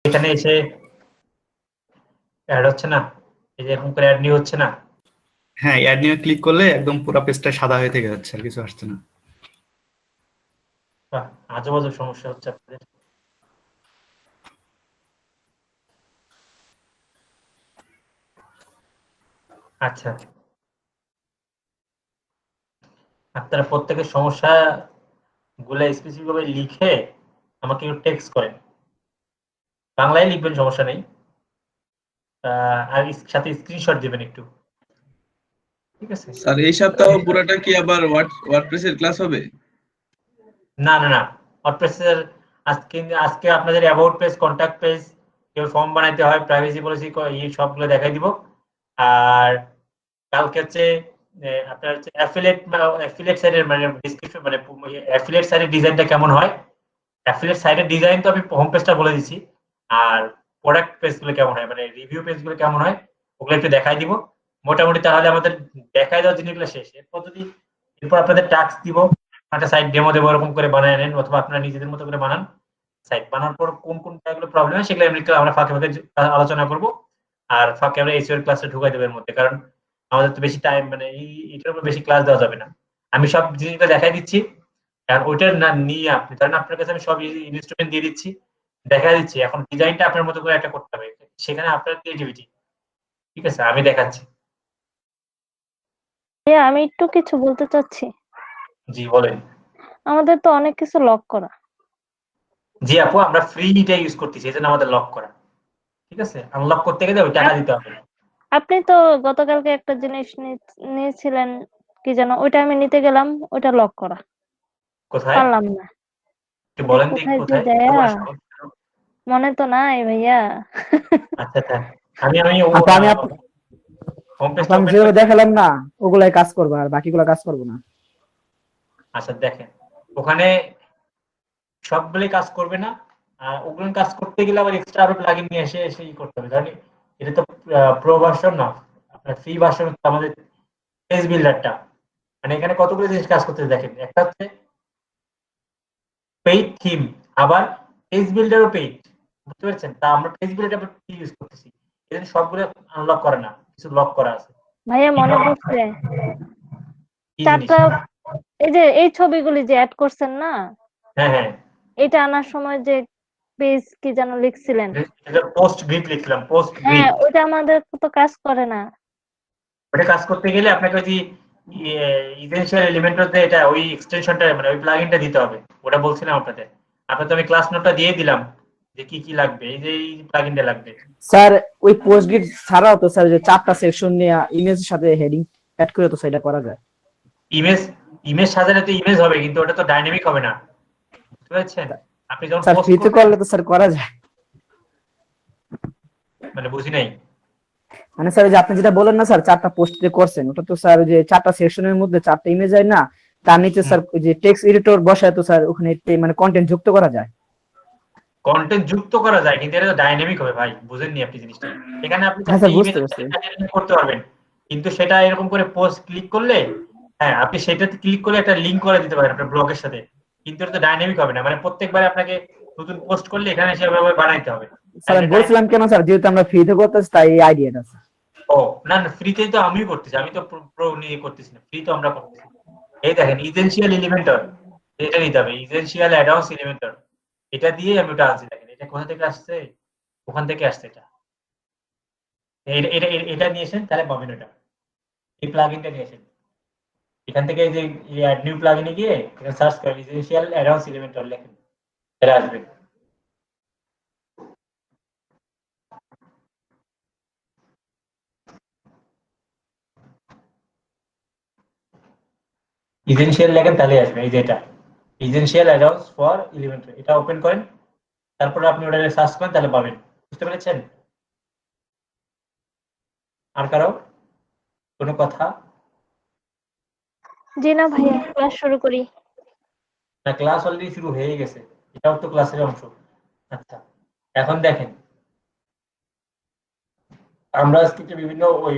এখানে এসে অ্যাড হচ্ছে না, এই যে এরকম করে অ্যাড নিউ হচ্ছে না। হ্যাঁ, অ্যাড নিয়ে ক্লিক করলে একদম পুরো পেজটা সাদা হয়ে থেকে যাচ্ছে, আর কিছু আসছে না। আজব আজব সমস্যা হচ্ছে আপনাদের। আচ্ছা, আপনারা প্রত্যেকের সমস্যা গুলা স্পেসিফিক ভাবে লিখে আমাকে একটু টেক্সট করেন, বাংলায় লিখবেন, সমস্যা নেই। আর সাথে স্ক্রিনশট দিবেন একটু, ঠিক আছে? স্যার এই সপ্তাহ পুরোটা কি আবার ওয়ার্ডপ্রেসের ক্লাস হবে? না না না, ওয়ার্ডপ্রেসের আজকে আজকে আপনাদের অ্যাবাউট পেজ, কন্টাক্ট পেজ, কেউ ফর্ম বানাইতে হয়, প্রাইভেসি পলিসি, এই সবগুলো দেখাই দিব। আর কালকে হচ্ছে আপনার হচ্ছে অ্যাফিলিয়েট সাইটের মানে ডেসক্রিপশন, মানে অ্যাফিলিয়েট সাইটের ডিজাইনটা কেমন হয়। অ্যাফিলিয়েট সাইটের ডিজাইন তো আমি হোম পেজটা বলে দিচ্ছি, আর প্রোডাক্ট পেজগুলো কেমন হয়, মানে রিভিউ পেজগুলো কেমন হয়, ওগুলো একটু দেখাই দিব মোটামুটি। তাহলে আমাদের দেখাই দেওয়ার জিনিসগুলো শেষ। এরপর আপনাদের টাস্ক দিব, একটা সাইট ডেমো দেবো, এরকম করে বানায় নেন, অথবা আপনারা নিজেদের মতো করে বানান। সাইট বানানোর পর কোন কোন জায়গাগুলো প্রবলেম হয় সেগুলো এমনি আমরা ফাঁকে ফাঁকে আলোচনা করব, আর ফাঁকে আমরা এসইও এর ক্লাসে ঢুকাই দেবো এর মধ্যে, কারণ আমাদের তো বেশি টাইম, মানে এটার উপর বেশি ক্লাস দেওয়া যাবে না। আমি সব জিনিসগুলো দেখাই দিচ্ছি, কারণ ওইটার না নিয়ে আপনি ধরেন আপনার কাছে আমি সব ইনস্ট্রুমেন্ট দিয়ে দিচ্ছি, দেখা দিচ্ছি, এখন ডিজাইনটা আপনার মতো করে একটা করতে হবে, সেখানে আপনার ক্রিয়েটিভিটি, ঠিক আছে? আমি দেখাচ্ছি। আমি একটু কিছু বলতে চাচ্ছি। জি বলেন। আমাদের তো অনেক কিছু লক করা। জি আপু, আমরা ফ্রিটা ইউজ করতেছি, এজন্য আমাদের লক করা, ঠিক আছে? আনলক করতে গেলে ওই টাকা দিতে হবে। আপনি তো গতকালকে একটা জিনিস নিয়েছিলেন, কি যেন, ওইটা আমি নিতে গেলাম, ওইটা লক করা, কোথায় পারলাম না। একটু বলেন দেখি, কোথায় যে কোথায়? দেয়া মনে তো নাই ভাইয়া। আচ্ছা আচ্ছা, আমি আমি হোম পেজটা আমি ওপেন যেভাবে করছি। দেখালাম না, ওগুলাই কাজ করবো, আর বাকিগুলো কাজ করবো না। আচ্ছা দেখেন, ওখানে সবগুলোই কাজ করবে না, আর ওগুলো কাজ করতে গেলে আবার এক্সট্রা আরো প্লাগইন নিয়ে এসে এসেই করতে হবে, কারণ এটা তো প্রো ভার্সন না, আপনার ফ্রি ভার্সন আমাদের পেজ বিল্ডারটা। মানে এখানে কতগুলো জিনিস কাজ করতে দেখেন, একটা হচ্ছে পেইড থিম, আবার পেজ বিল্ডারও পেইড, বুঝতে পারছেন? তা আমরা পেজ বিল্ডার ইউজ করতেছি, এজন্য সবগুলো আনলক করে না, কিছু লক করা আছে। ভাইয়া মনে পড়ছে, কি জিনিস? চারটা, এই যে এই ছবিগুলি যে অ্যাড করছেন না, হ্যাঁ হ্যাঁ, এটা আনার সময় যে পেজ কি যেন লিখছিলেন, এটা পোস্ট গ্রিড লিখলাম, পোস্ট হ্যাঁ গ্রিড। ওইটা আমাদের তো কাজ করে না। ওটা কাজ করতে গেলে আপনাকে ওই যে ইসেনশিয়াল এলিমেন্টতে এটা ওই এক্সটেনশনটা, মানে ওই প্লাগইনটা দিতে হবে, ওটা বলছিলাম আপনাদের। আপনাদের আমি ক্লাস নোটটা দিয়ে দিলাম যে কি কি লাগবে, এই যে এই প্লাগইনটা লাগবে। স্যার ওই পোস্ট গ্রিড ছাড়াও তো স্যার যে চারটা সেকশন নিয়ে ইমেজের সাথে হেডিং অ্যাড করে তো সেটা করা যায়। ইমেজ ইমেজ সাজালে তো ইমেজ হবে, কিন্তু ওটা তো ডাইনামিক হবে না, বুঝতে পারছেন? আপনি যখন স্যার পোস্ট ফ্রিতে করবেন, করলে তো স্যার করা যায়। মানে বুঝি নাই। মানে স্যার যে আপনি যেটা বলেন না স্যার, চারটা পোস্ট যে করছেন, ওটা তো স্যার যে চারটা সেকশনের মধ্যে চারটা ইমেজ হয় না, তার নিচে স্যার যে টেক্সট এডিটর বসায় তো স্যার ওখানে মানে কন্টেন্ট যুক্ত করা যায়। কন্টেন্ট যুক্ত করা যায়, কিন্তু এটা তো ডাইনামিক হবে ভাই, বুঝেননি আপনি জিনিসটা? এখানে আপনি হ্যাঁ স্যার, বুঝতে পারছি। করতে পারবেন, কিন্তু সেটা এরকম করে পোস্ট ক্লিক করলে, হ্যাঁ আপনি সেটাতে ক্লিক করলে একটা লিংক করে দিতে পারেন আপনার ব্লগের সাথে, কিন্তু এটা তো ডাইনামিক হবে না, মানে প্রত্যেকবার আপনাকে নতুন পোস্ট করলে এখানে সেভাবে বানাইতে হবে। স্যার আমি বলছিলাম কেন স্যার, যেহেতু আমরা ফ্রিতে করতেছি তাই এই আইডিয়াটা আছে। ও না না, ফ্রিতেই তো আমিও করতেছি, আমি তো প্রো নিয়ে করতেছি না, ফ্রি তো আমরা করতেছি। এই দেখেন ইসেনশিয়াল এলিমেন্টর, এটা নিতে হবে, ইসেনশিয়াল অ্যাডভান্স এলিমেন্টর, এটা দিয়ে আমি ওটা আনছি। দেখেন এটা কোথা থেকে আসছে, ওখান থেকে আসছে এটা, এটা এটা নিয়েছেন তাহলে পাবেন এটা, এই প্লাগইনটা নিয়েছেন এখান থেকে, যে অ্যাড নিউ প্লাগইনে গিয়ে এখানে সার্চ করেন ইসেনশিয়াল অ্যাডভান্স এলিমেন্টর লেখেন, এটা আসবে। ইসেনশিয়াল লেখেন তাহলে আসবে, এই যে এটা ইসেনশিয়াল অ্যাডভান্স ফর এলিমেন্টর, এটা ওপেন করেন, তারপরে আপনি ওটা সার্চ করেন তাহলে পাবেন, বুঝতে পেরেছেন? আর কারো কোনো কথা? জি না ভাইয়া, ক্লাস শুরু করি। না, ক্লাস অলরেডি শুরু হয়ে গেছে, এটাও তো ক্লাসের অংশ। আচ্ছা, এখন দেখেন আমরা আজকে বিভিন্ন ওই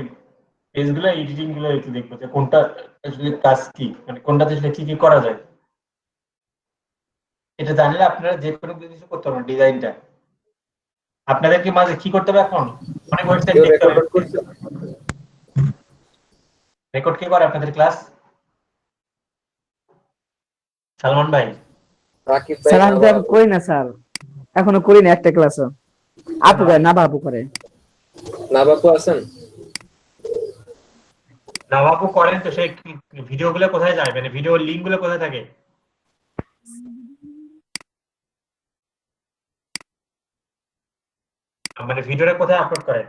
পেজগুলো, এডিটিং গুলো একটু দেখবো যে কোনটা আসলে কাজ কি, মানে কোনটাতে আসলে কি কি করা যায়। এটা জানলে আপনারা যে কোনো কিছু করতে পারবেন, ডিজাইনটা আপনাদের কি মাঝে কি করতে হবে এখন অনেক ওয়েবসাইট দেখতে হবে রেকর্ড কে করে আপনাদের ক্লাস সালমান ভাই স্যার আমি তো এখন করি না স্যার, এখনো করি না একটা ক্লাসও। আপু করে না, বাবু করে। নাবাকু আছেন? নামাকু করেন তো সেই ভিডিও গুলো কোথায় যায় মানে ভিডিও লিংক গুলো কোথায় থাকে মানে ভিডিওটা কোথায় আপলোড করেন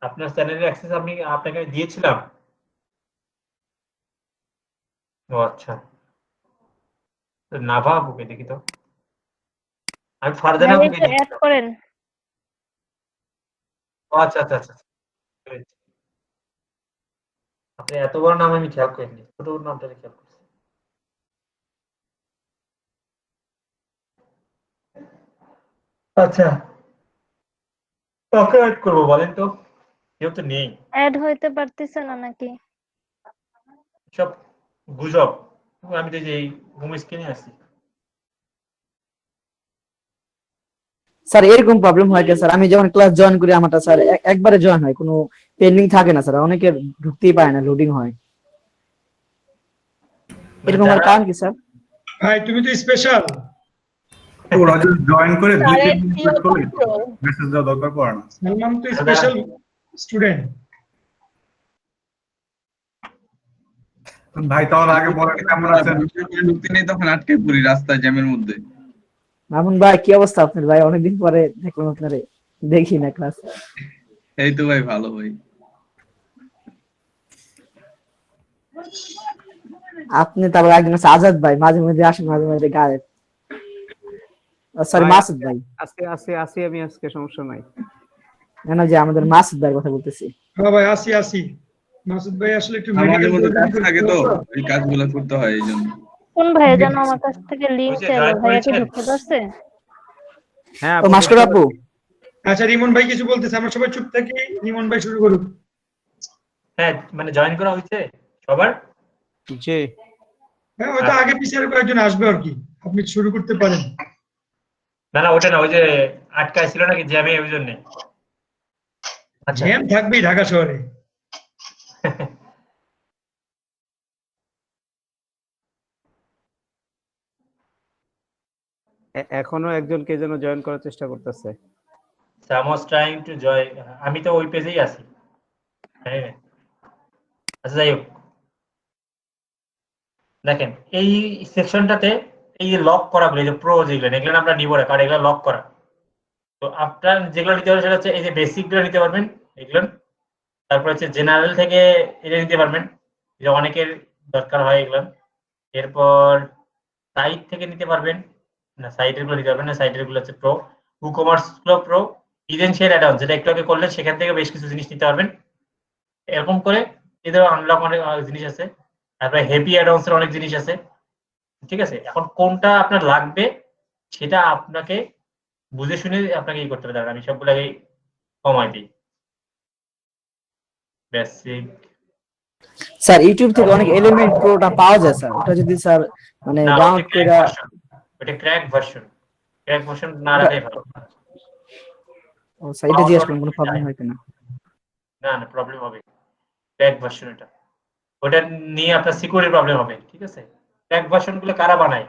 আপনার চ্যানেলের অ্যাক্সেস আপনাকে দিয়েছিলাম ও আচ্ছা তো নাভা বুকে দেখি তো আমি ফারজানা ভাই বুকে একটু অ্যাড করেন। ও আচ্ছা আচ্ছা আচ্ছা আপনি এত বড় নাম আমি খেয়াল করিনি ছোট নামটা খেয়াল করছি আচ্ছা ওকে অ্যাড করবো বলেন তো কেউ তো নেই অ্যাড হইতে পারতেছে না নাকি? সব গুজব আমি তো যে হোম স্ক্রিনে আছি স্যার এরকম প্রবলেম হয় কি স্যার, আমি যখন ক্লাস জয়েন করি আমারটা স্যার একবারে জয়েন হয়, কোনো পেন্ডিং থাকে না স্যার, অনেকে ঢুকতেই পারে না, লোডিং হয়। এরকম হওয়ার কারণ কি স্যার? ভাই তুমি তো স্পেশাল। ওরা যদি জয়েন করে 2-3 মিনিট ওয়েট করলে মেসেজ দেওয়া দরকার পড়ে না। সালমান তো স্পেশাল স্টুডেন্ট। ভাই তাহলে আগে বলেন কেমন আছেন? ঢুকতে নেই তখন আটকে পড়ি রাস্তায় জ্যামের মধ্যে। মামুন ভাই কি অবস্থা আপনার? ভাই অনেকদিন পরে দেখলাম আপনারে, দেখি না ক্লাস। এই তো ভাই ভালো ভাই। আপনি তারপর একজন আছে আজাদ ভাই, মাঝে মাঝে আসেন, মাঝে মাঝে গায়ে। সরি মাসুদ ভাই, আসি আমি আজকে, সমস্যা নাই। না যে আমাদের মাসুদ ভাইয়ের কথা বলতেছি। হ্যাঁ ভাই আসি। মাসুদ ভাই আসলে একটু আমাদের মেডিকেল মধ্যে কাজ থাকে তো এই কাজগুলো করতে হয় এইজন্য। কোন ভাই যেন আমার কাছ থেকে লিংক চাইলো, ভাইয়া কি ঢুকতে পারছে? হ্যাঁ ও মাস্টার আপু, আচ্ছা রিমন ভাই কিছু বলতেছে, আমরা সবাই চুপ থাকি, রিমন ভাই শুরু করুক। হ্যাঁ মানে জয়েন করা হয়েছে সবার জি হ্যাঁ হয়তো আগে পিছনে কয়েকজন আসবে আর কি, আপনি শুরু করতে পারেন। না না ওটা না ওই যে আটকায় ছিল নাকি জ্যামে ওই জন্য আচ্ছা জ্যাম থাকবেই ঢাকা শহরে। এখনো একজনকে যেন জয়েন করার চেষ্টা করতেছে। সামস ট্রাইং টু জয় আমি তো ওই পেজেই আছি হ্যাঁ আচ্ছা যাই হোক দেখেন এই সেকশনটাতে এই যে লক করা গুলো এই যে প্রো যেগুলো এগুলো আমরা নিব না কারণ এগুলো লক করা তো আপনার যেগুলো নিতে পারবেন সেটা হচ্ছে এই যে বেসিক গুলো নিতে পারবেন এগুলো তারপর হচ্ছে জেনারেল থেকে এটা নিতে পারবেন যে অনেকের দরকার হয় এগুলো এরপর সাইট থেকে নিতে পারবেন না সাইটের গুলো নিতে পারবেন না সাইটের গুলো হচ্ছে প্রো ই-কমার্স গুলো প্রো ইডেনশিয়াল অ্যাড অন যেটা একটু আগে করলেন সেখান থেকে বেশ কিছু জিনিস নিতে পারবেন এরকম করে এদের আনলক অনেক জিনিস আছে তারপরে হ্যাপি অ্যাড-অনস এর অনেক জিনিস আছে ঠিক আছে এখন কোনটা আপনার লাগবে সেটা আপনাকে বুঝে শুনে আপনাকে ই করতে হবে আমি সবগুলোকে কমাই দিই বেসিক স্যার ইউটিউব থেকে অনেক এলিমেন্ট প্রোটা পাওয়া যায় স্যার, ওটা যদি স্যার মানে না ডাউনলোড করে ওটা ক্র্যাক ভার্সন না রাখাই ভালো ও স্যার এটা জিজ্ঞেস করুন কোনো প্রবলেম হয় কিনা। না না প্রবলেম হবে ক্র্যাক ভার্সন ওটা নিয়ে আপনার সিকিউরিটি প্রবলেম হবে ঠিক আছে ক্র্যাক ভার্সন গুলো কারা বানায়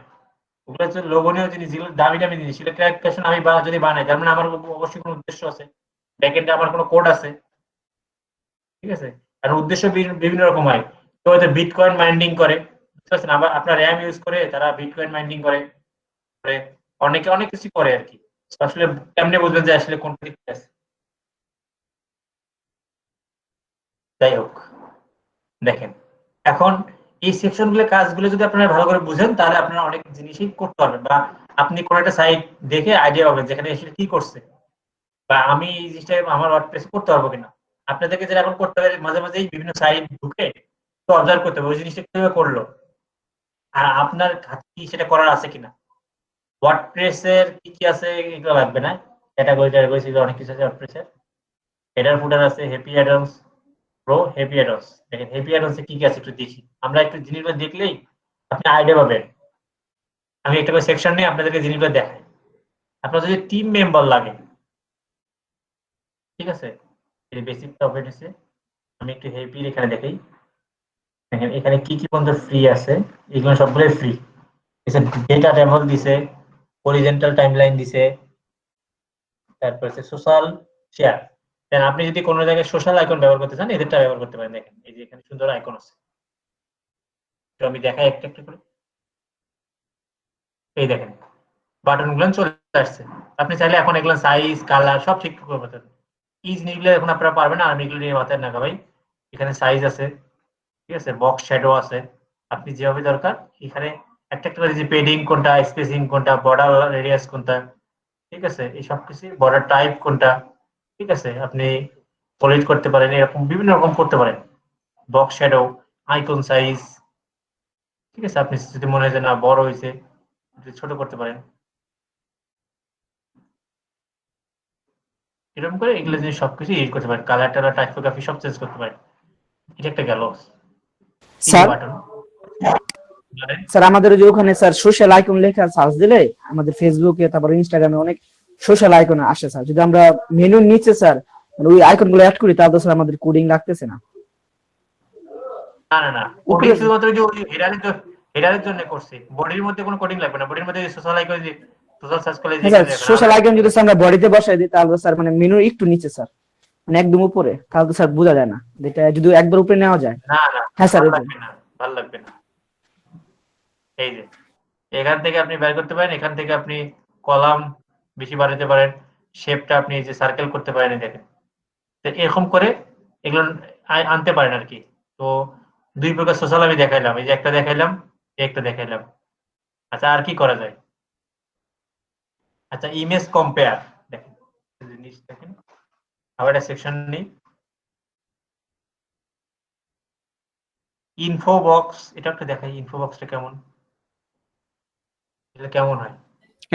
ওগুলো হচ্ছে লোভনীয় জিনিস যেগুলো দামি দামি জিনিস সেটা ক্র্যাক ভার্সন আমি যদি বানাই তার মানে আমার অবশ্যই কোনো উদ্দেশ্য আছে ব্যাকএন্ডে আমার কোনো কোড আছে ঠিক আছে আর উদ্দেশ্য বিভিন্ন রকম হয় তো হয়তো বিটকয়েন মাইনিং করে বুঝতে পারছেন আবার আপনার র্যাম ইউজ করে তারা বিটকয়েন মাইনিং করে অনেকে অনেক কিছু করে আর কি আসলে কেমনে বুঝবেন যে আসলে কোনটা ঠিক আছে যাই হোক দেখেন এখন এই সেকশন গুলো কাজগুলো যদি আপনারা ভালো করে বুঝেন তাহলে আপনারা অনেক জিনিসই করতে পারবেন বা আপনি কোন একটা সাইট দেখে আইডিয়া পাবেন যেখানে আসলে কি করছে বা আমি এই জিনিসটা আমার ওয়ার্ডপ্রেসে করতে পারবো কিনা আপনাদেরকে যেটা এখন করতে হবে মাঝে মাঝেই বিভিন্ন সাইট ঢুকে তো অবজার্ভ করতে হবে ওই জিনিসটা কিভাবে করলো আর আপনার কি সেটা করার আছে কিনা ওয়ার্ডপ্রেসের কি কি আছে এগুলো লাগবে না ক্যাটাগরি অনেক কিছু আছে ওয়ার্ডপ্রেসের হেডার ফুটার আছে happy add-ons pro happy add-ons দেখেন হ্যাপি অ্যাডন্সে কি কি আছে একটু দেখি আমরা একটু জিনিসগুলো দেখলেই আপনি আইডিয়া পাবেন আমি একটা করে সেকশন নিয়ে আপনাদেরকে জিনিসগুলো দেখাই আপনার যদি টিম মেম্বার লাগে, ঠিক আছে, এই বেসিকটা ওপেন হয়েছে, আমি একটু হেল্প এখানে দেখাই। দেখেন এখানে কি কি পর্যন্ত ফ্রি আছে, এগুলো সবগুলোই ফ্রি। ডেটা টেবল দিছে, হরিজন্টাল টাইমলাইন দিছে, তারপর হচ্ছে সোশ্যাল শেয়ার। দেন আপনি যদি কোনো জায়গায় সোশ্যাল আইকন ব্যবহার করতে চান, এদেরটা ব্যবহার করতে পারেন। দেখেন এই যে এখানে সুন্দর আইকন আছে, তো আমি দেখাই একটা একটা করে। এই দেখেন বাটন গুলো চলে আসছে। আপনি চাইলে এখন এগুলো সাইজ কালার সব ঠিক করে পারেন। ইজ নিলে এখন আপনারা পারবেন না, আমি এগুলো নিয়ে মাথায় না ভাই। এখানে সাইজ আছে, ঠিক আছে, বক্স শ্যাডো আছে, আপনি যেভাবে দরকার এখানে একটা একটা করে যে পেডিং কোনটা, স্পেসিং কোনটা, বর্ডার রেডিয়াস কোনটা, ঠিক আছে, এই সব কিছু, বর্ডার টাইপ কোনটা, ঠিক আছে, আপনি পলিট করতে পারেন, এরকম বিভিন্ন রকম করতে পারেন। বক্স শ্যাডো, আইকন সাইজ, ঠিক আছে, আপনি যদি মনে হয় যে না বড় হয়েছে ছোট করতে পারেন। এরকম করে এগুলো জিনিস সবকিছু ইউজ করতে পারেন, কালার টালার টাইপোগ্রাফি সব চেঞ্জ করতে পারেন। এটা একটা গেল স্যার বাটন। স্যার আমাদের যে ওখানে স্যার সোশ্যাল আইকন লেখা সার্চ দিলে আমাদের ফেসবুকে তারপর ইনস্টাগ্রামে অনেক সোশ্যাল আইকন আসে স্যার। যদি আমরা মেনুর নিচে স্যার ওই আইকন গুলো অ্যাড করি তাহলে স্যার আমাদের কোডিং লাগতেছে না। না না না, কোডিং শুধুমাত্র যে ওই হেডারের জন্য করছি, বডির মধ্যে কোনো কোডিং লাগবে না। বডির মধ্যে সোশ্যাল আইকন যে সোশ্যাল সার্চ করলে যে সোশ্যাল আইকন যদি আমরা বডিতে বসাই দিই তাহলে স্যার মানে মেনুর একটু নিচে স্যার, মানে একদম উপরে, তাহলে তো স্যার বোঝা যায় না। যেটা যদি একবার উপরে নেওয়া যায়। না না, হ্যাঁ স্যার, লাগবে না, ভালো লাগবে না। এই যে এখান থেকে আপনি বের করতে পারেন, এখান থেকে আপনি কলাম বেশি বাড়াতে পারেন, শেপটা আপনি এই যে সার্কেল করতে পারেন। দেখেন তো এরকম করে এগুলো আনতে পারেন আর কি। তো দুই প্রকার সোশ্যাল আমি দেখাইলাম, এই যে একটা দেখাইলাম, একটা দেখাইলাম। আচ্ছা আর কি করা যায়? আচ্ছা ইমেজ কম্পেয়ার দেখেন, জিনিস দেখেন, আবার একটা সেকশন নেই, ইনফো বক্স। এটা একটা দেখাই, ইনফো বক্সটা কেমন, এটা কেমন হয়।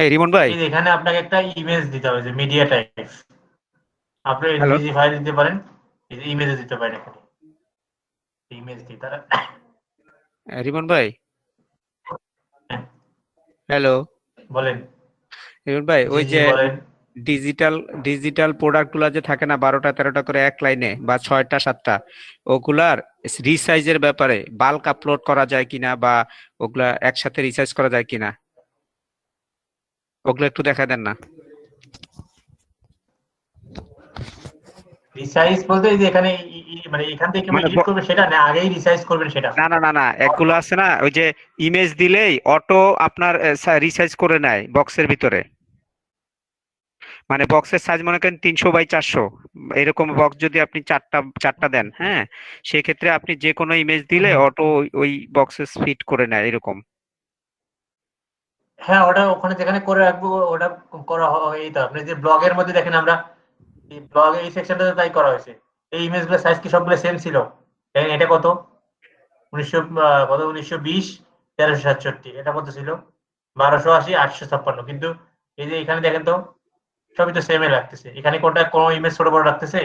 এই রিমন ভাই, এই যে এখানে আপনাকে একটা ইমেজ দিতে হবে, যে মিডিয়া টাইপ, আপনি হ্যালো এসভিজি ফাইল দিতে পারেন, এই যে ইমেজও দিতে পারেন। এখানে ইমেজ দিই তারা। রিমন ভাই, হ্যালো বলেন। রিমন ভাই, ওই জি যে বলেন। ডিজিটাল প্রোডাক্ট গুলা যে থাকে না 12টা 13টা করে এক লাইনে বা 6টা 7টা, ওগুলার রিসাইজের ব্যাপারে বাল্ক আপলোড করা যায় কিনা বা ওগুলা একসাথে রিসাইজ করা যায় কিনা, ওগুলো একটু দেখা দেন না। রিসাইজ বলতে এই যে এখানে মানে এখান থেকে মানে এডিট করবে সেটা না, আগেই রিসাইজ করবেন সেটা? না না না না, একগুলো আছে না ওই যে ইমেজ দিলেই অটো আপনার রিসাইজ করে নেয় বক্সের ভিতরে। মানে বক্সের সাইজ মনে করেন 300x400, এরকম বক্স যদি আপনি চারটা দেন, হ্যাঁ, সেক্ষেত্রে আপনি যে কোনো ইমেজ দিলে অটো ওই বক্সে ফিট করে নেয় এরকম। হ্যাঁ ওটা ওখানে যেখানে করে রাখবো ওটা করা হয়। এই তো আপনি যে ব্লগের মধ্যে দেখেন, আমরা এই ব্লগে এই সেকশনটাতে তাই করা হয়েছে। এই ইমেজগুলো সাইজ কি সবগুলো সেম ছিল? এটা কত 1920 1367, এটা কত ছিল 1280 856। কিন্তু এই যে এখানে দেখেন তো সবই তো সেমই লাগতেছে। এখানে কোনটা কোন ইমেজ ছোট বড় রাখতেছে?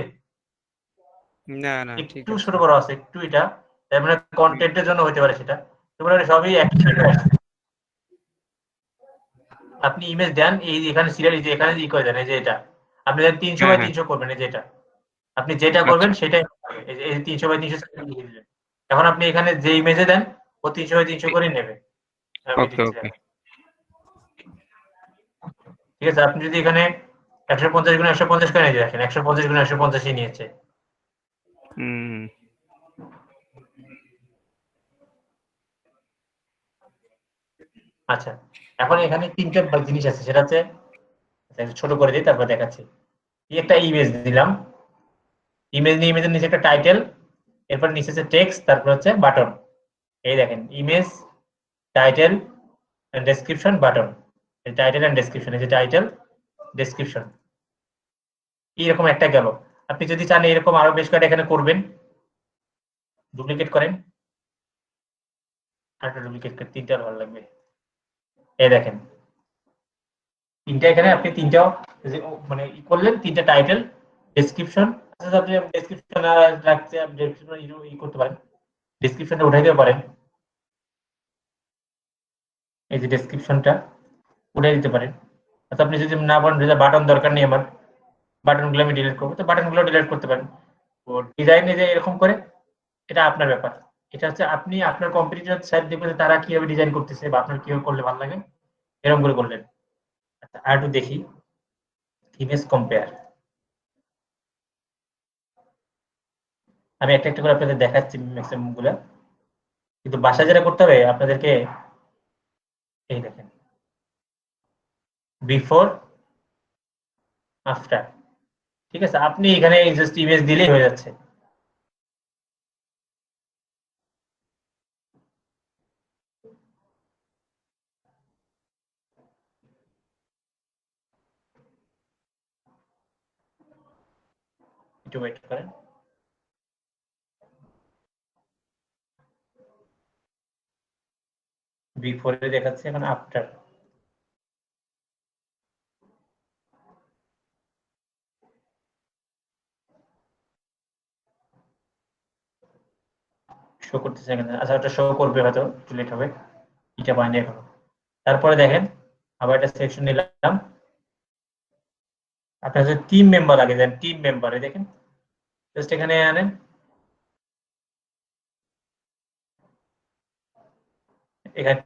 না না, ঠিক একটু আছে। ছোট বড় আছে, একটু এটা তার মানে কন্টেন্টের জন্য হতে পারে সেটা। তোমরা সবই একই সাথে আছে। আপনি ইমেজ দেন, এই যে এখানে সিরিয়াল, এই যে এখানে ই করে দেন, এই যে এটা আপনি দেন 300x300 করবেন। এই যে এটা আপনি যেটা করবেন সেটাই, এই যে 300x300 লিখে দিলেন। এখন আপনি এখানে যে ইমেজে দেন ও 300x300 করে নেবে। ওকে ওকে, ঠিক আছে, আপনি যদি এখানে 150x150 করে নিয়ে রাখেন, 150x150 ই নিয়েছে। হুম, আচ্ছা এখন এখানে তিনটা জিনিস আছে, সেটা হচ্ছে ছোট করে দিই তারপর দেখাচ্ছি। এই একটা ইমেজ দিলাম, ইমেজ নিয়ে ইমেজের নিচে একটা টাইটেল, এরপর নিচে হচ্ছে টেক্সট, তারপর হচ্ছে বাটন। এই দেখেন ইমেজ, টাইটেল, ডেসক্রিপশন, বাটন। এই টাইটেল এন্ড ডেসক্রিপশন, এই যে টাইটেল ডেসক্রিপশন, এইরকম একটা গেল। আপনি যদি চান এরকম আরো বেশ কয়েকটা এখানে করবেন, ডুপ্লিকেট করেন, আরেকটা ডুপ্লিকেট করে, তিনটা ভালো লাগবে। এই দেখেন তিনটা, এখানে আপনি তিনটা মানে ই করলেন, তিনটা টাইটেল ডেসক্রিপশন। আপনি ডেসক্রিপশন রাখতে ডেসক্রিপশন ই করতে পারেন, ডেসক্রিপশনটা উঠাই দিতে পারেন। এই যে ডেসক্রিপশনটা উঠাই দিতে পারেন, আপনি যদি না বলেন যে বাটন দরকার নেই আমার, বাটনগুলো আমি ডিলিট করবো, তো বাটনগুলো ডিলিট করতে পারেন। তো ডিজাইনে যে এরকম করে, এটা আপনার ব্যাপার। এটা হচ্ছে আপনি আপনার কম্পিটিটর সাইড দেখবেন যে তারা কিভাবে ডিজাইন করতেছে বা আপনার কিভাবে করলে ভালো লাগে, এরকম করে করলেন। আচ্ছা, আর একটু দেখি ইমেজ কম্পেয়ার। আমি একটা একটা করে আপনাদের দেখাচ্ছি ম্যাক্সিমাম গুলা, কিন্তু বাসায় যেটা করতে হবে আপনাদেরকে, এই দেখেন বিফোর আফটার, ঠিক আছে? আপনি এখানে জাস্ট ইমেজ দিলেই হয়ে যাচ্ছে। একটু ওয়েট করেন। বিফোর এ দেখাচ্ছে, এখন আফটার। শো করতেছে এখানে। আচ্ছা, ওটা শো করবে, হয়তো একটু লেট হবে, এটা পাইনি এখনো। তারপরে দেখেন আবার একটা সেকশন নিলাম। আপনার হচ্ছে টিম মেম্বার, আগে দেন টিম মেম্বারে দেখেন, জাস্ট এখানে আনেন, এখানে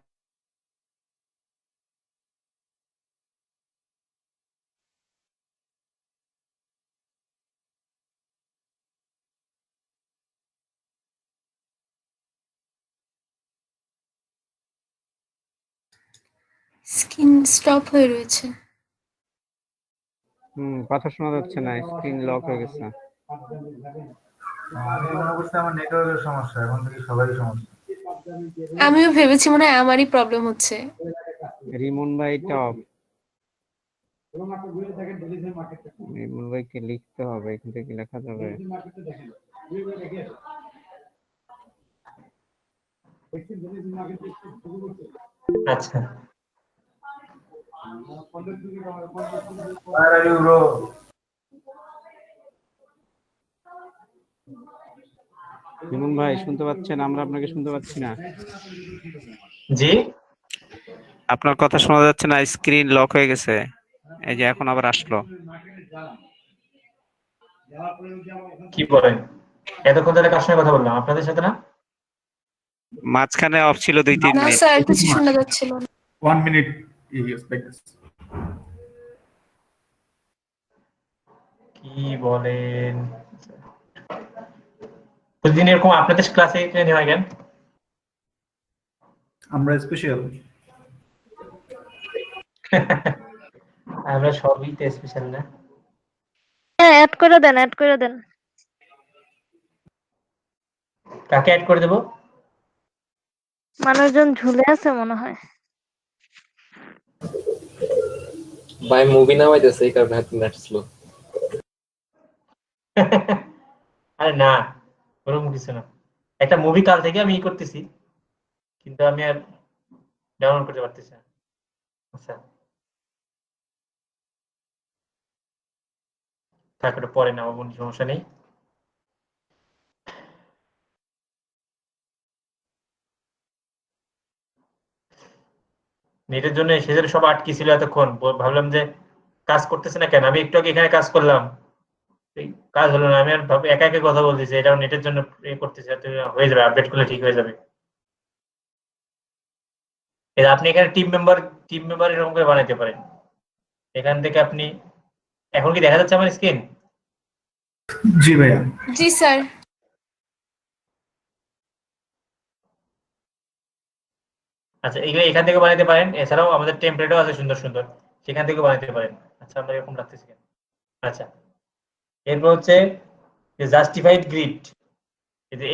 স্ক্রিন স্টপ হয়ে রয়েছে। কথা শোনা যাচ্ছে না, স্ক্রিন লক হয়ে গেছে। আমি মনে করছি আমার নেটওয়ার্কের সমস্যা, এখন থেকে সবারই সমস্যা। আমিও ভেবেছি মনে হয় আমারই প্রবলেম হচ্ছে। রিমন ভাই টপ, রিমন ভাইকে লিখতে হবে, এখান থেকে লেখা যাবে। আচ্ছা, Where are you, bro? Rimon ভাই শুনতে পাচ্ছেন? আমরা আপনাকে শুনতে পাচ্ছি না। জি, আপনার কথা শোনা যাচ্ছে না, স্ক্রিন লক হয়ে গেছে। এই যে এখন আবার আসলো। কি বলেন? এতক্ষণ ধরে কার সঙ্গে কথা বললাম? আপনাদের সাথে না? মাঝখানে অফ ছিল 2-3 না মিনিট। স্যার, কিছু শোনা যাচ্ছিল না। 1 minute. Yes, like this. কি বলেন? প্রতিদিন এরকম আপনাদের ক্লাসে ট্রেন হয় কেন? আমরা স্পেশাল। আমরা সবই তো স্পেশাল না? হ্যাঁ, অ্যাড করে দেন, অ্যাড করে দেন। কাকে অ্যাড করে দেবো? মানুষজন ঝুলে আছে মনে হয়। ভাই মুভি নামাইতেছে এই কারণে হাতে নেট স্লো। আরে না, ওরকম কিছু না। একটা মুভি কাল থেকে আমি করতেছি, কিন্তু আমি আর ডাউনলোড করতে পারতেছি না। আচ্ছা, তারপরে পরে নামাবো, কোনো সমস্যা নেই। নেটের জন্য সেজন্য সব আটকে ছিল এতক্ষণ। ভাবলাম যে কাজ করতেছে না কেন, আমি একটু আগে এখানে কাজ করলাম, এই কাজ হলো না। আমি আর একা একা কথা বলতেছি, এটাও নেটের জন্য করতেছি, হয়ে যাবে, আপডেট করলে ঠিক হয়ে যাবে। আপনি এখানে টিম মেম্বার এরকম করে বানাইতে পারেন। এখান থেকে আপনি, এখন কি দেখা যাচ্ছে আমার স্ক্রিন? জি ভাইয়া। জি স্যার। আচ্ছা, এগুলো এখান থেকে বানাইতে পারেন। এছাড়াও আমাদের টেমপ্লেটও আছে সুন্দর সুন্দর, সেখান থেকে বানাইতে পারেন। আচ্ছা, আমরা এরকম রাখতেছি কেন? আচ্ছা, এরপর হচ্ছে জাস্টিফাইড গ্রিড।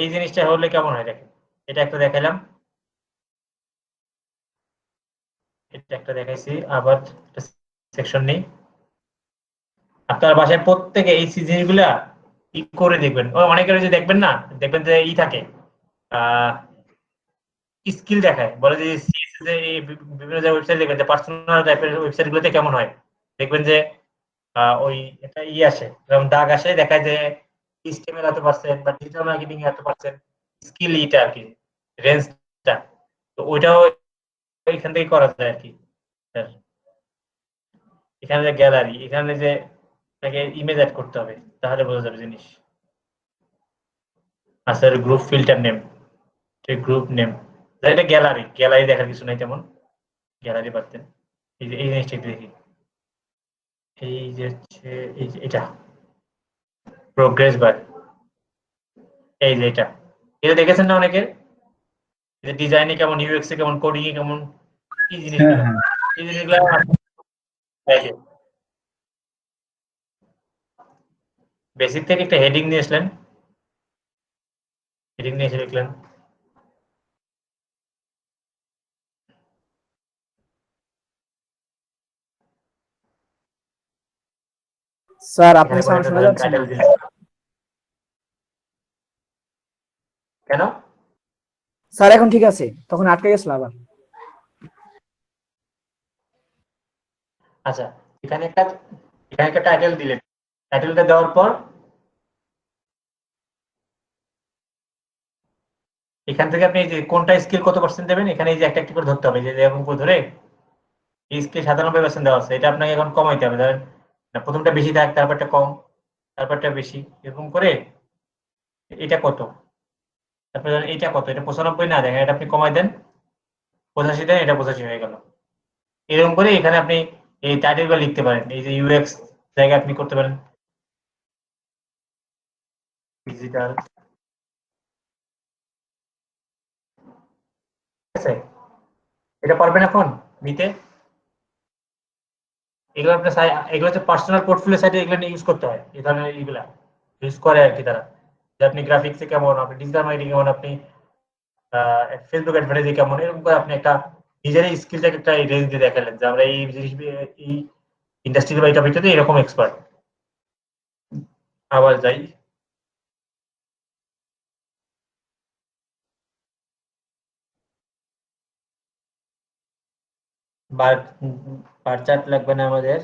এই জিনিসটা হলে কেমন হয় দেখেন। এটা একটা দেখাইলাম, এটা একটা দেখাইছি, আবার সেকশন নেই। আপনার বাসায় প্রত্যেকে এই জিনিসগুলা ই করে দেখবেন। অনেকের যে দেখবেন না, দেখবেন যে ই থাকে, স্কিল দেখায়, বলে যে CSS এ বিভিন্ন যে ওয়েবসাইট দেখবেন যে পার্সোনাল টাইপের ওয়েবসাইট গুলোতে কেমন হয়, দেখবেন যে ওই একটা ই আসে, যেমন দাগ আসে, দেখায় যে HTML এত% বা ডিজিটাল মার্কেটিং এত%, স্কিল ইটা আর কি, রেঞ্জটা। তো ওইটাও এখান থেকে করা যায় আর কি। এখানে যে গ্যালারি, এখানে যে তাকে ইমেজ অ্যাড করতে হবে, তাহলে বোঝা যাবে জিনিস। আচ্ছা, group filter name, group name, এটা গ্যালারি, গ্যালারি দেখার কিছু নাই তেমন, গ্যালারি পাচ্ছেন। এই যে এই জিনিসটা একটু দেখি, এই যে হচ্ছে এই যে এটা প্রোগ্রেস বার, এই যে এটা দেখেছেন না অনেকের, যে ডিজাইনে কেমন, ইউএক্স এ কেমন, কোডিং এ কেমন, কি জিনিসগুলো, এই জিনিসগুলো বেসিক থেকে একটা হেডিং নিয়ে আসলেন, হেডিং নিয়ে এসে লিখলেন স্যার আপনার সাউন্ড শোনা যাচ্ছে না। কেন? স্যার এখন ঠিক আছে, তখন আটকে গেছিল আবার। আচ্ছা, এখানে একটা টাইটেল দিলেন, টাইটেলটা দেওয়ার পর এখান থেকে আপনি যে কোনটা স্কিল কত পার্সেন্ট দেবেন, এখানে এই যে একটা একটা করে ধরতে হবে, যে এরকম করে ধরে এই স্কিল 97% দেওয়া আছে, এটা আপনাকে এখন কমাইতে হবে। ধরেন প্রথমটা বেশি থাক, তারপরটা কম, তারপরটা বেশি, এরকম করে এটা কত, তারপরে ধরেন এইটা কত, এটা 95 না, দেখেন এটা আপনি কমাই দেন, 85 দেন, এটা 85 হয়ে গেল। এরকম করে এখানে আপনি এই টাইটেলগুলো লিখতে পারেন, এই যে ইউএক্স জায়গায় আপনি করতে পারেন ডিজিটাল, ঠিক আছে? এটা পারবেন এখন নিতে? এগুলো আপনার এগুলো হচ্ছে পার্সোনাল পোর্টফোলিও সাইটে এগুলো ইউজ করতে হয়, এই ধরনের এইগুলা ইউজ করে আর কি তারা, যে আপনি গ্রাফিক্সে কেমন, আপনি ডিজিটাল মার্কেটিং কেমন, আপনি ফেসবুক অ্যাডভার্টাইজিং কেমন, এরকম করে আপনি একটা নিজেরই স্কিলটাকে একটা রেঞ্জ দিয়ে দেখালেন যে আমরা এই জিনিস, এই ইন্ডাস্ট্রি বা এই টপিকটাতে এরকম এক্সপার্ট। আবার যাই, বার চার্ট লাগবে না আমাদের,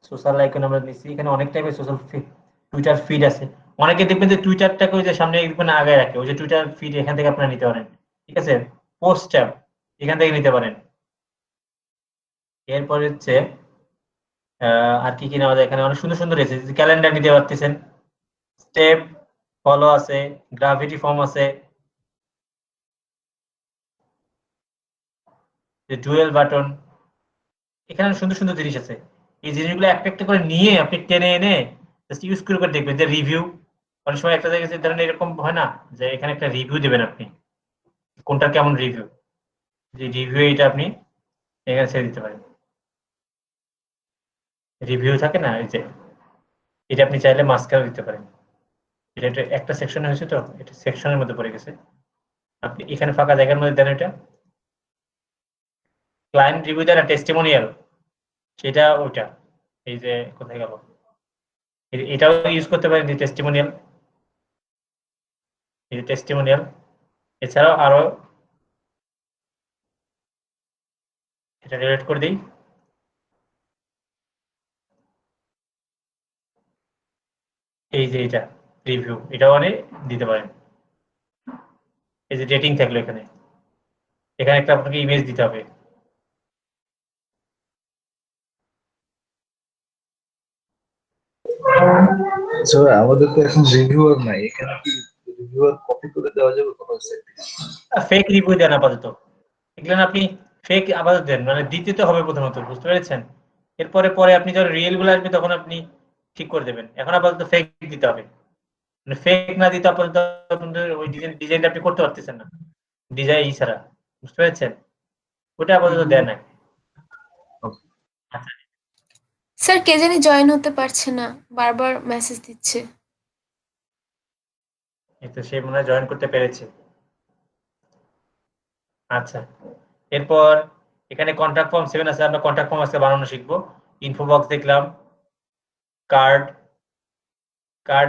সোশ্যাল আইকন আমরা নিচ্ছি, এখানে অনেক টাইপের সোশ্যাল টুইটার ফিড আছে। অনেকে দেখবেন যে টুইটারটাকে ওই যে সামনে মানে আগায় রাখে, ওই যে টুইটার ফিড এখান থেকে আপনারা নিতে পারেন, ঠিক আছে? পোস্ট ট্যাব এখান থেকে নিতে পারেন। এরপর হচ্ছে আর কি নেওয়া যায়, এখানে অনেক সুন্দর সুন্দর রয়েছে, ক্যালেন্ডার নিতে পারতেছেন, স্টেপ ফলো আছে, গ্রাভিটি ফর্ম আছে, ডুয়েল বাটন, এখানে সুন্দর সুন্দর জিনিস আছে। এই জিনিসগুলো একটা একটা করে নিয়ে আপনি টেনে এনে জাস্ট ইউজ করে করে দেখবেন। যে রিভিউ, অনেক সময় একটা জায়গায় ধরেন এরকম হয় না যে এখানে একটা রিভিউ দেবেন আপনি, কোনটা কেমন রিভিউ, যে রিভিউ এটা আপনি এখানে ছেড়ে দিতে পারেন। রিভিউ থাকে না, এই যে এটা আপনি চাইলে মাঝখানে দিতে পারেন, এটা একটা সেকশনে হয়েছে, তো এটা সেকশনের মধ্যে পড়ে গেছে, আপনি এখানে ফাঁকা জায়গার মধ্যে দেন। এটা ক্লায়েন্ট রিভিউ দেন, টেস্টিমোনিয়াল, সেটা ওইটা, এই যে কোথায় গেল, এটাও ইউজ করতে পারেন, টেস্টিমোনিয়াল, এই যে টেস্টিমোনিয়াল। এছাড়াও আরো এটা রিলেট করে দিই, এই যে এটা রিভিউ, এটাও অনেক দিতে পারেন। এই যে রেটিং থাকলো এখানে, এখানে একটা আপনাকে ইমেজ দিতে হবে, আমাদের তো এখন রিভিউয়ার নাই, এখানে কি রিভিউয়ার কপি করে দেওয়া যাবে কোনো ওয়েবসাইট থেকে? ফেক রিভিউ দেন আপাতত, এগুলো আপনি ফেক আপাতত দেন, মানে দিতে তো হবে প্রথমত, বুঝতে পেরেছেন? এরপরে পরে আপনি যখন রিয়েল গুলো আসবে তখন আপনি ঠিক করে দেবেন, এখন আপাতত ফেক দিতে হবে, মানে ফেক না দিতে আপাতত ওই ডিজাইনটা আপনি করতে পারতেছেন না, ডিজাইন ছাড়া, বুঝতে পেরেছেন? ওটা আপাতত দেন না। আচ্ছা, স্যার কে জানি জয়েন হতে পারছে না, বারবার মেসেজ দিচ্ছে। এই তো সে মনে হয় জয়েন করতে পেরেছে। আচ্ছা, এরপর এখানে কন্ট্যাক্ট ফর্ম 7 আছে, আমরা কন্ট্যাক্ট ফর্ম আজকে বানানো শিখবো। ইনফো বক্স দেখলাম, কার্ড,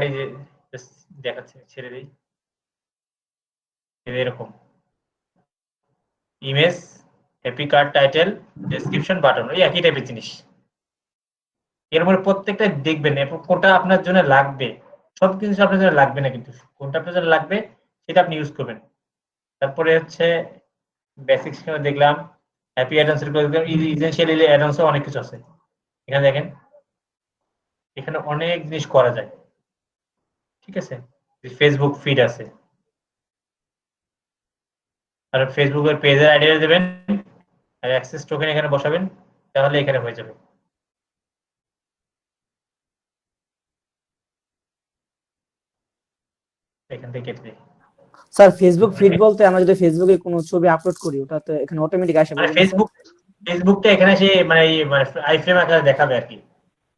এই যে দেখাচ্ছে, ছেড়ে দিই, এরকম image, happy card, title, description, button, ওই একই টাইপের জিনিস। এর মধ্যে প্রত্যেকটা দেখবেন কোনটা আপনার জন্য লাগবে, সব কিছু আপনার জন্য লাগবে না, কিন্তু কোনটা আপনার জন্য লাগবে সেটা আপনি ইউজ করবেন। তারপরে হচ্ছে বেসিক দেখলাম, হ্যাপি অ্যাডভান্স দেখলাম, ইসেনশিয়াল অ্যাডভান্সও অনেক কিছু আছে, এখানে দেখেন, এখানে অনেক জিনিস করা যায়, ঠিক আছে। ফেসবুক ফিড আছে, আর ফেসবুকের পেজের আইডিয়া দেবেন আর অ্যাক্সেস টোকেন এখানে বসাবেন, তাহলে এখানে হয়ে যাবে। এখান থেকে কেটে দিই। স্যার ফেসবুক ফিড বলতে আমরা যদি ফেসবুকে কোনো ছবি আপলোড করি ওটা তো এখানে অটোমেটিক আসে মানে ফেসবুকটা এখানে সে মানে আইফ্রেম আকারে দেখাবে আর কি।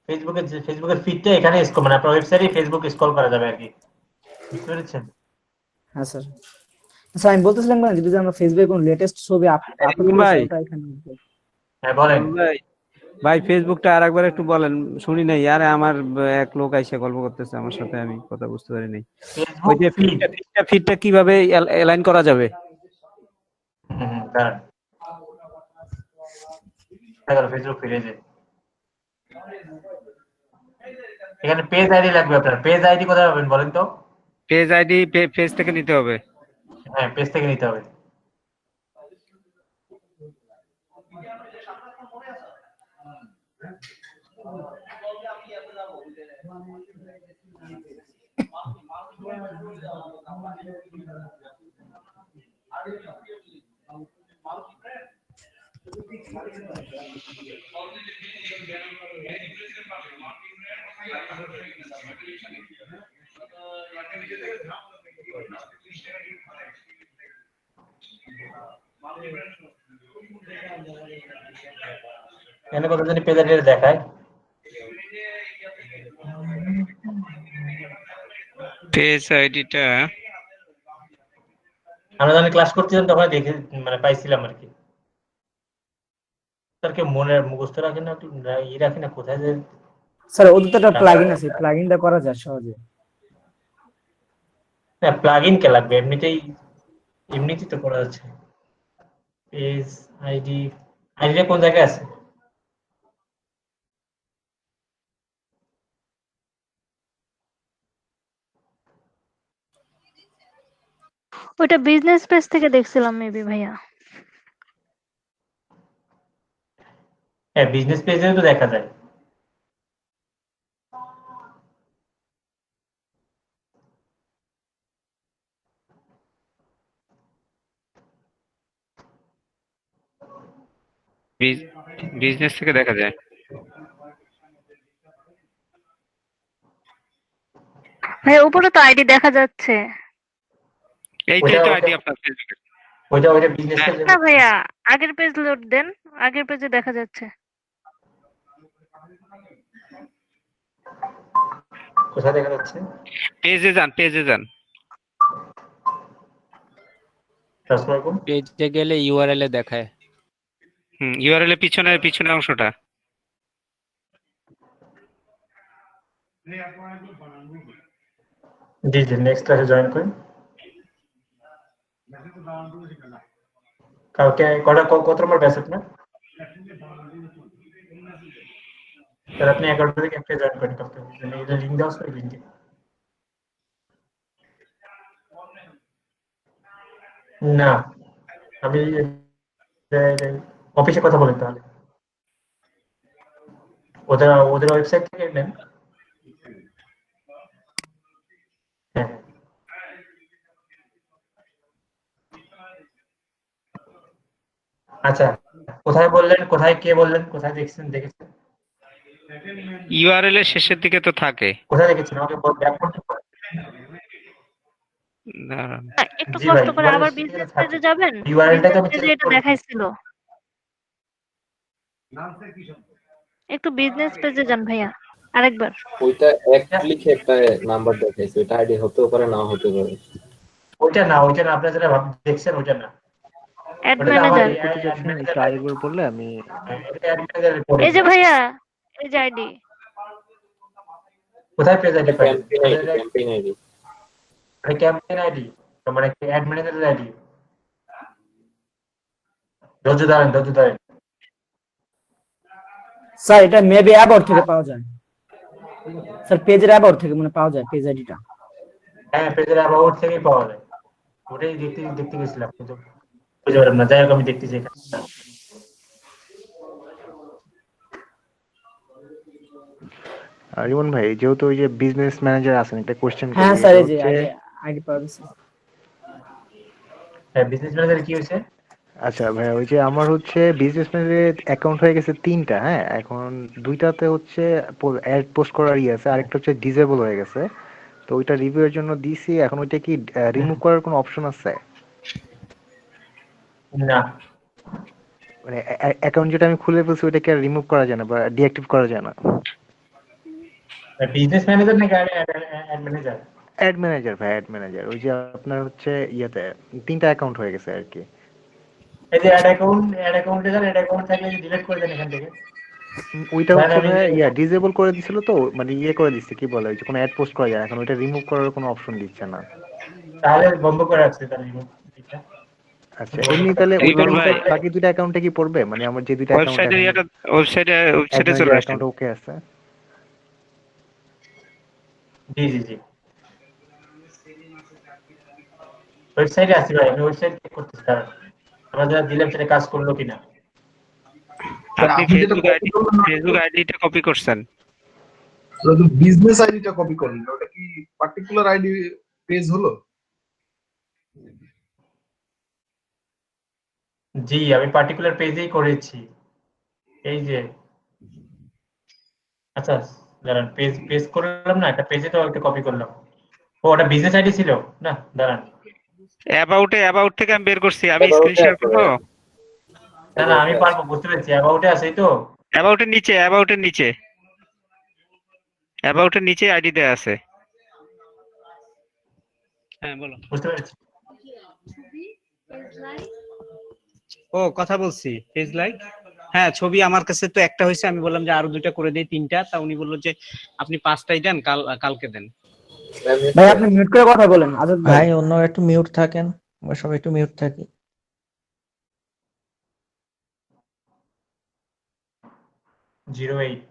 ফেসবুকের ফিডটা এখানে মানে আপনার ওয়েবসাইটে ফেসবুক স্ক্রল করা যাবে আর কি, বুঝতে পেরেছেন? হ্যাঁ স্যার। স্যার আমি বলতেছিলাম মানে যদি আমরা ফেসবুকে কোনো লেটেস্ট ছবি আপলোড করি ওটা এখানে। হ্যাঁ বলেন ভাই ফেসবুকটা আরেকবার একটু বলেন, শুনি নাই। আরে আমার এক লোক আইসা গল্প করতেছে আমার সাথে, আমি কথা বুঝতে পারি নাই। ওই যে ফিডটা কিভাবে অ্যালাইন করা যাবে? দাঁড়ান, দেখো ফেসবুক ফিডে যে এখানে পেজ আইডি লাগবে আপনার। পেজ আইডি কোথায় পাবেন বলেন তো? পেজ আইডি পেজ থেকে নিতে হবে। হ্যাঁ পেজ থেকে নিতে হবে। এখানে কত জানি পেজ আইডি দেখায়, পেজ আইডিটা আমরা যখন ক্লাস করছিলাম তখন দেখে মানে পাইছিলাম আর কি। স্যার কে মনে মুখস্থ রাখে না, একটু ই রাখে না কোথায় যে। স্যার ওদের তো একটা প্লাগইন আছে, প্লাগইনটা করা যায় সহজে। হ্যাঁ প্লাগইন কে লাগবে, এমনিতেই তো করা যাচ্ছে। পেজ আইডিটা কোন জায়গায় আছে? ওইটা বিজনেস পেজ থেকে দেখছিলাম মেবি ভাইয়া। হ্যাঁ বিজনেস পেজে তো দেখা যায়। বিজনেস থেকে দেখা যায়। ভাইয়া উপরে তো আইডি দেখা যাচ্ছে। এইটাই তো আইডি আপনার ফেসবুকে। ওইটা বিজনেস পেজ না ভাইয়া, আগের পেজ লোড দেন, আগের পেজে দেখা যাচ্ছে। কোথায় দেখা যাচ্ছে? পেজে যান, পেজে যান। পেজে গেলে ইউআরএল এ দেখায়। ইউআরএল এর পিছনের অংশটা। জি জি, নেক্সট ক্লাসে জয়েন করুন। কালকে কত নম্বর ব্যাচ আপনার? স্যার আপনি 11টা থেকে একটা জয়েন করেন কালকে। এটা লিংক দেওয়া আছে লিংকে। না আমি অফিসে কথা বলেন তাহলে, ওদের ওয়েবসাইট থেকে নেন। হ্যাঁ আচ্ছা, কোথায় বললেন, কোথায় কে বললেন, কোথায় দেখছেন? ইউআরএল এর শেষের দিকে তো থাকে। কোথায় দেখেছেন আমাকে ব্যাক করতে পারেন? একটু কষ্ট করে আবার বিজনেস পেজে যাবেন। ইউআরএলটা তো আমি পেজে এটা দেখাইছিল। একটু বিজনেস পেজে যান ভাইয়া আরেকবার। ওইটা এক ক্লিকে একটা নাম্বার দেখাইছে, ওইটা আইডি হতেও পারে না হতে পারে। ওইটা না আপনারা যেটা দেখছেন ওইটা না। অ্যাড ম্যানেজার একটু আরেকবার বললে আমি। এই যে ভাইয়া, এই যে আইডি কোথায় পেজ আইডি পাবেন? Campaign ID. আরে ক্যাম্পেইন আইডি মানে অ্যাড ম্যানেজারের আইডি। ধৈর্য ধরেন। স্যার এটা মেবি অ্যাবাউট থেকে পাওয়া যায়। স্যার পেজের অ্যাবাউট থেকে মানে পাওয়া যায় পেজ আইডিটা। হ্যাঁ পেজের অ্যাবাউট থেকেই পাওয়া যায়। ওটাই দেখতে গেছিলাম কিন্তু বুঝতে পারলাম না। যাই হোক আমি দেখতেছি এখানে। রিমন ভাই, যেহেতু ওই যে বিজনেস ম্যানেজার আছেন, একটা কোশ্চেন করি। হ্যাঁ স্যার, এটা এই যে হচ্ছে আগে পারছি। হ্যাঁ, বিজনেস ম্যানেজার কি হয়েছে? আচ্ছা ভাই, ওই যে আমার হচ্ছে বিজনেস ম্যানেজারের অ্যাকাউন্ট হয়ে গেছে 3টা। হ্যাঁ, এখন 2টাতে হচ্ছে অ্যাড পোস্ট করার আছে, আরেকটা হচ্ছে ডিসেবল হয়ে গেছে। তো ওইটা রিভিউ এর জন্য দিছি, এখন ওইটা কি রিমুভ করার কোনো অপশন আছে? না, মানে অ্যাকাউন্ট যেটা আমি খুলে ফেলছি ওইটাকে আর রিমুভ করা যায় না বা ডিঅ্যাক্টিভ করা যায় না? বিজনেস ম্যানেজার নাকি অ্যাড ম্যানেজার? অ্যাড ম্যানেজার ভাই, অ্যাড ম্যানেজার। ওই যে আপনার হচ্ছে ইয়েতে 3টা অ্যাকাউন্ট হয়ে গেছে আর কি। এই যে অ্যাড অ্যাকাউন্টে যান, অ্যাড অ্যাকাউন্ট থাকলে ডিলিট করে দেন এখান থেকে। ওইটা হচ্ছে আমি ভাই ডিসেবল করে দিছিল, তো মানে করে দিচ্ছে, কি বলে, ওই যে কোনো অ্যাড পোস্ট করা যায় না, এখন ওইটা রিমুভ করার কোনো অপশন দিচ্ছে না। তাহলে বন্ধ করে রাখছি তাহলে এটা। আচ্ছা, এমনি তাহলে ওইটার মধ্যে বাকি 2টা অ্যাকাউন্টে কি পড়বে? মানে আমার যে 2টা অ্যাকাউন্ট ওয়েবসাইটে চলে আসেন। অ্যাকাউন্ট ওকে আছে? জি জি জি, ওয়েবসাইটে আছি ভাই, আমি ওয়েবসাইট চেক করতেছি কারণ আমরা যারা দিলাম সেটা কাজ করলো কিনা। আপনি ফেসবুক আইডিটা কপি করছেন? বিজনেস আইডিটা কপি করলেন, ওটা কি পার্টিকুলার আইডি পেজ হলো? জি, আমি পার্টিকুলার পেজেই করেছি। এই যে আচ্ছা দাঁড়ান, পেজ করলাম না, একটা পেজে তো একটা কপি করলাম। ও, ওটা বিজনেস আইডি ছিল না, দাঁড়ান। অ্যাবাউট থেকে আমি বের করছি, আমি স্ক্রিন শেয়ার করব। না না, আমি পারবো, বুঝতে পেরেছি। অ্যাবাউটে আছে তো, অ্যাবাউটের নিচে আইডি দেয়া আছে। হ্যাঁ বলো। বুঝতে পেরেছি। ও কথা বলছি, পেজ লাইক। হ্যাঁ, ছবি আমার কাছে তো একটা হয়েছে, আমি বললাম যে আরো 2টা করে দেই, 3টা। তা উনি বললো যে আপনি 5টাই দেন, কালকে দেন। ভাই আপনি মিউট করে কথা বলেন আজাদ ভাই। অন্য একটু মিউট থাকেন, আমরা সবাই একটু মিউট থাকি। 08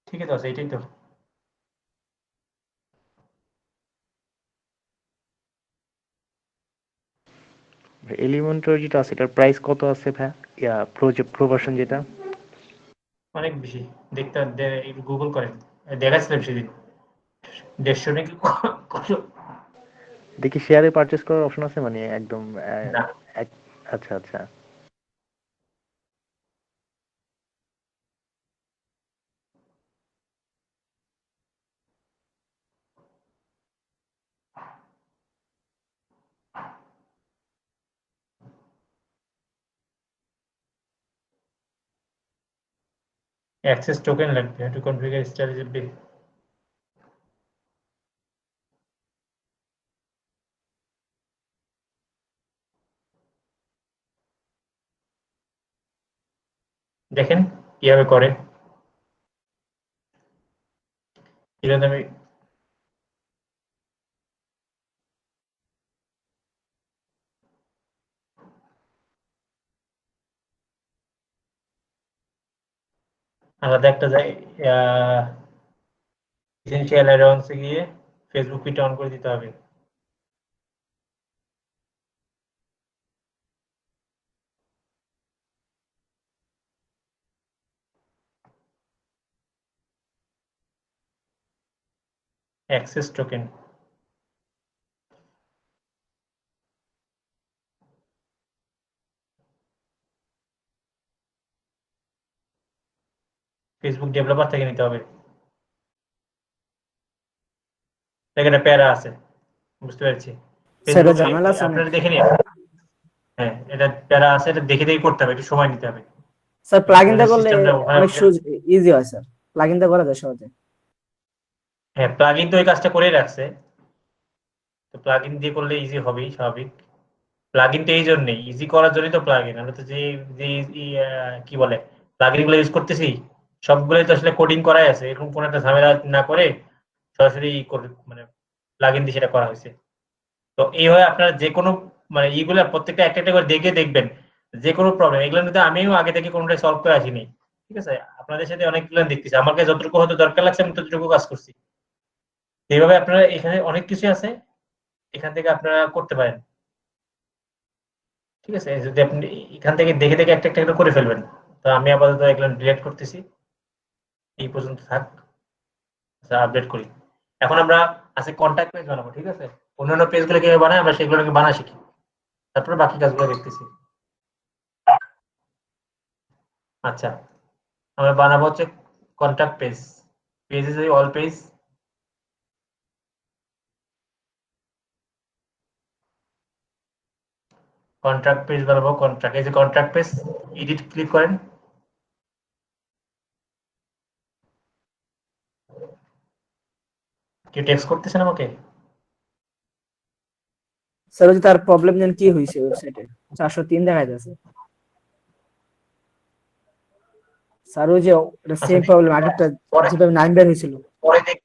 ঠিক আছে, এইটাই তো। এলিমেন্টর যেটা আছে এটার প্রাইস কত আছে ভাই? প্রো ভার্সন যেটা অনেক বেশি। দেখতে গুগল করেন, দেখাচ্ছিলাম সেদিন 150 নাকি কত। দেখি শেয়ারে পারচেজ করার অপশন আছে, মানে একদম না। আচ্ছা আচ্ছা। অ্যাক্সেস টোকেন লাগবে টু কনফিগার স্ট্র্যাটেজি। দেখেন কিভাবে করে। এটা আমি আলাদা একটা এসেনশিয়াল অ্যাডভান্সে গিয়ে ফেসবুক ফিডটা অন করে দিতে হবে। অ্যাক্সেস টোকেন, ফেসবুক ডেভেলপার থেকে নিতে হবে। এখানে প্যারা আছে, বুঝতে পেরেছি। সেটা ঝামেলা আছে আপনারা দেখে নিন। হ্যাঁ, এটা প্যারা আছে, এটা দেখে দেখে করতে হবে, একটু সময় নিতে হবে। স্যার প্লাগইনটা করলে অনেক ইজি হয় স্যার, প্লাগইনটা করা যায় সহজে। হ্যাঁ, প্লাগইন তো এই কাজটা করেই রাখছে, তো প্লাগইন দিয়ে করলে ইজি হবেই স্বাভাবিক। প্লাগইন তো এই জন্যই, ইজি করার জন্যই তো প্লাগইন। আমরা তো যে যে কি বলে প্লাগইন গুলো ইউজ করতেছি সবগুলোই তো আসলে কোডিং করাই আছে, এরকম কোনো একটা ঝামেলা না করে সরাসরি মানে প্লাগইন দিয়ে সেটা করা হয়েছে। তো এইভাবে আপনারা যে কোনো মানে এইগুলা প্রত্যেকটা একটা একটা করে দেখে দেখবেন যে কোনো প্রবলেম, এগুলোর মধ্যে আমিও আগে থেকে কোনোটাই সলভ করে আসিনি। ঠিক আছে, আপনাদের সাথে অনেকগুলো দেখতেছি, আমাকে যতটুকু হয়তো দরকার লাগছে আমি ততটুকু কাজ করছি। এইভাবে আপনারা এখানে অনেক কিছু আছে, এখান থেকে আপনারা করতে পারেন। ঠিক আছে? যদি আপনি এখান থেকে দেখে দেখে একটা একটা করে করে ফেলবেন। তো আমি আপাতত এগুলো ডিলিট করতেছি। এই পর্যন্ত থাক। আচ্ছা, আপডেট করি। এখন আমরা আজকে কন্টাক্ট পেজ বানাবো, ঠিক আছে? অন্যান্য পেজগুলো কিভাবে বানাই আমরা সেগুলোকে বানা শিখি। তারপরে বাকি কাজগুলো দেখতেছি। আচ্ছা, আমরা বানাবো হচ্ছে contact page. Page is all page. Contract page বানাবো, কন্ট্রাক্ট এই যে কন্ট্রাক্ট পেজ, এডিট ক্লিক করেন। কেউ টেক্সট করতেছেন আমাকে? স্যার ওই যে তার প্রবলেম যেন কি হয়েছে ওয়েবসাইটে 403 দেখা যাচ্ছে স্যার। ওই যে সেম প্রবলেম আগেরটা যেভাবে 9 বের হয়েছিল। পরে দেখ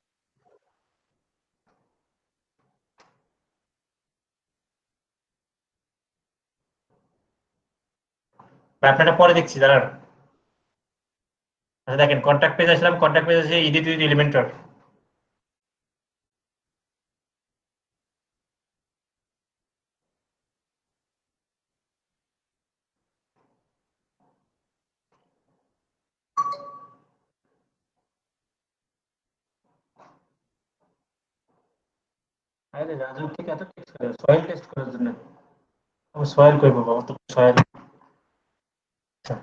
আপনারা পরে দেখছি দাঁড়ান। আচ্ছা দেখেন, কন্ট্যাক্ট পেজ আসলাম, কন্ট্যাক্ট পেজ আছে এডিট উইথ এলিমেন্টর। আরে রাজু থেকে এত টেক্সট করে সয়েল টেস্ট করার জন্য। আমি সয়েল করবো বাবা, তো সয়েল। আচ্ছা,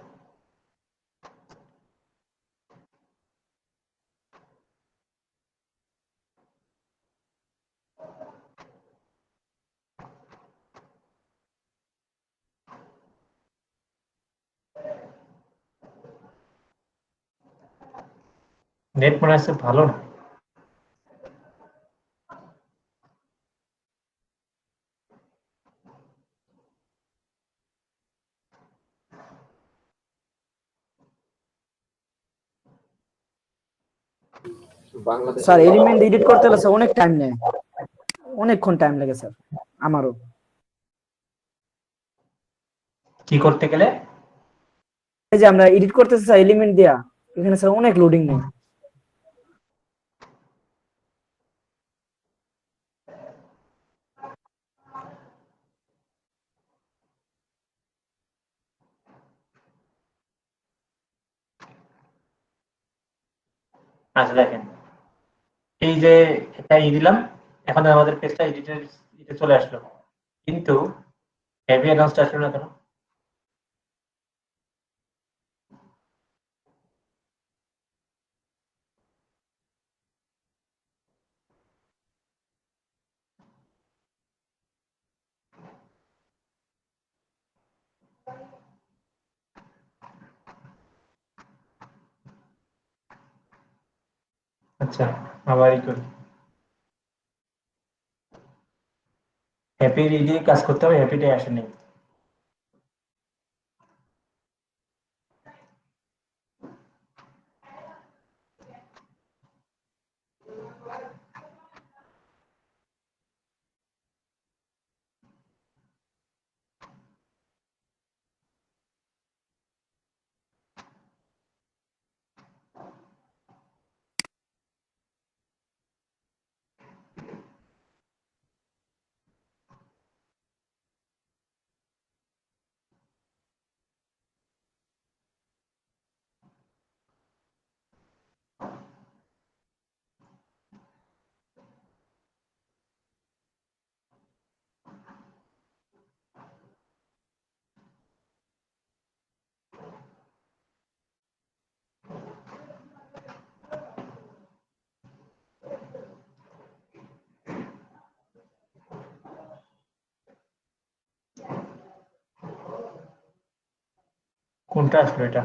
নেট মনে আছে ভালো না। বাংলাদেশে স্যার এলিমেন্ট এডিট করতে হলে স্যার অনেক টাইম নেয়, অনেকক্ষণ টাইম লাগে স্যার আমারও। কি করতে গেলে? এই যে আমরা এডিট করতেছি স্যার এলিমেন্ট দেয়া, এখানে স্যার অনেক লোডিং নেই। আচ্ছা দেখেন, এই যে এটা দিলাম, এখন আমাদের পেজটা এডিটর চলে আসলো, কিন্তু হেভি অ্যানাউন্সটা আসলো না কেন? আচ্ছা, আবার করি। হ্যাপি দিয়ে কাজ করতে হবে, হ্যাপিটাই আসে নেই। কোনটা আসলো এটা?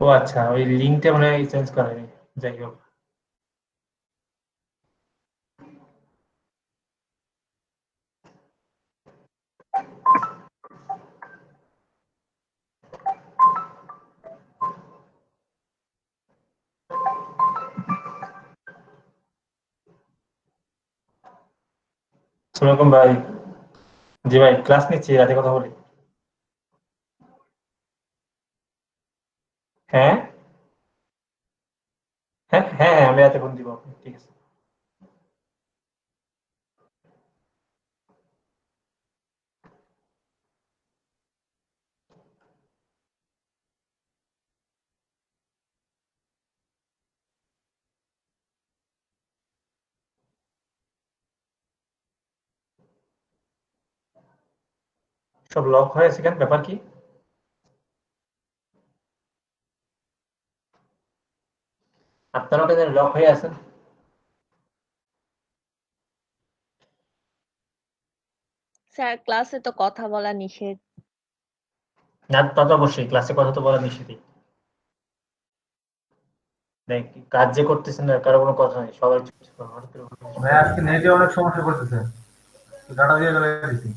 ও আচ্ছা, ওই লিঙ্কটা মনে হয় চেঞ্জ করা হয়নি। যাই হোক, আসসালামু আলাইকুম ভাই। জি ভাই, ক্লাস নিচ্ছি, রাতে কথা বলি। হ্যাঁ হ্যাঁ হ্যাঁ হ্যাঁ, আমি রাতে ফোন দিব আপনাকে, ঠিক আছে। সব লক হয়ে আছে কেন, ব্যাপার কি? আপনারাও কেন লক হয়ে আছেন? স্যার ক্লাসে তো কথা বলা নিষেধ। না, তা তো অবশ্যই, ক্লাসে কথা তো বলা নিষেধই। দেখ, কাজ যে করতেছেন না, কারো কোনো কথা নেই, সবাই চুপচাপ। হঠাৎ করে ভাই আজকে নেটে অনেক সমস্যা করতেছে, ডাটা দিয়ে চলে দিচ্ছি।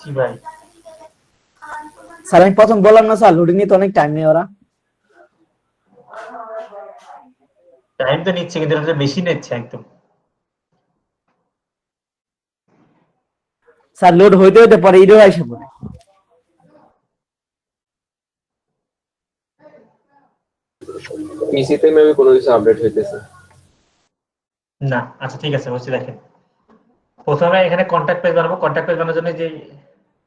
জি ভাই, স্যার আমি প্রথম বললাম না স্যার, লোডিং নিতে অনেক টাইম নেই ওরা। টাইম তো নিচ্ছে, কিন্তু এটা বেশি নিচ্ছে একদম। স্যার লোড হইতে হইতে পরে ইরো আইসা পড়ে। পিসিতে মেবি কোনো কিছু আপডেট হইতেছে না, আচ্ছা ঠিক আছে, হচ্ছে দেখেন। প্রথমে এখানে কন্ট্যাক্ট পেজ বানাবো। কন্ট্যাক্ট পেজ বানানোর জন্য যে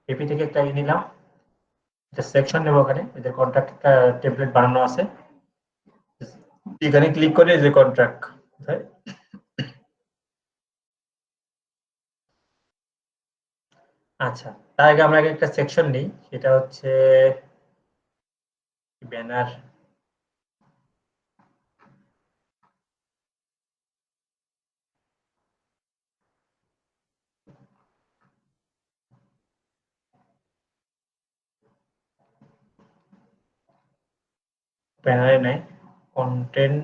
এপি থেকে একটা নিলাম, এটা সেকশন নেব। ওখানে এই যে কন্ট্যাক্ট টেমপ্লেট বানানো আছে, এখানে ক্লিক করে এই যে কন্ট্রাক্ট, আচ্ছা। তার আগে আমরা একটা সেকশন নিই, সেটা হচ্ছে ব্যানার। ব্যানারে নাই, কন্টেন্ট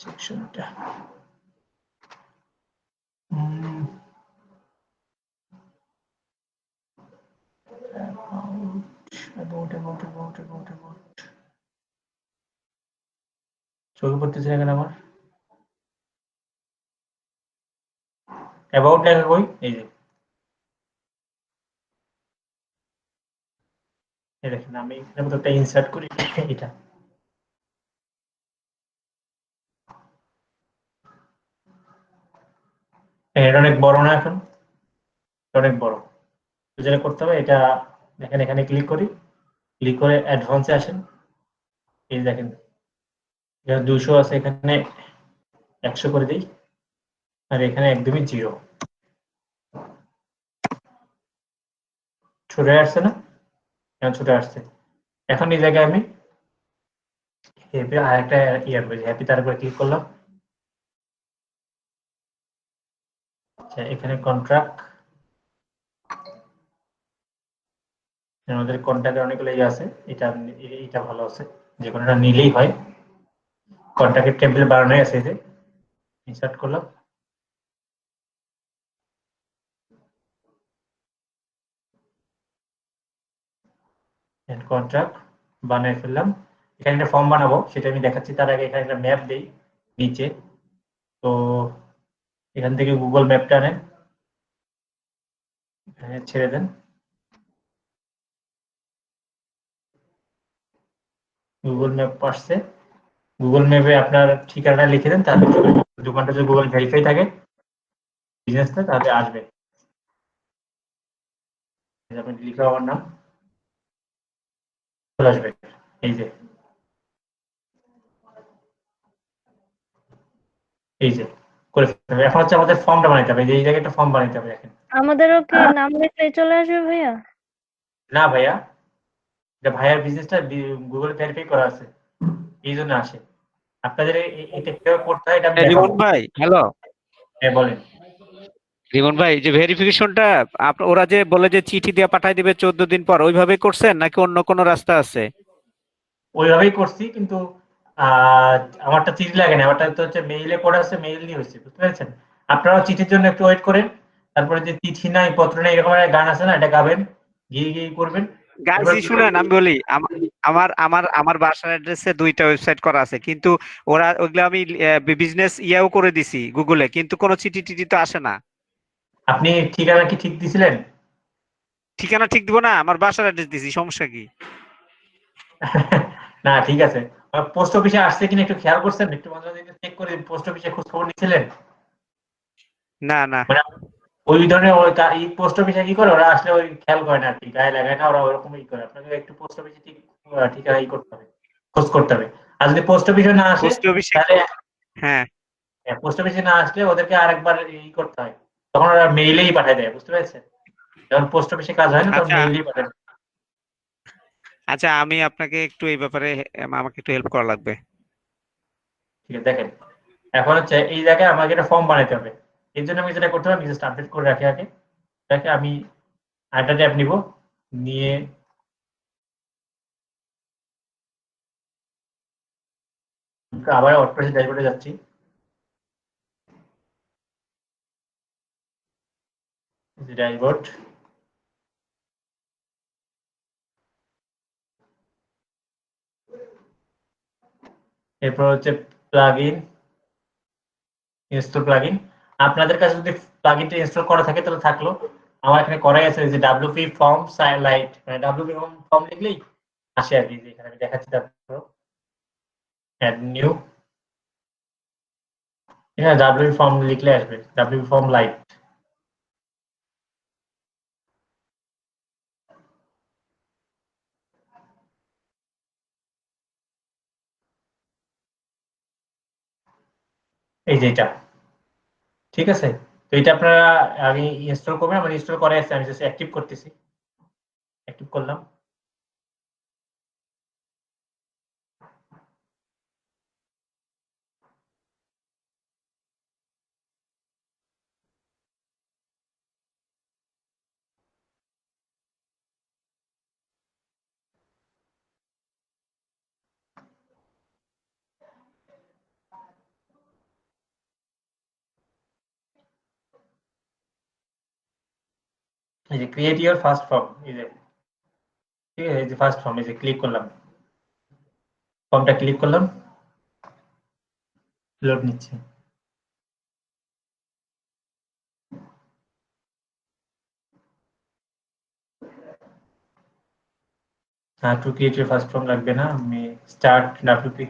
সেকশনটা চোখে পড়তেছে এখানে আমার অ্যাবাউট লেখা কই, এই যে এই দেখেন, আমি এখানে মতো একটা ইনসার্ট করি, এটা এটা অনেক বড় না, এখন অনেক বড়। যেটা করতে হবে, এটা দেখেন, এখানে ক্লিক করি, ক্লিক করে অ্যাডভান্সে আসেন। এই দেখেন, এখানে 200 আছে, এখানে 100 করে দিই, আর এখানে একদমই 0 ছুটে আসছে না, এখন ছুটে আসছে। এখন এই জায়গায় আমি হ্যাপি আরেকটা ইয়ার বলছি, হ্যাপি, তার উপরে ক্লিক করলাম। আচ্ছা, এখানে কন্ট্রাক্ট, আমাদের কন্ট্রাক্টের অনেকগুলো ইয়ে আছে, এটা ভালো আছে, যে কোনোটা নিলেই হয়। কন্ট্রাক্টের টেবিল বানানো আছে, এই যে ইনসার্ট করলাম, কন্ট্রাক্ট বানিয়ে ফেললাম। এখানে একটা ফর্ম বানাবো, সেটা আমি দেখাচ্ছি। তার আগে এখানে একটা ম্যাপ দেই নিচে। তো এখান থেকে গুগল ম্যাপটা আনেন, এখানে ছেড়ে দেন। গুগল ম্যাপ আসছে, গুগল ম্যাপে আপনার ঠিকানা লিখে দেন, তাহলে দোকানটা যদি গুগল ভেরিফাই থাকে, বিজনেসটা, তাহলে আসবে। আপনি লিখে আমার নাম চলে আসবে, এই যে এই যে করে ফেলতে হবে। এখন হচ্ছে আমাদের ফর্মটা বানাইতে হবে, এই জায়গায় একটা ফর্ম বানাইতে হবে। দেখেন, আমাদেরও কি নাম লিখলেই চলে আসবে ভাইয়া? না ভাইয়া, এটা ভাইয়ার বিজনেসটা গুগল ভেরিফাই করা আছে, এই জন্য আসে। আপনাদের এটা কিভাবে করতে হয়, এটা আমি দেখাবো। রিমন ভাই, হ্যালো। হ্যাঁ বলেন। রিমন ভাই, যে ভেরিফিকেশনটা ওরা যে বলে যে চিঠি দিয়ে পাঠাই দিবে 14 দিন পর, ওইভাবে করছেন নাকি অন্য কোনো রাস্তা আছে? ওইভাবেই করছি, কিন্তু আমারটা চিঠি লাগে না, আমারটা তো হচ্ছে মেইলে পড়ে আছে, মেইল দিয়ে হয়েছে, বুঝতে পেরেছেন? আপনারাও চিঠির জন্য একটু ওয়েট করেন, তারপরে যে তিথি নাই পত্র নাই এরকম একটা গান আছে না, এটা গাবেন, গিয়ে গিয়ে করবেন। গাইছি, শুনেন আমি বলি, আমার আমার আমার বাসার অ্যাড্রেসে 2টা ওয়েবসাইট করা আছে, কিন্তু ওরা ওগুলো আমি বিজনেস ইয়াও করে দিছি গুগলে, কিন্তু কোনো চিঠি টিটি তো আসে না। আপনি ঠিকানা কি ঠিক দিছিলেন? ঠিকানা ঠিক দিব না, আমার বাসার অ্যাড্রেস দিছি, সমস্যা কি? না ঠিক আছে, পোস্ট অফিসে আসছে কিনা একটু খেয়াল করছেন, একটু মাঝে মাঝে চেক করে পোস্ট অফিসে খোঁজ খবর নিছিলেন? না না, মানে ওই ধরনের ওই পোস্ট অফিসে কি করে, ওরা আসলে ওই খেয়াল করে না আর কি, গায়ে লাগায় না, ওরা ওরকমই করে। আপনাকে একটু পোস্ট অফিসে ঠিক ঠিকানা করতে হবে, খোঁজ করতে হবে। আর যদি পোস্ট অফিসে না আসে পোস্ট অফিসে, তাহলে হ্যাঁ পোস্ট অফিসে না আসলে ওদেরকে আরেকবার করতে হয়, তখন ওরা মেইলেই পাঠিয়ে দেয়, বুঝতে পেরেছেন? যখন পোস্ট অফিসে কাজ হয় না তখন আচ্ছা মেইলেই পাঠিয়ে দেয়। আচ্ছা, আমি আপনাকে একটু এই ব্যাপারে আমাকে একটু হেল্প করা লাগবে। ঠিক আছে, দেখেন এখন হচ্ছে এই জায়গায় আমাকে একটা ফর্ম বানাতে হবে। এর জন্য আমি যেটা করতে হবে, আমি জাস্ট আপডেট করে রাখি আগে। দেখে আমি আরেকটা ট্যাব নিব, নিয়ে আবার ওয়ার্ডপ্রেস ড্যাশবোর্ডে যাচ্ছি। ড্যাশবোর্ড, এরপর হচ্ছে প্লাগইন, ইনস্টল প্লাগইন। আপনাদের কাছে যদি প্লাগইনটা ইনস্টল করা থাকে তাহলে থাকলো, আমার এখানে করাই আছে যে ডব্লিউপি ফর্ম লাইট, মানে ডব্লিউপি ফর্ম লিখলেই আসে আর কি, যে এখানে আমি দেখাচ্ছি। তারপর অ্যাড নিউ, এখানে ডব্লিউপি ফর্ম লিখলে আসবে, ডব্লিউপি ফর্ম লাইট। এই যে এটা, ঠিক আছে। তো এটা আপনারা আমি ইনস্টল করবেন, আমার ইনস্টল করা আছে, আমি জাস্ট অ্যাক্টিভ করতেছি, অ্যাক্টিভ করলাম। এই যে ক্রিয়েট ইওর ফার্স্ট ফর্ম, এই যে ঠিক আছে, এই যে ফার্স্ট ফর্ম, এই যে ক্লিক করলাম, ফর্মটা ক্লিক করলাম, লোড নিচ্ছে। To create your first form লাগবে না, আমি স্টার্ট ডব্লিউপি,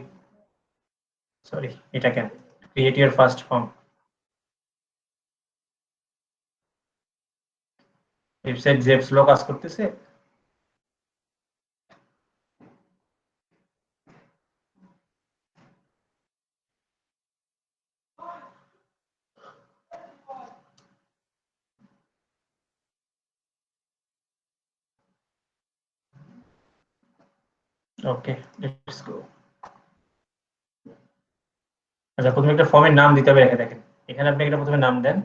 সরি এটা কেন, create your first form. Website যে স্লো কাজ করতেছে। ওকে, লেটস গো। আচ্ছা, প্রথমে একটা ফর্মের নাম দিতে হবে, রেখে দেখেন এখানে আপনি একটা প্রথমে নাম দেন,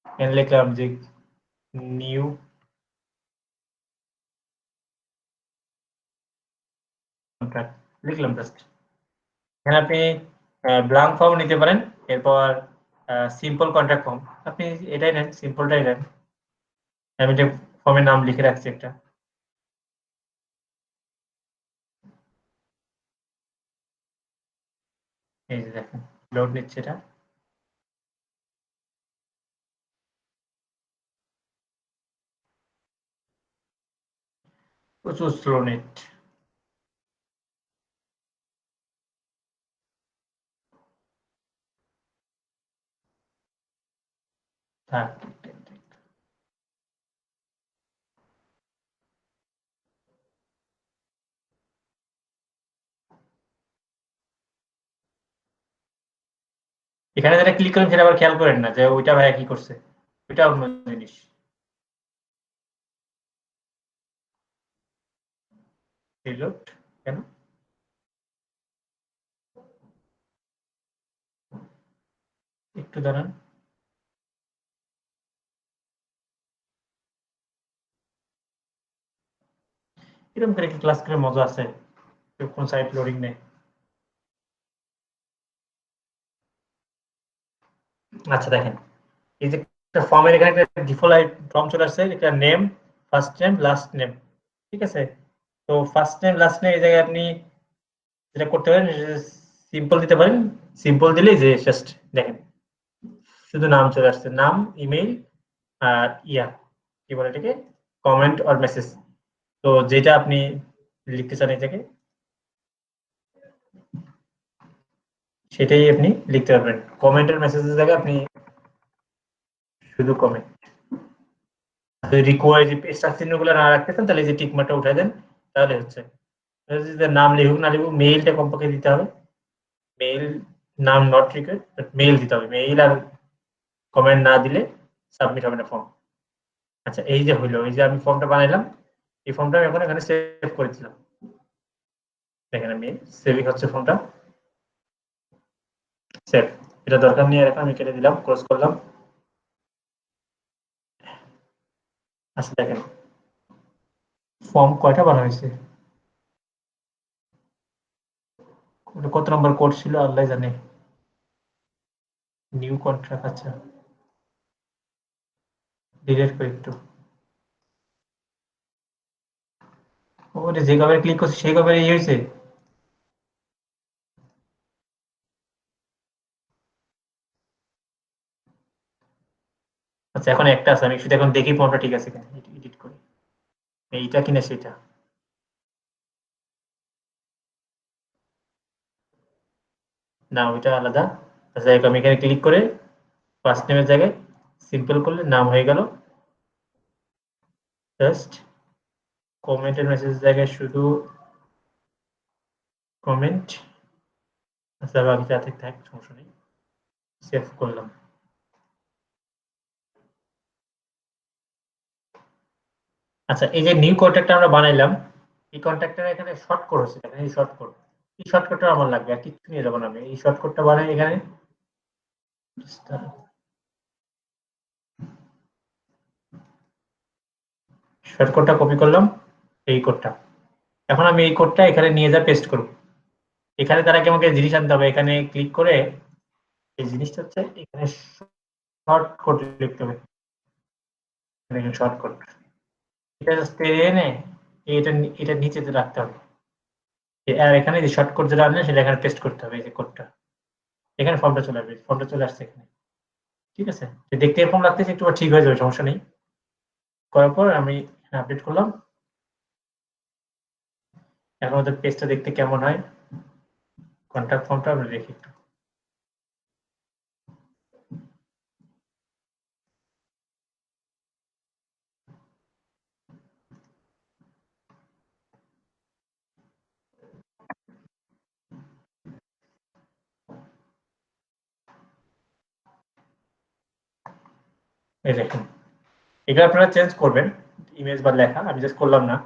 এখানে লিখলাম যে নিউ, কন্ট্রাক্ট লিখলাম জাস্ট। এখানে আপনি ব্ল্যাঙ্ক ফর্ম নিতে পারেন, এরপর সিম্পল কন্ট্রাক্ট ফর্ম, আপনি এটাই নেন, সিম্পলটাই নেন। আমি একটা ফর্মের নাম লিখে রাখছি একটা। এই যে দেখেন লোড নিচ্ছে এটা। প্রচুর স্লো নেট। থাক, এখানে যেটা ক্লিক করেন সেটা আবার খেয়াল করেন না যে ওইটা ভাইয়া কি করছে, ওইটা অন্য জিনিস। রিলোড কেন, একটু দাঁড়ান। এরকম করে কি ক্লাস করে মজা আছে, কোন সাইট লোডিং নেই। আচ্ছা দেখেন, এই যে একটা ফর্মের এখানে একটা ডিফল্ট ফর্ম চলে আসছে, এটা name, first name, last name, ঠিক আছে? তো ফার্স্ট নেম লাস্ট নেম এই জায়গায় আপনি যেটা করতে পারেন, সিম্পল দিতে পারেন। সিম্পল দিলেই যে জাস্ট দেখেন শুধু নাম চলে আসছে, নাম, ইমেইল আর কি বলে এটাকে, কমেন্ট অর মেসেজ। তো যেটা আপনি লিখতে চান এই জায়গায় সেটাই আপনি লিখতে পারবেন। কমেন্টের মেসেজের জায়গায় আপনি শুধু কমেন্ট। রিকোয়ার যে স্টার চিহ্নগুলো না রাখতে চান তাহলে এই যে টিক মার্কটা উঠাই দেন, তাহলে হচ্ছে। যদি নাম লিখুক না লিখুক, মেইলটা কমপক্ষে দিতে হবে। মেইল, নাম নট রিকোয়ার্ড, বাট মেইল দিতে হবে। মেইল আর কমেন্ট না দিলে সাবমিট হবে না ফর্ম। আচ্ছা এই যে হইলো, এই যে আমি ফর্মটা বানাইলাম, এই ফর্মটা আমি এখন এখানে সেভ করে দিলাম। দেখেন আমি সেভিং হচ্ছে ফর্মটা, সেভ। এটা দরকার নেই, আর এখন আমি কেটে দিলাম, ক্লোজ করলাম। আচ্ছা দেখেন ফর্ম কয়টা বানানো হয়েছে, কত নম্বর কোড ছিল আল্লাহ জানে। নিউ কন্ট্রাক্ট, আচ্ছা ডিলিট করে একটু। ওরে যে কবে ক্লিক করছি সেই কবে এই হয়েছে। আচ্ছা এখন একটা আছে, আমি শুধু এখন দেখি ফর্মটা ঠিক আছে কিনা, এডিট করি। এইটা কিনা সেটা, না ওইটা আলাদা। আচ্ছা আমি এখানে ক্লিক করে ফার্স্ট নেমের জায়গায় সিম্পল করলে নাম হয়ে গেল। জাস্ট কমেন্টের মেসেজের জায়গায় শুধু কমেন্ট। আচ্ছা বাকিটা থাক, সমস্যা নেই, সেভ করলাম। আচ্ছা এই যে নিউ কন্ট্যাক্টটা আমরা বানাইলাম, এই কন্ট্যাক্টের এখানে শর্টকাট হচ্ছে, এখানে এই শর্টকাট, এই শর্টকাটটা আমার লাগবে, আর কিছু নিয়ে যাবো না আমি। এই শর্টকাটটা বানাই এখানে, শর্টকাটটা কপি করলাম, এই কোডটা। এখন আমি এই কোডটা এখানে নিয়ে যা পেস্ট করব। এখানে তারা কি আমাকে জিনিস আনতে হবে, এখানে ক্লিক করে এই জিনিসটা হচ্ছে এখানে শর্টকাট লিখতে হবে, এখানে শর্টকাট। এটা জাস্ট এনে এটা এটা নিচেতে রাখতে হবে, আর এখানে যে শর্টকাট যেটা আনলে সেটা এখানে পেস্ট করতে হবে, এই যে কোডটা। এখানে ফর্মটা চলে আসবে, ফর্মটা চলে আসছে এখানে, ঠিক আছে? দেখতে এরকম লাগতেছে, একটু ঠিক হয়ে যাবে, সমস্যা নেই। করার পর আমি আপডেট করলাম। এখন আমাদের পেজটা দেখতে কেমন হয়, কন্ট্যাক্ট ফর্মটা আমরা দেখি একটু। এই দেখুন, এগুলো আপনারা চেঞ্জ করবেন, ইমেজ বা লেখা, আমি জাস্ট করলাম না।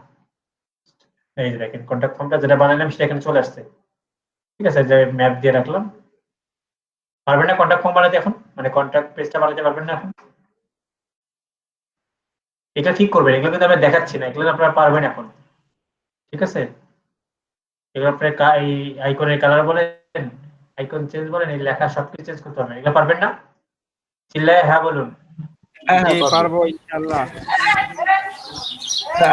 এই যে দেখেন কন্ট্যাক্ট ফর্মটা যেটা বানালাম সেটা এখানে চলে আসছে, ঠিক আছে? যে ম্যাপ দিয়ে রাখলাম। পারবেন না কন্ট্যাক্ট ফর্ম বানাতে এখন, মানে কন্ট্যাক্ট পেজটা বানাতে পারবেন না এখন? এটা ঠিক করবেন, এগুলো কিন্তু আমি দেখাচ্ছি না, এগুলো আপনারা পারবেন এখন, ঠিক আছে? এগুলো আপনার এই আইকনের কালার বলেন, আইকন চেঞ্জ বলেন, এই লেখা সবকিছু চেঞ্জ করতে পারবেন। এগুলো পারবেন না? চিল্লায় হ্যাঁ বলুন। জি পারবো ইনশাআল্লাহ।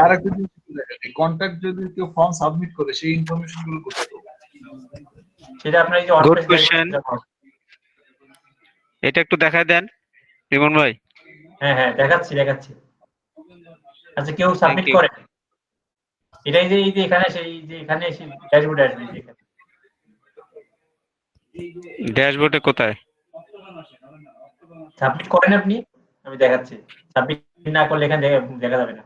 আর একটা জিনিস দেখেন, কন্টাক্ট যদি কেউ ফর্ম সাবমিট করে সেই ইনফরমেশন গুলো কোথায় পাবো? সেটা আপনার এই যে গুড কোশ্চেন, এটা একটু দেখায় দেন রিমন ভাই। হ্যাঁ হ্যাঁ দেখাচ্ছি। আচ্ছা কেউ সাবমিট করে, এটাই যে এই যে এখানে সেই যে এখানে এসে ড্যাশবোর্ডে আসবে, যে এখানে ড্যাশবোর্ডে কোথায় সাবমিট করেন আপনি, আমি দেখাচ্ছি। সাবমিট না করলে এখানে দেখা যাবে না।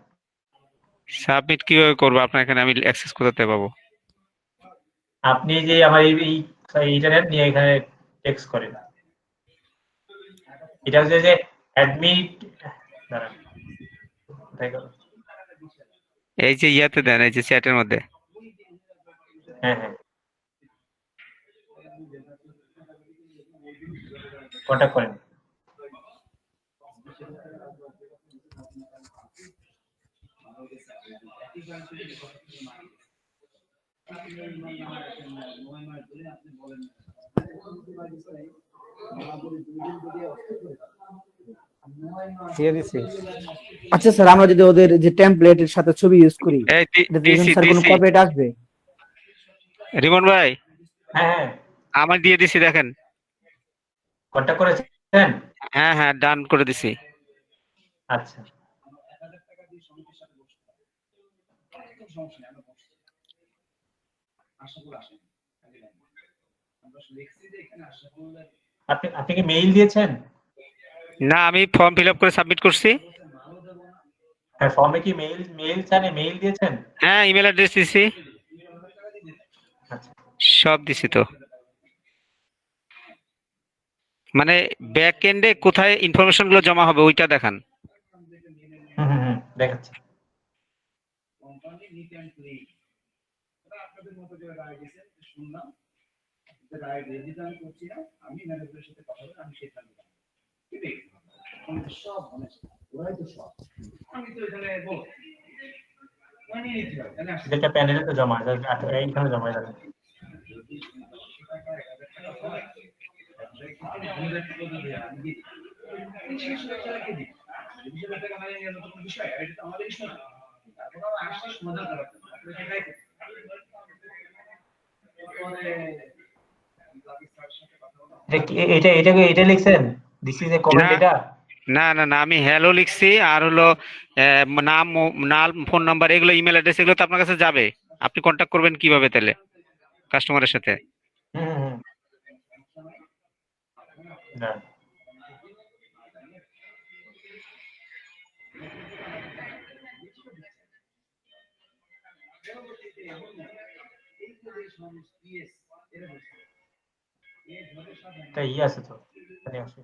সাবমিট কিভাবে করবো? আপনার এখানে আমি অ্যাক্সেস করতে পাবো? আপনি যে আমার এইটা নেন নিয়ে এখানে টেক্সট করেন, এটা হচ্ছে যে অ্যাডমিট, দাঁড়ান কোথায় গেল? এই যে ইয়াতে দেন, এই যে চ্যাটের মধ্যে। হ্যাঁ কন্টাক্ট করেন। দিয়ে দিছি। আচ্ছা স্যার, আমরা যদি ওদের যে টেমপ্লেটের সাথে ছবি ইউজ করি, এই দিছি স্যার কোনো কপিরাইট আসবে? রিমন ভাই, হ্যাঁ আমার দিয়ে দিছি, দেখেন। কন্টাক্ট করেছেন? হ্যাঁ হ্যাঁ, ডান করে দিছি। আচ্ছা আপনি কি মেইল দিয়েছেন? না, আমি ফর্ম ফিল আপ করে সাবমিট করছি। হ্যাঁ, ফর্মে কি মেইল চান? মেইল দিয়েছেন? হ্যাঁ, ইমেল অ্যাড্রেস দিছি, সব দিছি তো। মানে ব্যাক এন্ডে কোথায় ইনফরমেশন গুলো জমা হবে ওইটা দেখান। দেখাচ্ছি। যেটা প্যানেলে তো জমা এইখানে জমা যাবে। এটা লিখছেন দিস ইজ এ কমেন্ট? এটা না না না, আমি হ্যালো লিখছি, আর হলো নাম, ফোন নাম্বার, এগুলো ইমেল অ্যাড্রেস, এগুলো তো আপনার কাছে যাবে। আপনি কন্ট্যাক্ট করবেন কিভাবে তাহলে কাস্টমারের সাথে? তাই আছে তো, এখানে আছে।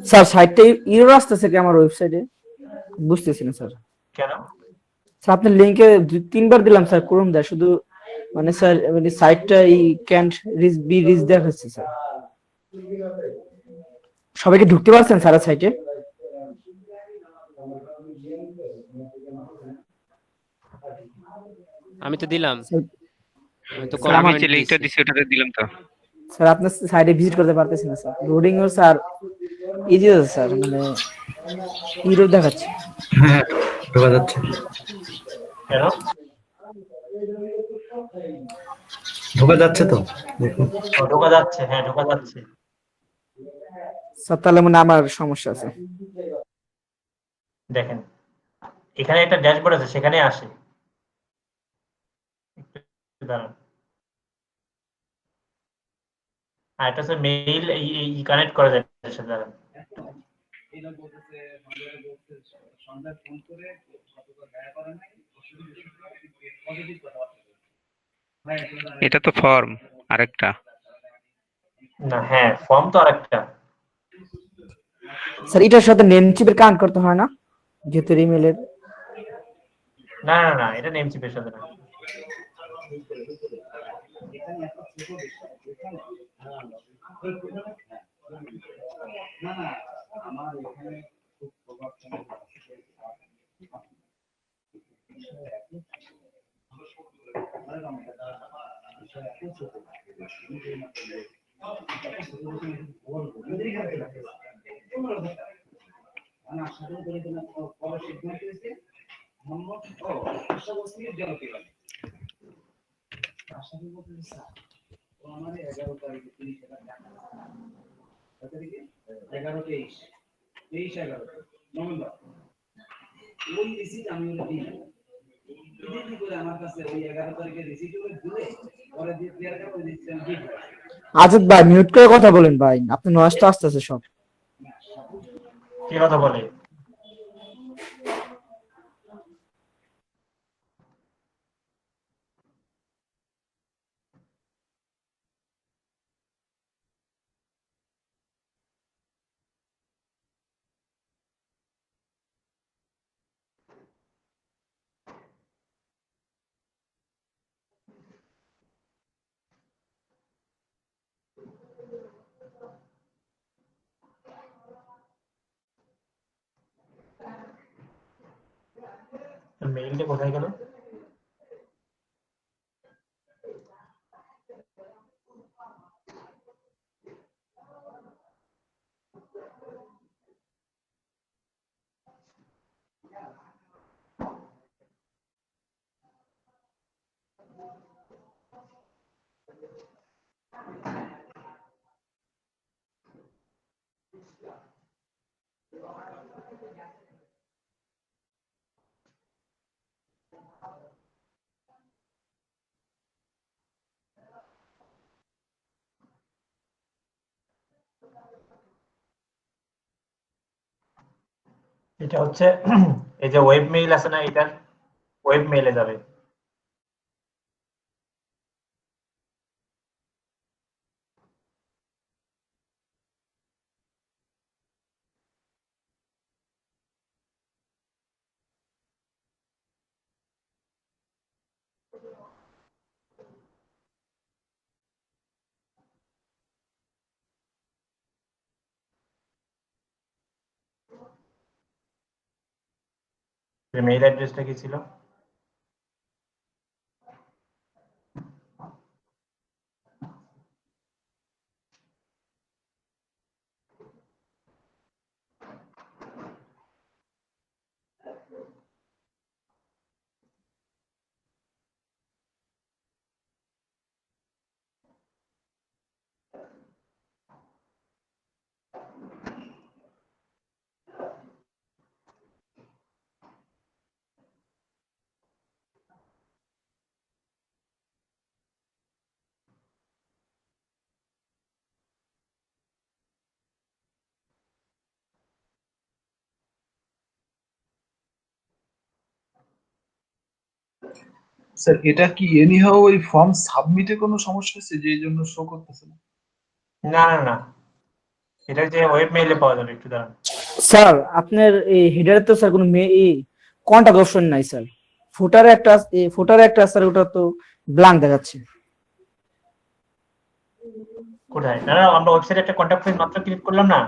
স্যার সাইটটা এরর আসতেছে কি আমার ওয়েবসাইটে? বুঝতেছি না স্যার। কেন? স্যার আপনার লিংকে 2-3 বার দিলাম স্যার, ক্রোম দেয় শুধু, মানে স্যার মানে সাইটটা এই ক্যান্ট রিচ দেখাচ্ছে স্যার। সবাইকে ঢুকতে পারছেন স্যার সাইটে? আমি তো দিলাম, আমি তো আমি যে লিংকটা দিছি ওটাতে দিলাম তো। স্যার আপনার সাইটে ভিজিট করতে পারতেছি না স্যার, লোডিং ও স্যার ইজি আছে স্যার, মানে এরর দেখাচ্ছে। হ্যাঁ, ঢোকা যাচ্ছে। কেন? ঢোকা যাচ্ছে তো, দেখুন। ঢোকা যাচ্ছে, হ্যাঁ ঢোকা যাচ্ছে। স্যার তাহলে মানে আমার সমস্যা আছে। দেখেন এখানে একটা ড্যাশবোর্ড আছে, সেখানে আসে। দাঁড়ান, আর এটা হচ্ছে মেইল কানেক্ট করা যায় এর সাথে। দাঁড়ান, এটা তো ফর্ম আরেকটা। না হ্যাঁ, ফর্ম তো আরেকটা। স্যার এটার সাথে নেম চিপের কানেক্ট করতে হয় না, যেহেতু ইমেলের? না না না, এটা নেম চিপের সাথে না। আজাদ ভাই মিউট করে কথা বলেন ভাই, আপনি নয়েজ তো আসতেছে সব। কি কথা বলে? মেইলটা কোথায় গেল? এটা হচ্ছে এই যে ওয়েব মেইল আছে না, এটার ওয়েব মেইলে যাবে। মেইল অ্যাড্রেসটা কি ছিল? স্যার এটা কি এনিহাও ওই ফর্ম সাবমিটে কোনো সমস্যা আছে যে এই জন্য শো করতেছে না? না না না, এটা যে ওয়েব মেইলে পাওয়া যাবে, একটু দাঁড়ান। স্যার আপনার এই হেডারে তো স্যার কোনো কন্টাক্ট অপশন নাই স্যার। ফুটারে একটা স্যার, ওটা তো ব্ল্যাঙ্ক দেখাচ্ছে। কোথায়? না না, আমরা ওয়েবসাইটে একটা কন্টাক্ট পেজ মাত্র ক্লিক করলাম না,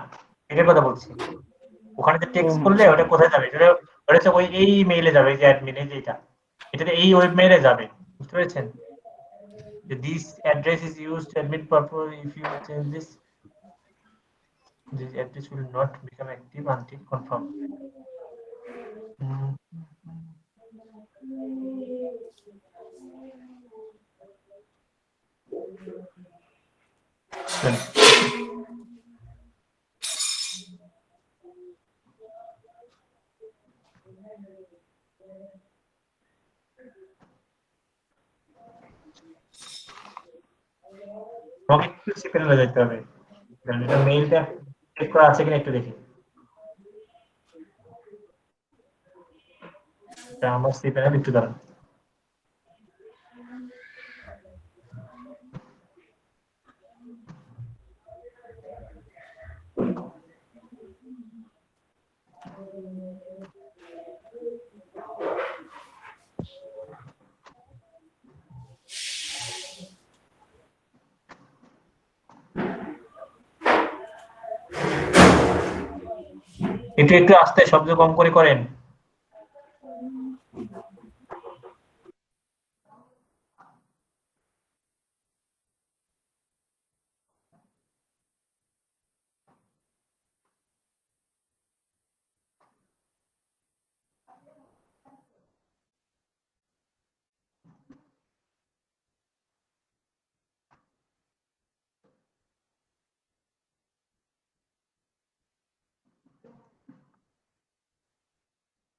এটার কথা বলছি। ওখানে যে টেক্সট করলে ওটা কোথায় যাবে? ওটা হচ্ছে ওই এই মেইলে যাবে, যে অ্যাডমিন, এই যে এটাতে এই ওয়েব মেইলে যাবে, বুঝতে পেরেছেন? যে this address is used to admit purpose, if you change this address will not become active until confirmed. আমাকে একটু সেকেন্ডে যেতে হবে, কারণ এটা মেইলটা চেক করা আছে কিনা একটু দেখি। এটা আমার সি প্যানেল, একটু দাঁড়ান। একটু একটু আস্তে, শব্দ কম করে করেন।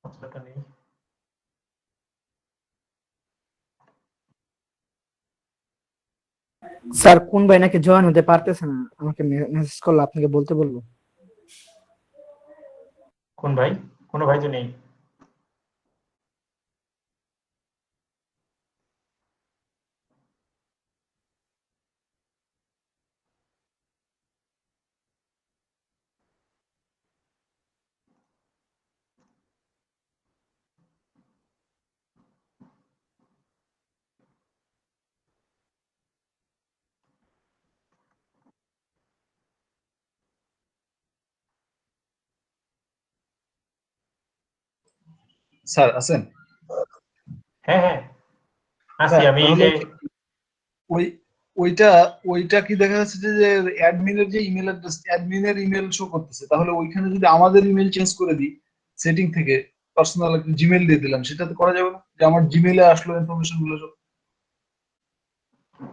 মশলাটা নেই। স্যার কোন ভাই নাকি জয়েন হতে পারতেছে না, আমাকে মেসেজ করলো, আপনাকে বলতে বলবো। কোন ভাই? কোনো ভাই তো নেই। স্যার আছেন? হ্যাঁ হ্যাঁ আছি হ্যাঁ, আমি এই তাহলে যে ওই ওইটা ওইটা কি দেখা যাচ্ছে যে অ্যাডমিনের যে ইমেল অ্যাড্রেস অ্যাডমিনের ইমেল শো করতেছে, তাহলে ওইখানে যদি আমাদের ইমেল চেঞ্জ করে দিই সেটিং থেকে, পার্সোনাল একটা জিমেল দিয়ে দিলাম, সেটাতে করা যাবে না যে আমার জিমেলে আসলো ইনফরমেশন গুলো সব?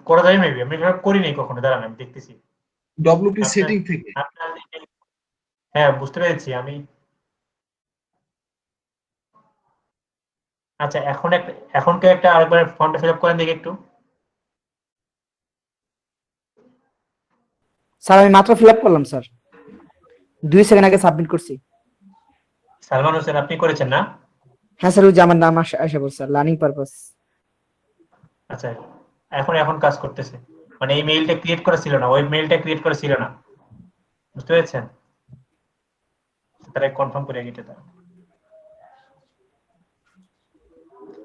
করা যায় মেবি, আমি এভাবে করিনি কখনো, দাঁড়ান আমি দেখতেছি ডব্লিউপি আপনার সেটিং থেকে। আপনার হ্যাঁ বুঝতে পেরেছি আমি। আচ্ছা এখনকে একটা আরেকবার ফর্মটা ফিল আপ করেন দেখি একটু। স্যার আমি মাত্র ফিল আপ করলাম স্যার, 2 সেকেন্ড আগে সাবমিট করছি। সালমান হোসেন আপনি করেছেন না? হ্যাঁ স্যার, ওই যে আমার নাম আসে বলছে স্যার, লার্নিং পারপাস। আচ্ছা এখন কাজ করতেছে, মানে এই মেইলটা ক্রিয়েট করা ছিল না, ওই মেইলটা ক্রিয়েট করা ছিল না, বুঝতে পেরেছেন? তারা কনফার্ম করে গেছে তারা।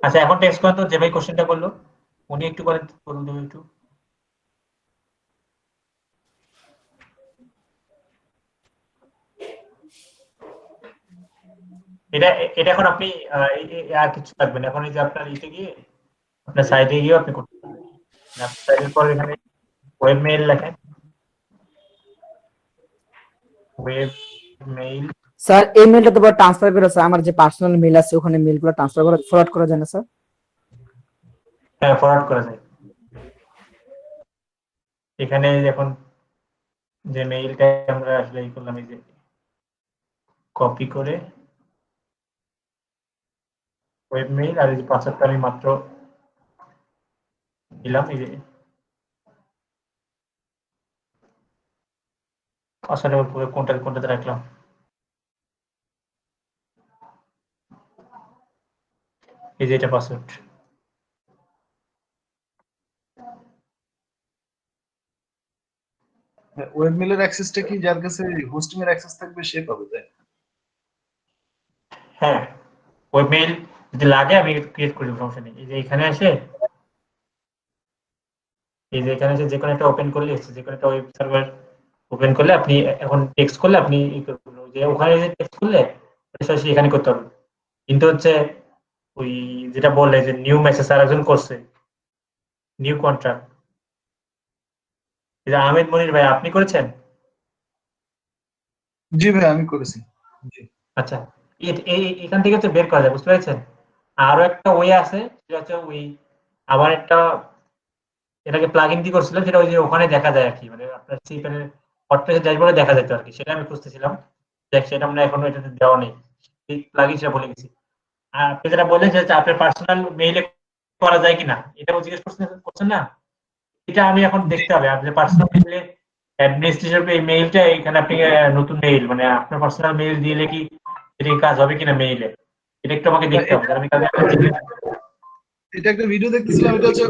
আচ্ছা এখন টেক্সট করেন তো, যে ভাই কোশ্চেনটা করলো উনি একটু করুন দেবো একটু। এটা এটা এখন আপনি আর কিছু থাকবেন এখন, এই যে আপনার ইতে গিয়ে আপনার সাইটে গিয়ে আপনি করতে পারবেন। আপনার সাইটের পর এখানে ওয়েব মেইল লেখেন, ওয়েব মেইল। স্যার এই মেলটা তো ট্রান্সফার করে স্যার আমার যে পার্সোনাল মেল আছে ওখানে মেলগুলো ট্রান্সফার করে ফরওয়ার্ড করা যায় না স্যার? হ্যাঁ ফরওয়ার্ড করা যায়। এখানে এখন যে মেইলটা আমরা আসলে ই করলাম, এই যে কপি করে ওয়েব মেইল, আর এই যে পাসওয়ার্ডটা আমি মাত্র দিলাম, এই যে পাসওয়ার্ডের উপরে কোনটাতে রাখলাম, এই যে এটা পাসওয়ার্ড। ওয়েব মেলের অ্যাক্সেসটা কি যার কাছে হোস্টিং এর অ্যাক্সেস থাকবে সে পাবে, তাই? হ্যাঁ ওয়েব মেইল যদি লাগে আমি ক্রিয়েট করে দেবো, সমস্যা নেই। এই যে এখানে এসে এই যে এখানে এসে যে কোনো একটা ওপেন করলে, যে কোনো একটা ওয়েব সার্ভার ওপেন করলে আপনি এখন টেক্সট করলে আপনি যে ওখানে যে টেক্সট করলে সরাসরি এখানে করতে হবে, কিন্তু হচ্ছে ওই যেটা বললে যে নিউ মেসেজ আর একজন করছে, নিউ কন্ট্রাক্ট, এটা আহমেদ মনির ভাই আপনি করেছেন? জি ভাই আমি করেছি। জি আচ্ছা এখান থেকে হচ্ছে বের করা যায়, বুঝতে পেরেছেন? আরো একটা ওয়ে আছে, সেটা হচ্ছে ওই আবার একটা এটাকে প্লাগ ইন দিয়ে করছিলাম, যেটা ওই যে ওখানে দেখা যায় আর কি, মানে আপনার সিপ্যানের হটপেজের ড্যাশবোর্ডে দেখা যেত আর কি, সেটা আমি খুঁজতেছিলাম, দেখ সেটা মানে এখনো এটাতে দেওয়া নেই, এই প্লাগ ইন সেটা বলে গেছি। আর আপনি যেটা বললেন যে আপনার পার্সোনাল মেইলে করা যায় কিনা, এটাও জিজ্ঞেস করছেন না, এটা আমি এখন দেখতে হবে আপনি পার্সোনাল মেইলে অ্যাডমিনিস্ট্রেটর এই মেইলটা, এখানে আপনি নতুন মেইল মানে আপনার পার্সোনাল মেইল দিলে কি এটা কাজ হবে কিনা মেইলে, এটা একটু আমাকে দেখতে হবে, আমি কালকে এটা একটা ভিডিও দেখতেছিলাম, এটা হচ্ছে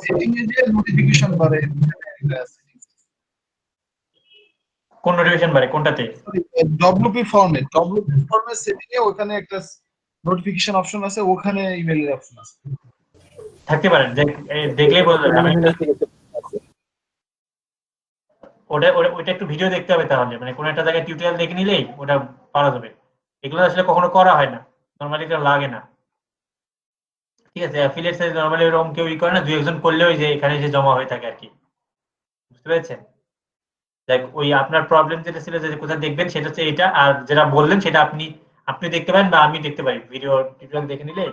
সেটিং এ যে নোটিফিকেশন বাড়ে, কোন নোটিফিকেশন বারে কোনটাতে? ডব্লিউপি ফর্মে সেটিং এ ওখানে একটা নোটিফিকেশন অপশন আছে, ওখানে ইমেলের অপশন আছে, থাকতে পারেন, দেখলেই বোঝা যাবে। ওটা একটু ভিডিও দেখতে হবে তাহলে, মানে কোনো একটা জায়গায় টিউটোরিয়াল দেখে নিলেই ওটা পারা যাবে, এগুলো আসলে কখনো করা হয় না, নরমালি এটা লাগে না, ঠিক আছে? অ্যাফিলিয়েট সাইজ নরমালি এরকম কেউ করে না, 2-1 করলেও যে এখানে যে জমা হয়ে থাকে আর কি, বুঝতে পেরেছেন? দেখ ওই আপনার প্রবলেম যেটা ছিল যে কোথায় দেখবেন সেটা হচ্ছে এটা, আর যেটা বললেন সেটা আপনি দেখতে পারেন বা আমি দেখতে পারি, ভিডিও টিউটোরিয়াল দেখে নিলে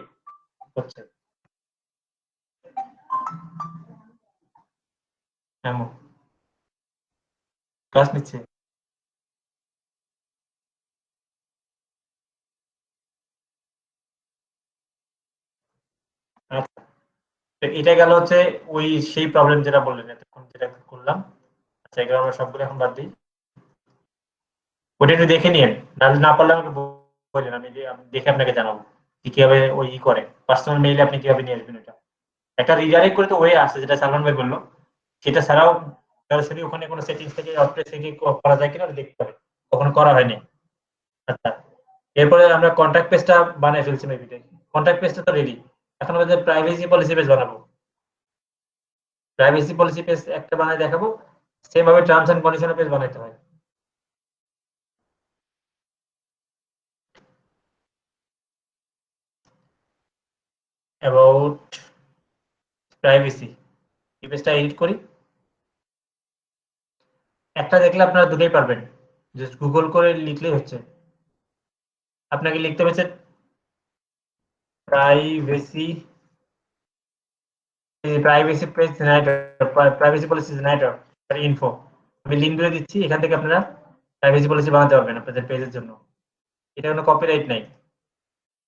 হচ্ছে। হ্যাঁ ক্লাস নিচ্ছে। আচ্ছা তো এটা গেল হচ্ছে ওই সেই প্রবলেম যেটা বললেন এতক্ষণ যেটা করলাম। আচ্ছা এগুলো আমরা সবগুলো এখন বাদ দিই, ওটা একটু দেখে নিন, না পারলে আমাকে বললেন, আমি দেখে আপনাকে জানাবো যে কিভাবে ওই করে পার্সোনাল মেইলে আপনি কিভাবে নিয়ে আসবেন। এটা একটা রিডাইরেক্ট করে তো ওয়ে আছে, যেটা সালমান ভাই বললো, সেটা ছাড়াও সরাসরি ওখানে কোনো সেটিংস থেকে অপশন থেকে করা যায় কিনা দেখতে হবে, কখনো করা হয়নি। আচ্ছা এরপরে আমরা কন্ট্যাক্ট পেজটা বানিয়ে ফেলছি মেবিতে, কন্ট্যাক্ট পেজটা তো রেডি, এখন আমাদের প্রাইভেসি পলিসি পেজ বানাবো। প্রাইভেসি পলিসি পেজ একটা বানায় দেখাবো, সেম ভাবে টার্মস এন্ড কন্ডিশনের পেজ বানাইতে হয়। অ্যাবাউট প্রাইভেসি, এই পেজটা এডিট করি। একটা দেখলে আপনারা দুটোই পারবেন, জাস্ট গুগল করে লিখলেই হচ্ছে। আপনাকে লিখতে হচ্ছে privacy page generator, privacy policy generator info. আমি লিঙ্ক দিয়ে দিচ্ছি, এখান থেকে আপনারা প্রাইভেসি পলিসি বানাতে পারবেন আপনাদের পেজের জন্য। এটা কোনো কপিরাইট নাই,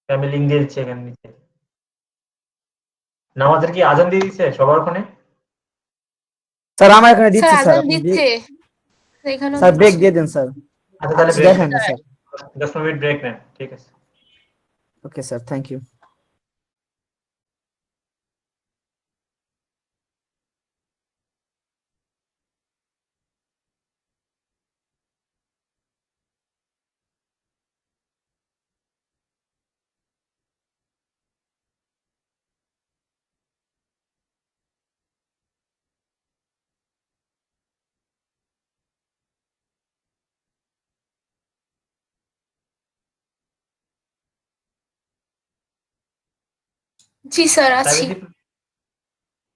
আমি লিঙ্ক দিয়ে দিচ্ছি এখানে নিচে। নামাজের কি আজান দিয়ে দিচ্ছে সবার ওখানে? স্যার আমার এখানে স্যার দিচ্ছে স্যার, আজান আপনি দিচ্ছে এখানেও স্যার ব্রেক দিচ্ছে। দিয়ে দেন স্যার। আচ্ছা তাহলে দেখেন না স্যার। 10 মিনিট ব্রেক নেন, ঠিক আছে। Okay sir, thank you. জি স্যার আছি।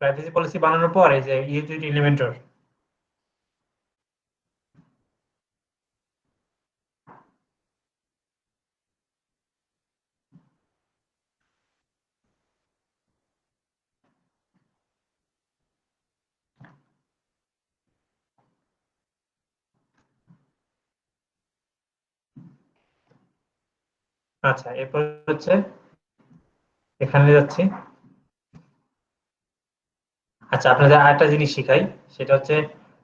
প্রাইভেসি পলিসি বানানোর পর এই যে ইউটিলিটি এলিমেন্টর, আচ্ছা এরপর হচ্ছে এখানে যাচ্ছি। আচ্ছা আপনাদের আরেকটা জিনিস শিখাই, সেটা হচ্ছে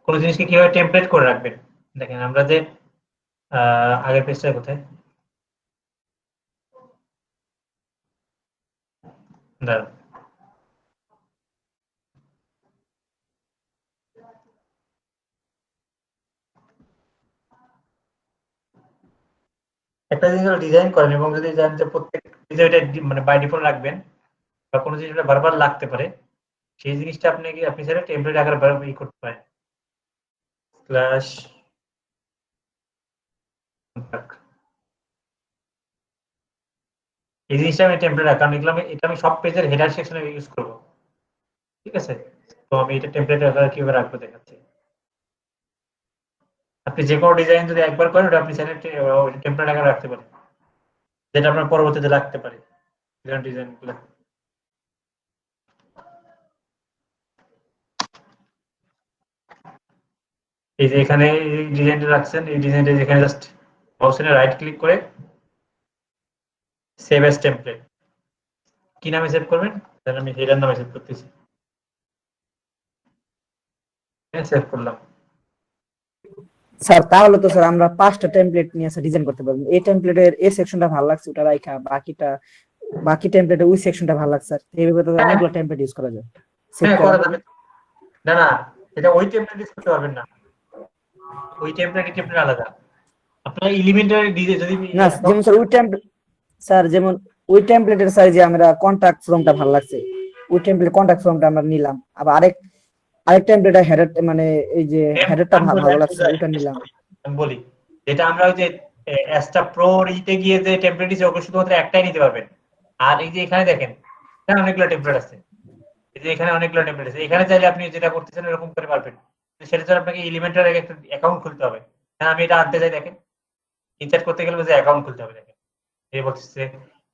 কোনো জিনিসকে কিভাবে টেমপ্লেট করে রাখবেন। দেখেন আমরা যে আগের পেজটা কোথায়, দাঁড়ান একটা জিনিস ডিজাইন করেন এবং যদি জানেন যে প্রত্যেক পেজে এটা মানে বাই ডিফল্ট রাখবেন বা কোনো জিনিস বারবার লাগতে পারে, সেই জিনিসটা আপনি সেটা টেমপ্লেট আকারে বারবার করতে পারেন। স্ল্যাশ এই জিনিসটা আমি টেমপ্লেট রাখলাম, এটা আমি সব পেজের হেডার সেকশনে ইউজ করব, ঠিক আছে। তো আমি এটা টেমপ্লেট আকারে কিভাবে রাখবো দেখাচ্ছি। আপনি যে কোনো ডিজাইন যদি একবার করেন ওটা আপনি চাইলে টেমপ্লেট আকারে রাখতে পারেন, যেটা আপনার পরবর্তীতে লাগতে পারে ডিজাইনগুলো। এই যে এখানে এই ডিজাইনটা রাখছেন, এই ডিজাইনটা যেখানে জাস্ট মাউসের রাইট ক্লিক করে সেভ অ্যাজ টেমপ্লেট, কি নামে সেভ করবেন? তাহলে আমি হেডার নামে সেভ করতেছি, সেভ করলাম। স্যার তাহলে তো স্যার আমরা 5টা টেমপ্লেট নিয়ে স্যার ডিজাইন করতে পারবো। এই টেমপ্লেটের এই সেকশনটা ভালো লাগছে, ওটা রাখা, বাকি টেমপ্লেটের ওই সেকশনটা ভালো লাগছে স্যার। এইভাবে তো অনেকগুলো টেমপ্লেট ইউজ করা যায়। হ্যাঁ করা যাবে। না এটা ওই টেমপ্লেট ইউজ করতে পারবেন না, ওই টেমপ্লেট আলাদা। আপনার এলিমেন্টারি ডিজাইন যদি না যেমন স্যার ওই টেমপ্লেট, স্যার যেমন ওই টেমপ্লেটের সাইজে আমরা কন্টাক্ট ফর্মটা ভালো লাগছে, ওই টেমপ্লেট কন্টাক্ট ফর্মটা আমরা নিলাম। আবার আরেক টেমপ্লেট হেডার মানে এই যে হেডারটা ভালো লাগছে, ওটা নিলাম। আমি বলি যেটা আমরা ওই যে অ্যাস্টা প্রো ইতে গিয়ে যে টেমপ্লেট দিছে ওকে শুধুমাত্র একটাই নিতে পারবেন। আর এই যে এখানে দেখেন এখানে অনেকগুলো টেমপ্লেট আছে, এই যে এখানে অনেকগুলো টেমপ্লেট আছে, এখানে চাইলে আপনি যেটা করতেছেন এরকম করে পারবেন। সেটার জন্য আপনাকে এলিমেন্টারি একটা অ্যাকাউন্ট খুলতে হবে। হ্যাঁ আমি এটা আনতে চাই, দেখেন ইনসার্ট করতে গেলে যে অ্যাকাউন্ট খুলতে হবে। দেখেন এই বলতেছে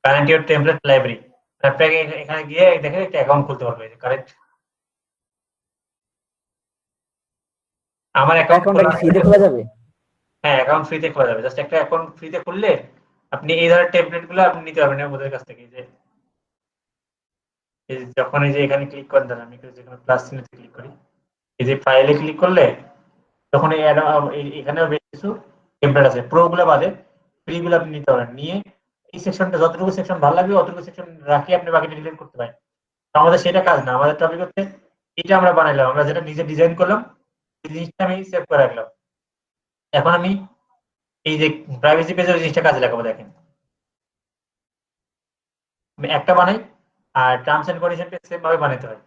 কারেন্ট ইওর টেমপ্লেট লাইব্রেরি, আপনাকে এখানে গিয়ে দেখেন একটা অ্যাকাউন্ট খুলতে পারবে। কারেক্ট আমার অ্যাকাউন্টটা কি ফ্রিতে খোলা যাবে? হ্যাঁ অ্যাকাউন্ট ফ্রিতে খোলা যাবে। জাস্ট একটা অ্যাকাউন্ট ফ্রিতে খুললে আপনি এই ধরনের টেমপ্লেট গুলো আপনি নিতে পারবেন ওদের কাছ থেকে। যে যখন এই যে এখানে ক্লিক করেন, তাহলে আমি যেখানে প্লাস চিহ্নতে ক্লিক করি, এই যে ফাইলে ক্লিক করলে তখন এখানেও বেশ কিছু টেমপ্লেট আছে, প্রো গুলো বাদে ফ্রি গুলো আপনি নিতে পারেন। নিয়ে এই সেকশনটা যতটুকু সেকশন ভালো লাগবে অতটুকু সেকশন রাখি, আপনি বাকিটা ডিলিট করতে পারেন। আমাদের সেটা কাজ না, আমাদের টপিক হচ্ছে এটা আমরা বানাইলাম, আমরা যেটা নিজে ডিজাইন করলাম এই জিনিসটা আমি সেভ করে রাখলাম। এখন আমি এই যে প্রাইভেসি পেজের জিনিসটা কাজে লাগাবো। দেখেন আমি একটা বানাই, আর টার্মস এন্ড কন্ডিশনটা সেম ভাবে বানাতে হয়।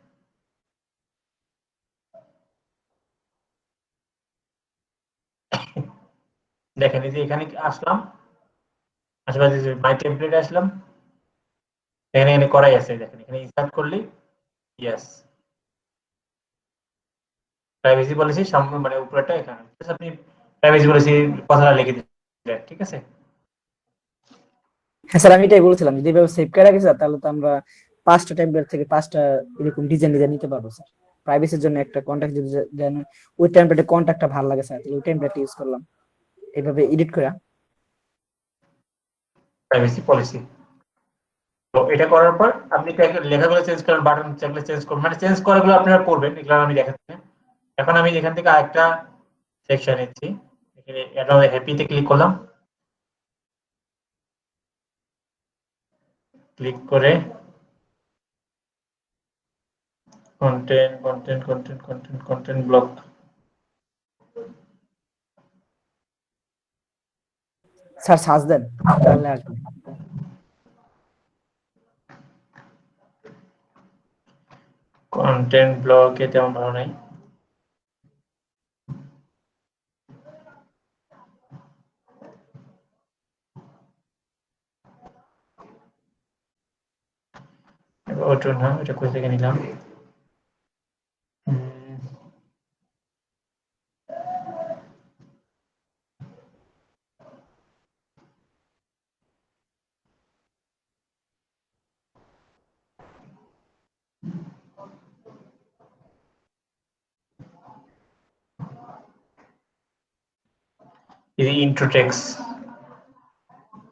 দেখেন এই যে এখানে আসলাম, আশেপাশে মাই টেমপ্লেটে আসলাম, এখানে এখানে করাই আছে, দেখেন এখানে ইনসার্ট করলে ইয়েস প্রাইভেসি পলিসি সামনে মানে উপরেটা এখানে আপনি প্রাইভেসি পলিসি কথাটা লিখে দিলেন, ঠিক আছে। হ্যাঁ স্যার, আমি এটাই বলছিলাম, যদি এভাবে সেভ করে রাখি স্যার, তাহলে তো আমরা 5টা টেমপ্লেট থেকে 5টা এরকম ডিজাইন নিতে পারবো স্যার। প্রাইভেসির জন্য একটা কন্টাক্ট যদি দেন, ওই টেমপ্লেটে কন্টাক্টটা ভালো লাগে স্যার, ওই টেমপ্লেট ইউজ করলাম এইভাবে এডিট করে। প্রাইভেসি পলিসি, তো এটা করার পর আপনি লেখাগুলো চেঞ্জ করার বাটন চাইলে চেঞ্জ করবেন, মানে চেঞ্জ করাগুলো আপনারা করবেন, এগুলো আমি দেখাচ্ছি। এখন আমি এখান থেকে আরেকটা সেকশন নিচ্ছি, এখানে এটা হ্যাপিতে ক্লিক করলাম, ক্লিক করে content content content content content block, sir search দেন তাহলে আসবে। কন্টেন্ট ব্লকে তেমন ভালো নাই, ওটা না, এটা কোথা থেকে নিলাম, এই ইন্ট্রোটেক্স,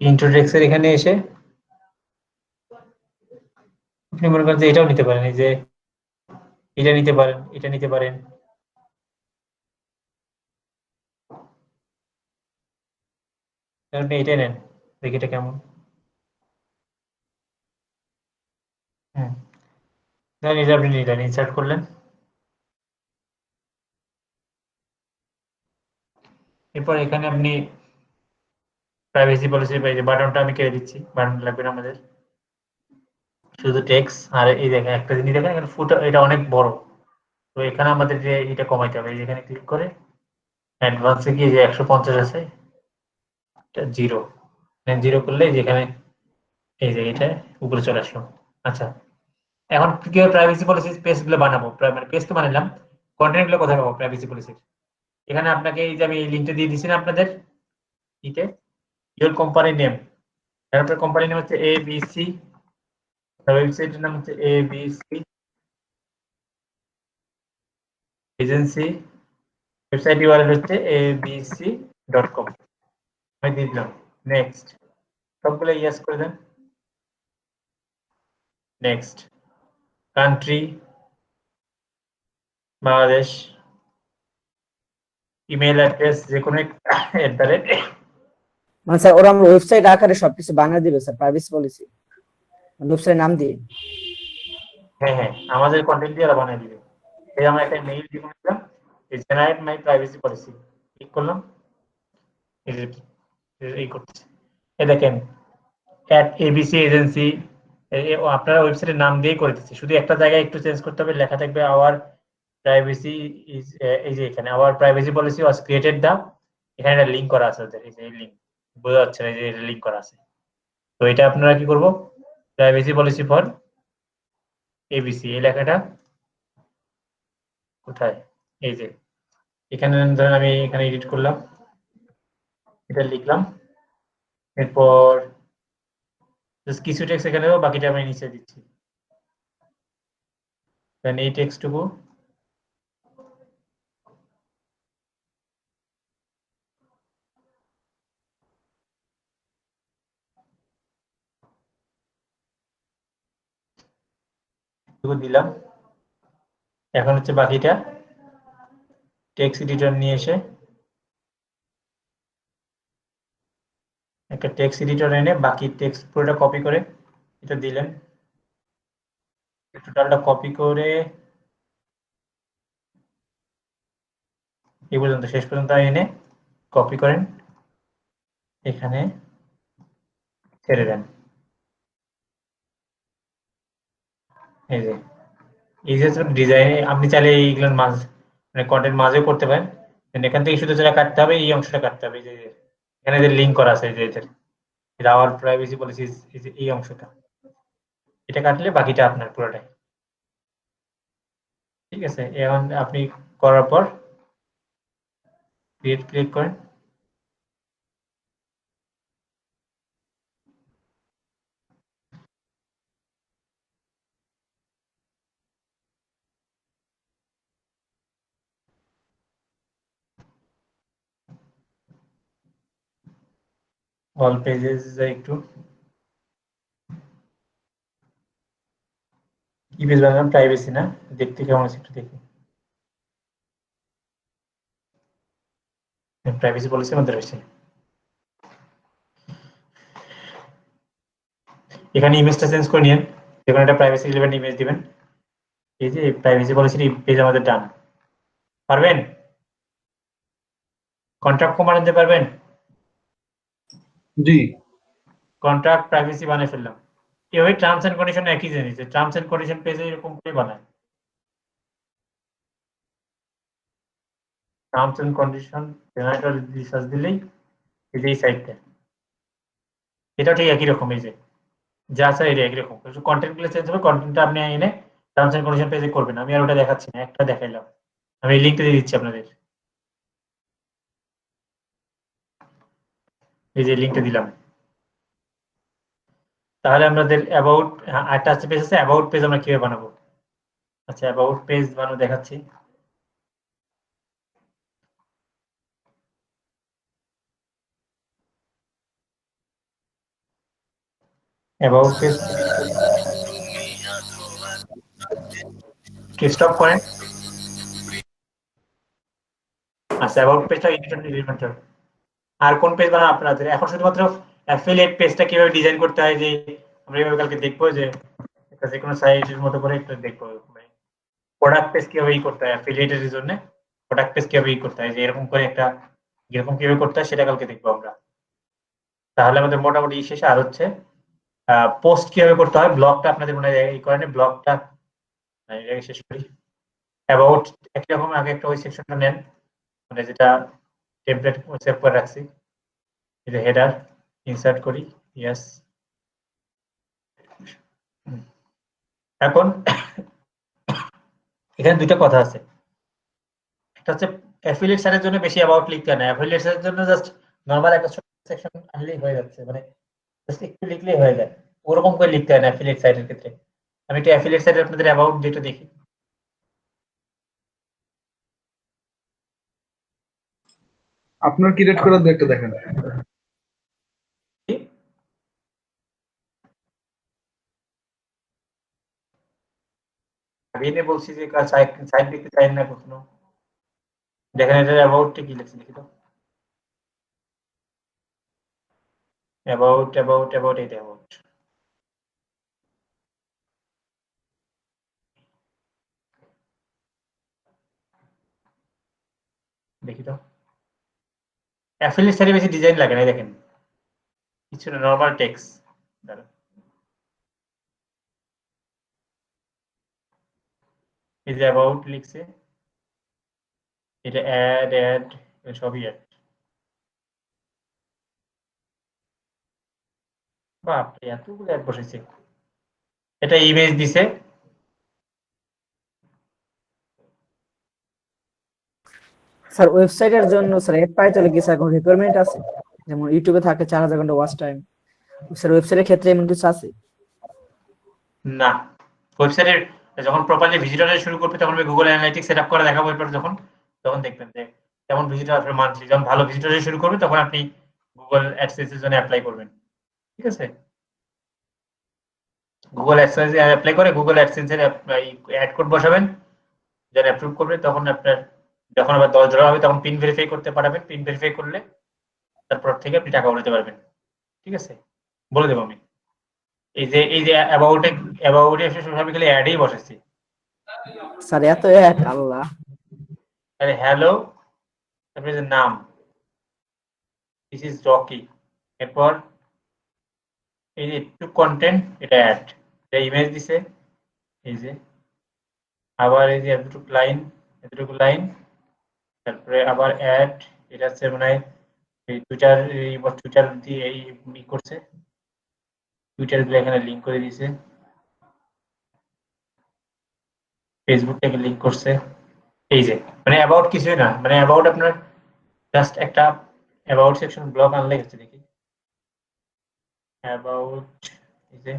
ইন্ট্রোটেক্সের এখানে এসে আপনি মনে করেন যে এটাও নিতে পারেন, এই যে এটা নিতে পারেন, এটা নিতে পারেন, আপনি এটাই নেন, দেখি এটা কেমন। এটা আপনি নিলেন, ইনসার্ট করলেন, এরপর এখানে আপনি প্রাইভেসি পলিসি বাটনটা আমি কেটে দিচ্ছি, বাটন লাগবে না আমাদের, শুধু টেক্সট। আর এই দেখেন একটা জিনিস দেখেন এখানে ফুটার, এটা অনেক বড়, তো এখানে আমাদের যে এটা কমাইতে হবে, এখানে ক্লিক করে অ্যাডভান্সে গিয়ে যে 150 আছে, এটা 0 করলে যেখানে এই যে এটা উপরে চলে আসলো। আচ্ছা, এখন কিভাবে প্রাইভেসি পলিসি পেজ গুলো বানাবো, মানে পেজ তো বানালাম, কন্টেন্ট গুলো কোথায় পাবো প্রাইভেসি পলিসির? এখানে আপনাকে এই যে আমি এই লিঙ্কটা দিয়ে দিচ্ছি না আপনাদের ইতে, ইওর কোম্পানি নেম, তারপরে কোম্পানি নেম হচ্ছে ABC, ওয়েবসাইটের নাম হচ্ছে ABC এজেন্সি, ওয়েবসাইট ইউআরএল হচ্ছে abc.com, আমি দিয়ে দিলাম, নেক্সট, সবগুলো ইয়েস করে দেন, next, country Bangladesh, email address যে কোনো @ মানে স্যার ওরা আমরা ওয়েবসাইট আকারে সবকিছু বানিয়ে দিবে স্যার, প্রাইভেসি পলিসি ওয়েবসাইট নাম দিয়ে। হ্যাঁ হ্যাঁ, আমাদের কন্টেন্ট দিয়ে ওরা বানিয়ে দিবে। এই আমরা একটা মেইল দিয়ে দিলাম, জেনারেট মাই প্রাইভেসি পলিসি, ক্লিক করলাম, এই করতেছে, এই দেখেন @abc এজেন্সি, আপনারা ওয়েবসাইটের নাম দিয়েই করে দিচ্ছে, শুধু একটা জায়গায় একটু চেঞ্জ করতে হবে, লেখা থাকবে আওয়ার প্রাইভেসি ইজ, এই যে এখানে our privacy policy was created the, এখানে একটা লিংক করা আছে ওদের, এই যে লিংক বোঝা যাচ্ছে না, এই যে এটা লিংক করা আছে, তো এটা আপনারা কি করব, প্রাইভেসি পলিসি ফর ABC, এই লেখাটা কোথায়, এই যে এখানে ধরেন আমি এখানে এডিট করলাম, এটা লিখলাম, এরপর কিছু টেক্সট এখানে দেবো, বাকিটা আমি নিচে দিচ্ছি, দেন এই টেক্সটটুকু দিলাম। এখন হচ্ছে বাকিটা টেক্সট এডিটর নিয়ে এসে একটা টেক্সট এডিটর এনে বাকি টেক্সট পুরোটা কপি করে এটা দিলেন, টোটালটা কপি করে এই পর্যন্ত, শেষ পর্যন্ত এনে কপি করেন, এখানে ছেড়ে দেন, এই যে ডিজাইন আপনি চাইলে এইগুলোর মাঝ মানে কন্টেন্ট মাঝেও করতে পারেন, এখান থেকে শুধু যেটা কাটতে হবে, এই অংশটা কাটতে হবে, যে এখানে যে লিংক করা আছে, যে আওয়ার প্রাইভেসি পলিসি, এই অংশটা এটা কাটলে বাকিটা আপনার পুরোটাই। ঠিক আছে, এখন আপনি করার পর ক্রিয়েট ক্লিক করেন। অল পেজেস একটু কি পেজ বানালাম, প্রাইভেসি না, দেখতে কেমন আছে একটু দেখি। প্রাইভেসি পলিসির মধ্যে রয়েছে। এখানে ইমেজটা চেঞ্জ করে নিন, যেখানে একটা প্রাইভেসি রিলেভেন্ট ইমেজ দিবেন। এই যে প্রাইভেসি পলিসির পেজ আমাদের ডান। পারবেন? কন্ট্রাক্ট কমান্ড দিতে পারবেন? জি। কন্ট্রাক্ট প্রাইভেসি বানিয়ে ফেললাম। এভাবে টার্মস এন্ড কন্ডিশন একই জিনিস, টার্মস এন্ড কন্ডিশন পেজে এরকম করে বানায়। Terms and condition generator research দিলেই এই যে এই সাইটটা, এটা ঠিক একই রকম। এই যে যা আছে এটা একই রকম, কন্টেন্ট গুলো চেঞ্জ হবে। কন্টেন্টটা আপনি এনে টার্মস এন্ড কন্ডিশন পেজে করবেন। আমি আর ওটা দেখাচ্ছি না, একটা দেখাইলাম। আমি এই লিংকটা দিয়ে দিচ্ছি আপনাদের। এই যে লিংকটা দিলাম। তাহলে আমাদের অ্যাবাউট আরেকটা পেজ আছে, অ্যাবাউট পেজ আমরা কিভাবে বানাবো? আচ্ছা, অ্যাবাউট পেজ বানানো দেখাচ্ছি। অ্যাবাউট পেজ স্টপ করেন। আচ্ছা, অ্যাবাউট পেজটা এডিটর। আর কোন পেজ বানান আপনাদের? এখন শুধুমাত্র অ্যাফিলিয়েট পেজটা কিভাবে ডিজাইন করতে হয় যে আমরা এইভাবে কালকে দেখবো, যে যে কোনো সাইটের মতো করে একটু দেখবো। প্রোডাক্ট পেজ কিভাবে করতে হয় অ্যাফিলিয়েটের জন্য, প্রোডাক্ট পেজ কিভাবে করতে হয়, যে এরকম করে একটা এরকম কিভাবে করতে হয় সেটা কালকে দেখবো আমরা। তাহলে আমাদের মোটামুটি শেষে আর হচ্ছে পোস্ট কিভাবে করতে হয়। ব্লগটা আপনাদের মনে হয় এই কারণে ব্লগটা শেষ করি। অ্যাবাউট একই রকম আগে একটা ওই সেকশনটা নেন, মানে যেটা টেমপ্লেট সেভ করে রাখছি। এই যে হেডার ইনসার্ট করি, ইয়েস। এখন এখানে দুইটা কথা আছে। একটা হচ্ছে অ্যাফিলিয়েট সাইটের জন্য বেশি অ্যাবাউট লিখতে হয় না, অ্যাফিলিয়েট সাইটের জন্য জাস্ট নরমাল একটা ছোট সেকশন আনলেই হয়ে যাচ্ছে, মানে জাস্ট একটু লিখলেই হয়ে যায়। ওরকম করে লিখতে হয় না অ্যাফিলিয়েট সাইটের ক্ষেত্রে। আমি একটা অ্যাফিলিয়েট সাইটে আপনাদের অ্যাবাউট যেটা দেখি। আপনার ক্রিয়েট করার দু একটা দেখেন। আমি এনে বলছি যে সাইট দেখতে চাই না কখনো। দেখেন এটার অ্যাবাউটটা কি লিখছি, দেখি তো। অ্যাবাউট এটা অ্যাবাউট। দেখি তো। অ্যাফিলিয়েট সাইটে বেশি ডিজাইন লাগে না, দেখেন কিছু না, নরমাল টেক্সট। এই যে অ্যাবাউট লিখছে, এটা অ্যাড সবই অ্যাড। বাপরে এতগুলো অ্যাড বসেছে। এটা ইমেজ দিছে। স্যার ওয়েবসাইটের জন্য স্যার অ্যাড পাইতে হলে কি স্যার কোনো রিকোয়ারমেন্ট আছে? যেমন ইউটিউবে থাকে 4000 ঘন্টা ওয়াচ টাইম, স্যার ওয়েবসাইটের ক্ষেত্রে এমন কিছু আছে? না, ওয়েবসাইটের যখন প্রপারলি ভিজিটর শুরু করবে তখন গুগল অ্যানালাইটিক্স সেটআপ করে দেখাবো। এরপর তখন দেখবেন যে কেমন ভিজিটর আসবে মান্থলি। যখন ভালো ভিজিটর শুরু করবে তখন আপনি গুগল অ্যাডসেন্স এর জন্য অ্যাপ্লাই করবেন। ঠিক আছে, গুগল অ্যাডসেন্স অ্যাপ্লাই করে গুগল অ্যাডসেন্স এর অ্যাড কোড বসাবেন, যখন অ্যাপ্রুভ করবে তখন আপনার যখন আবার 10 ধরা হবে তখন পিন ভেরিফাই করতে পারবেন। পিন ভেরিফাই করলে তারপর থেকে আপনি টাকা উঠাতে পারবেন। ঠিক আছে, বলে দেবো আমি। এই যে অ্যাবাউটে সবই খালি অ্যাডই বসেছি। স্যার এত অ্যাড, আল্লাহ। আরে হ্যালো, তারপরে যে নাম, দিস ইজ রকি। এরপর এই যে একটু কন্টেন্ট, এটা অ্যাড, এটা ইমেজ দিছে। এই যে আবার এই যে এতটুকু লাইন, তারপরে আবার অ্যাড। এটা হচ্ছে মানে এই টুইটার দিয়ে এই করছে, টুইটার গুলো এখানে লিঙ্ক করে দিয়েছে। ফেসবুকটাকে লিঙ্ক করছে এই যে মানে অ্যাবাউট কিছুই না, মানে অ্যাবাউট আপনার জাস্ট একটা অ্যাবাউট সেকশন ব্লগ আনলে হচ্ছে। দেখি অ্যাবাউট এই যে,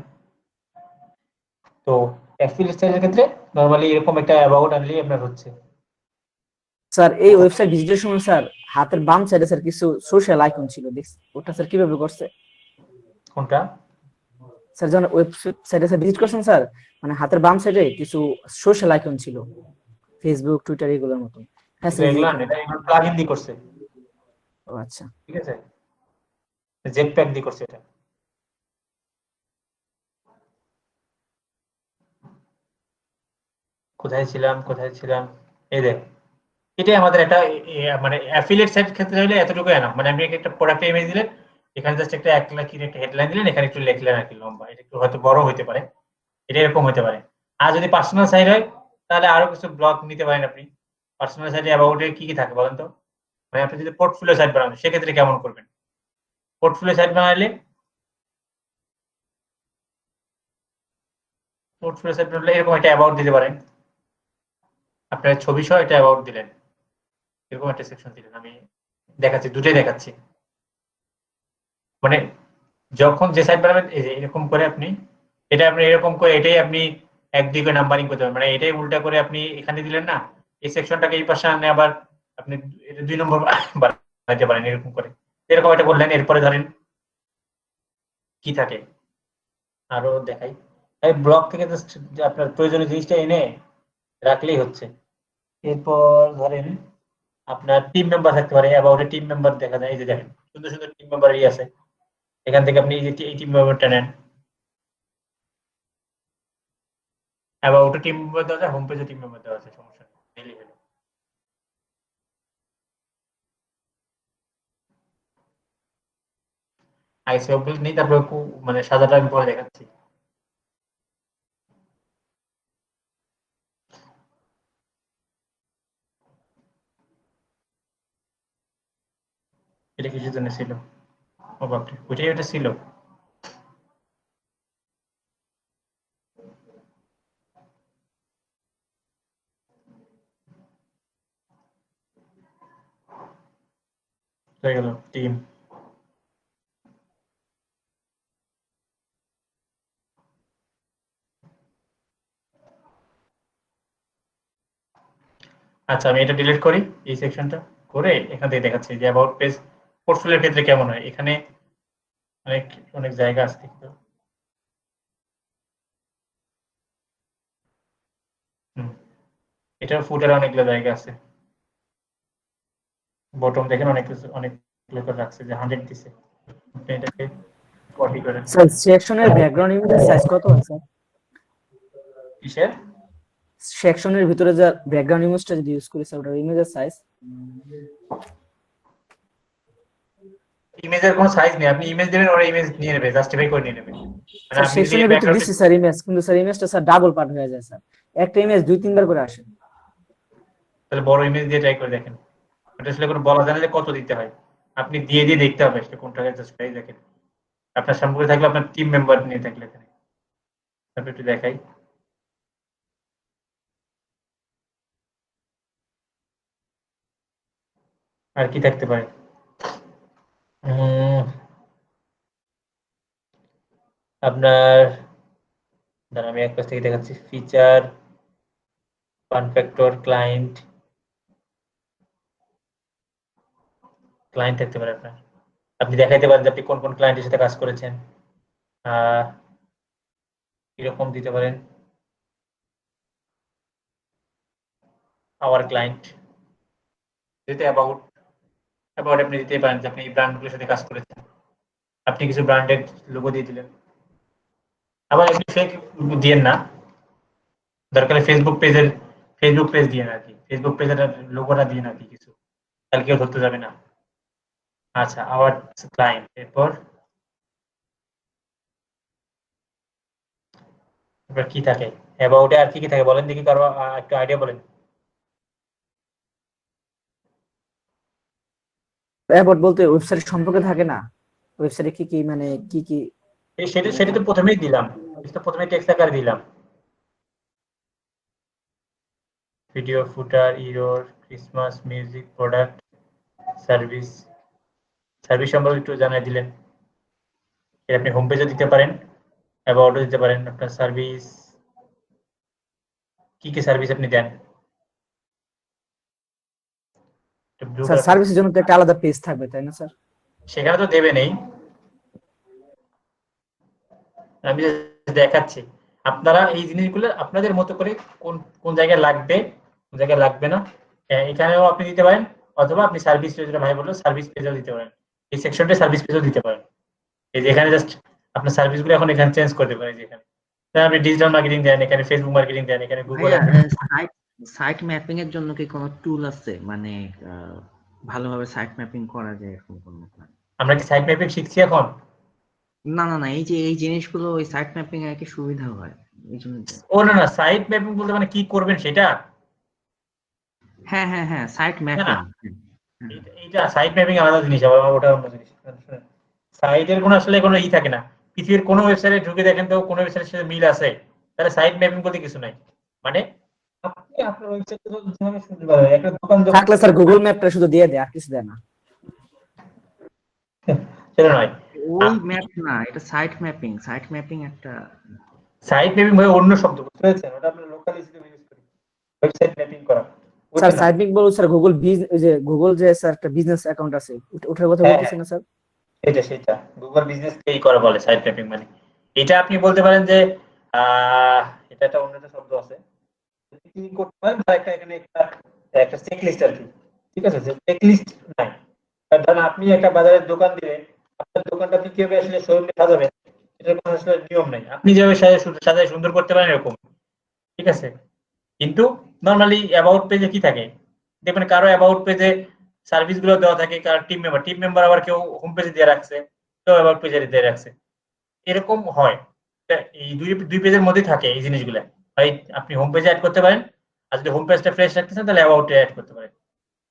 তো অ্যাফিলিয়েট সাইটের ক্ষেত্রে নরমালি এরকম একটা অ্যাবাউট আনলেই আপনার হচ্ছে। স্যার এই ওয়েবসাইট ভিজিটের সময় স্যার হাতের বাম সাইডে স্যার কিছু সোশ্যাল আইকন ছিল, দেখছি ওটা স্যার কিভাবে করছে? কোনটা স্যার যখন ওয়েবসাইটে স্যার ভিজিট করছেন স্যার, মানে হাতের বাম সাইডে কিছু সোশ্যাল আইকন ছিল, ফেসবুক টুইটার এগুলোর মতো। হ্যাঁ স্যার এগুলো এটা প্লাগইন দিয়ে করছে। ও আচ্ছা ঠিক আছে, জেটপ্যাক দিয়ে করছে এটা। কোথায় ছিলাম এই দেখ, এটাই আমাদের একটা মানে অ্যাফিলিয়েট সাইট ক্ষেত্রে হলে এতটুকু এনাফ। মানে আপনি একটা প্রোডাক্ট ইমেজ দিলেন, এখানে জাস্ট একটা 1 লাখ একটা হেডলাইন দিলেন, এখানে একটু লিখলেন আর কি লম্বা, এটা একটু হয়তো বড় হতে পারে, এটা এরকম হতে পারে। আর যদি পার্সোনাল সাইট হয় তাহলে আরো কিছু ব্লগ নিতে পারেন আপনি। পার্সোনাল সাইটে অ্যাবাউটে কি কি থাকে বলেন তো? মানে আপনি যদি পোর্টফোলিও সাইট বানান সেক্ষেত্রে কেমন করবেন? পোর্টফোলিও সাইট বানাইলে এরকম একটা অ্যাবাউট দিতে পারেন, আপনার ছবি সহ একটা অ্যাবাউট দিলেন, এরকম একটা সেকশন দিলেন। আমি দেখাচ্ছি, দুটোই দেখাচ্ছি। মানে যখন যে সাইট বানাবেন এই যে এরকম করে আপনি এরকম করে এটাই আপনি 1-2 করে নাম্বারিং করতে পারেন। মানে এটাই উল্টা করে আপনি এখানে দিলেন না, এই সেকশনটাকে এই পাশে আনে আবার আপনি এটা 2 নম্বর বানাইতে পারেন এরকম করে। এরকম একটা করলেন, এরপরে ধরেন কি থাকে আরো দেখাই। এই ব্লগ থেকে জাস্ট আপনার প্রয়োজনীয় জিনিসটা এনে রাখলেই হচ্ছে। এরপর ধরেন আপনার টিম মেম্বার থাকতে পারে, অ্যাবাউটে টিম মেম্বার দেখা যায়। এই যে দেখেন সুন্দর সুন্দর টিম মেম্বার আছে, এখান থেকে আপনি এই টিম মেম্বারটা নেন। অ্যাবাউটে টিম মেম্বার দেওয়া যায়, হোম পেজে টিম মেম্বার দেওয়া যায়, সমস্যা নেই। আইসিও পেজ নেই, তারপরে মানে সাদাটা আমি পরে দেখাচ্ছি। এটা কিছু জন্য ছিল, ও বাপরে ওইটাই ওটা ছিল। হয়ে গেল টিম। আচ্ছা আমি এটা ডিলিট করি, এই সেকশনটা করে এখান থেকে দেখাচ্ছি যে অ্যাবাউট পেজ পোর্টফোলিওর ক্ষেত্রে কেমন হয়। এখানে অনেক অনেক জায়গা আছে দেখতে। এটার ফুটারে অনেকগুলো জায়গা আছে, বটম দেখেন অনেক কিছু অনেক করে রাখছে যে 100 দিছে। আপনি এটাকে কপি করে স্যার সেকশনের ব্যাকগ্রাউন্ড ইমেজের সাইজ কত আছে? কিসের সেকশনের ভিতরে যে ব্যাকগ্রাউন্ড ইমেজটা যদি ইউজ করি স্যার, ওটার ইমেজের সাইজ? ইমেজের কোনো সাইজ নেই, আপনি ইমেজ দেবেন ওরা ইমেজ নিয়ে নেবে, জাস্টিফাই করে নিয়ে নেবে। মানে স্যার আপনি যদি সেকশনের ভিতরে দিছি স্যার ইমেজ, কিন্তু স্যার ইমেজটা স্যার ডাবল পার্ট হয়ে যায় স্যার, একটা ইমেজ 2-3 বার করে আসে। তাহলে বড় ইমেজ দিয়ে ট্রাই করে দেখেন, এটা আসলে কোনো বলা জানলে কত দিতে হয়, আপনি দিয়ে দিয়ে দেখতে হবে আসলে কোনটাকে জাস্টিফাই। দেখেন আপনার সামনে থাকলে আপনার টিম মেম্বার নিয়ে থাকলে এখানে তারপর একটু দেখাই। আর কি থাকতে পারে? আপনার দাঁড়ান আমি এক পাশ থেকে দেখাচ্ছি। ফিচার, ফান ফ্যাক্টর, ক্লায়েন্ট থাকতে পারে আপনার। আপনি দেখাইতে পারেন যে আপনি কোন কোন ক্লায়েন্টের সাথে কাজ করেছেন, এরকম দিতে পারেন। আওয়ার ক্লায়েন্ট দিতে অ্যাবাউট আপনি দিতে পারেন যে আপনি এই ব্র্যান্ডগুলোর সাথে কাজ করেছেন, আপনি কিছু ব্র্যান্ডের লোগো দিয়ে দিলেন। আবার আপনি ফেক দিয়েন না, দরকার ফেসবুক পেজ দিয়ে আর কি, ফেসবুক পেজের লোগোটা দিয়ে আর কি কিছু, তাহলে কেউ ধরতে যাবে না। আচ্ছা আওয়ার ক্লায়েন্ট, এরপর কি থাকে অ্যাবাউটে, আর কি কি থাকে বলেন দেখি, কারো একটু আইডিয়া বলেন। অ্যাবাউট বলতে ওয়েবসাইট সম্পর্কে থাকে না, ওয়েবসাইটে কি কি মানে কি কি সেটা তো প্রথমেই দিলাম, প্রথমে টেক্সট আকারে দিলাম। Video footer, error, Christmas, music, product, service. Service সম্পর্কে একটু জানাই দিলেন। এটা আপনি হোম পেজে দিতে পারেন, অ্যাবাউটও দিতে পারেন। আপনার সার্ভিস কি কি সার্ভিস আপনি দেন? স্যার সার্ভিসের জন্য তো একটা আলাদা পেজ থাকবে তাই না স্যার? সেখানে তো দেবে নেই, আমি দেখাচ্ছি। আপনারা এই জিনিসগুলো আপনাদের মতো করে কোন কোন জায়গায় লাগবে, কোন জায়গায় লাগবে না, এখানেও আপনি দিতে পারেন, অথবা আপনি সার্ভিস পেজ, ভাই বললো সার্ভিস পেজও দিতে পারেন। এই সেকশনটা সার্ভিস পেজও দিতে পারেন। এই যে এখানে জাস্ট আপনার সার্ভিসগুলো এখন এখানে চেঞ্জ করতে পারেন। যেখানে আপনি ডিজিটাল মার্কেটিং দেন, এখানে ফেসবুক মার্কেটিং দেন, এখানে গুগল। সাইট ম্যাপিং এর জন্য কি কোনো টুল আছে, মানে ভালোভাবে সাইট ম্যাপিং করা যায় এরকম কোনো? আমরা কি সাইট ম্যাপিং শিখছি এখন? না না না, এই যে এই জিনিসগুলো ওই সাইট ম্যাপিং এ কি সুবিধা হয় এই জন্য? ও না না, সাইট ম্যাপিং বলতে মানে কি করবেন সেটা? হ্যাঁ হ্যাঁ হ্যাঁ, সাইট ম্যাপিং। এইটা সাইট ম্যাপিং আলাদা জিনিস, আবার ওটা অন্য জিনিস। সাইটের কোনো আসলে কোনো থাকে না। পৃথিবীর কোনো ওয়েবসাইটে ঢুকে দেখেন তো কোনো ওয়েবসাইটের সাথে মিল আছে, তাহলে সাইট ম্যাপিং বলতে কিছু নাই। মানে আপনি আপনার ওয়েবসাইটে যেভাবে শুনতে পারেন, একটা দোকান থাকলে স্যার গুগল ম্যাপটা শুধু দিয়ে দেয়, আর কিছু দেয় না। সেটা নয়, ওই ম্যাপ না, এটা সাইট ম্যাপিং। সাইট ম্যাপিং একটা সাইট ম্যাপিং ভাই অন্য শব্দ, বুঝতে পেরেছেন? ওটা আমরা লোকাল হিসেবে ইউজ করি, ওয়েবসাইট ম্যাপিং করা। স্যার সাইট ম্যাপিং বলতে স্যার গুগল যে গুগল যে স্যার একটা বিজনেস অ্যাকাউন্ট আছে ওটার কথা বলতেছেন না স্যার? সেটা গুগল বিজনেস কেই করা বলে সাইট ম্যাপিং। মানে এটা আপনি বলতে পারেন যে এটা একটা অন্য একটা শব্দ আছে, কি করতে পারেন বা এখানে একটা চেক লিস্ট আর কি, ঠিক আছে? যে চেক লিস্ট নাই, ধরেন আপনি একটা বাজারের দোকান দিলে আপনার দোকানটা আপনি কিভাবে আসলে শোরুমে সাজাবেন এটার কোনো আসলে নিয়ম নাই। আপনি যেভাবে সাজায় সুন্দর করতে পারেন এরকম, ঠিক আছে? কিন্তু নরমালি অ্যাবাউট পেজে কি থাকে দেখবেন, কারো অ্যাবাউট পেজে সার্ভিস গুলো দেওয়া থাকে, কারো টিম মেম্বার আবার কেউ হোম পেজে দিয়ে রাখছে, কেউ অ্যাবাউট পেজে দিয়ে রাখছে, এরকম হয়। এই দুই পেজের মধ্যে থাকে এই জিনিসগুলো। ভাই আপনি হোম পেজে অ্যাড করতে পারেন, আর যদি হোম পেজটা ফ্রেশ রাখতেছেন তাহলে অ্যাবাউটে অ্যাড করতে পারেন।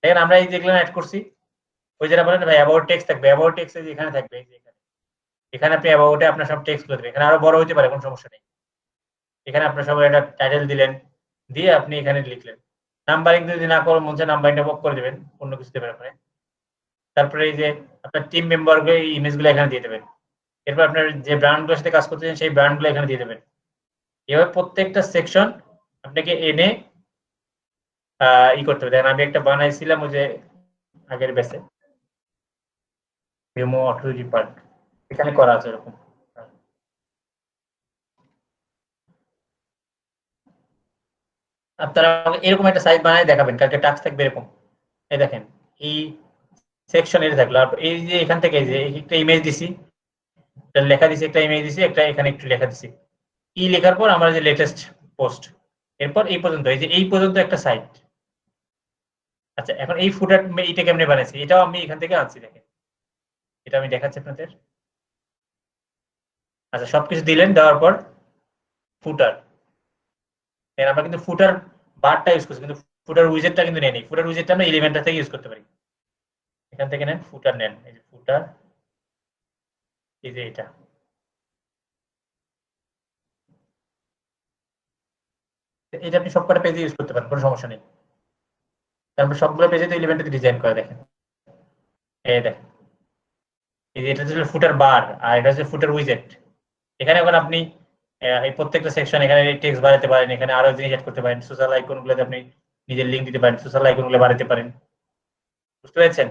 দেখেন আমরা এই যেগুলো অ্যাড করছি, ওই যেটা বলেন ভাই অ্যাবাউট টেক্সট থাকবে, অ্যাবাউট টেক্সট এখানে থাকবে, এই যে এখানে আপনি অ্যাবাউটে আপনার সব টেক্সট করে দেবেন। এখানে আরো বড় হতে পারে, কোনো সমস্যা নেই। এখানে আপনার সবাই একটা টাইটেল দিলেন, দিয়ে আপনি এখানে লিখলেন। নাম্বারিং যদি না করে মন চায় নাম্বারিংটা বক করে দেবেন, অন্য কিছু দেবেন ওখানে। তারপরে এই যে আপনার টিম মেম্বারকে এই ইমেজগুলো এখানে দিয়ে দেবেন। এরপর আপনার যে ব্র্যান্ডগুলোর সাথে কাজ করতেছেন সেই ব্র্যান্ডগুলো এখানে দিয়ে দেবেন। এভাবে প্রত্যেকটা সেকশন আপনাকে এনে করতে হবে। দেখেন আমি একটা বানাইছিলাম ওই যে আগের ব্যাচে, ডেমো অথরিটি পার্ট, এখানে করা আছে এরকম। আপনারা এরকম একটা সাইট বানায় দেখাবেন, কালকে টাস্ক থাকবে এরকম। এই দেখেন এই সেকশন এটা থাকলো, আর এই যে এখান থেকে এই যে একটা ইমেজ দিছি, একটা লেখা দিছি, একটা ইমেজ দিছি, একটা এখানে একটু লেখা দিছি। এই লেখার পর আমার যে লেটেস্ট পোস্ট, এরপর এই পর্যন্ত, এই যে এই পর্যন্ত একটা সাইট। আচ্ছা এখন এই ফুটার এইটা কেমনে বানাইছি, এটাও আমি এখান থেকে আনছি। দেখেন এটা আমি দেখাচ্ছি আপনাদের। আচ্ছা সবকিছু দিলেন, দেওয়ার পর ফুটার, আমরা কিন্তু ফুটার বারটা ইউজ করছি, কিন্তু ফুটার উইজেটটা কিন্তু নেই। ফুটার উইজেটটা আমরা এলিমেন্টটা থেকে ইউজ করতে পারি। এখান থেকে নেন ফুটার, নেন এই যে ফুটার, এই যে এটা, এটা আপনি সবকটা পেজে ইউজ করতে পারেন, কোনো সমস্যা নেই। তারপর সবগুলো পেজে তো এলিমেন্টে ডিজাইন করে। দেখেন এই দেখেন, এই যে এটা হচ্ছে ফুটার বার, আর এটা হচ্ছে ফুটার উইজেট। এখানে এখন আপনি এই প্রত্যেকটা সেকশন এখানে টেক্সট বাড়াতে পারেন, এখানে আরো জিনিস অ্যাড করতে পারেন। সোশ্যাল আইকনগুলোতে আপনি নিজের লিংক দিতে পারেন, সোশ্যাল আইকনগুলো বাড়াতে পারেন, বুঝতে পেরেছেন?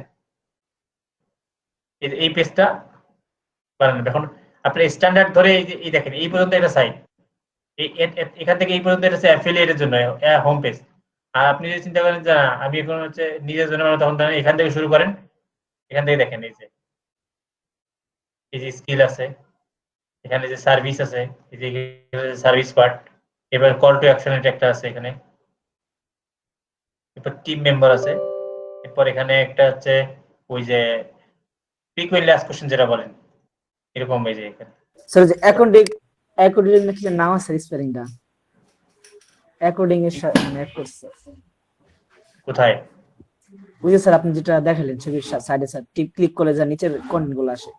এই পেজটা বানানো। এখন আপনি স্ট্যান্ডার্ড ধরে এই দেখেন এই পর্যন্ত এটা সাইট, এখান থেকে এই পর্যন্ত এটা হচ্ছে অ্যাফিলিয়েটের জন্য হোম পেজ। আর আপনি যদি চিন্তা করেন যে আমি এখন হচ্ছে নিজের জন্য বানাবো, তখন এখান থেকে শুরু করেন। এখান থেকে দেখেন এই যে স্কিল আছে, এখানে যে সার্ভিস আছে, এই যে সার্ভিস পার্ট, এবার কল টু অ্যাকশন এটা একটা আছে এখানে, এরপর টিম মেম্বার আছে, এরপর এখানে একটা হচ্ছে ওই যে ফ্রিকোয়েন্টলি আস্কড কোশ্চেন যেটা বলেন এরকম। এই যে এখানে স্যার যে অ্যাকর্ডিং নাকি নাম আছে স্পেলিংটা, অ্যাকর্ডিং এর সাথে করছে কোথায়? বুঝে স্যার আপনি যেটা দেখালেন ছবির সাইডে স্যার ক্লিক করলে যা নিচের কমেন্ট গুলো আসে।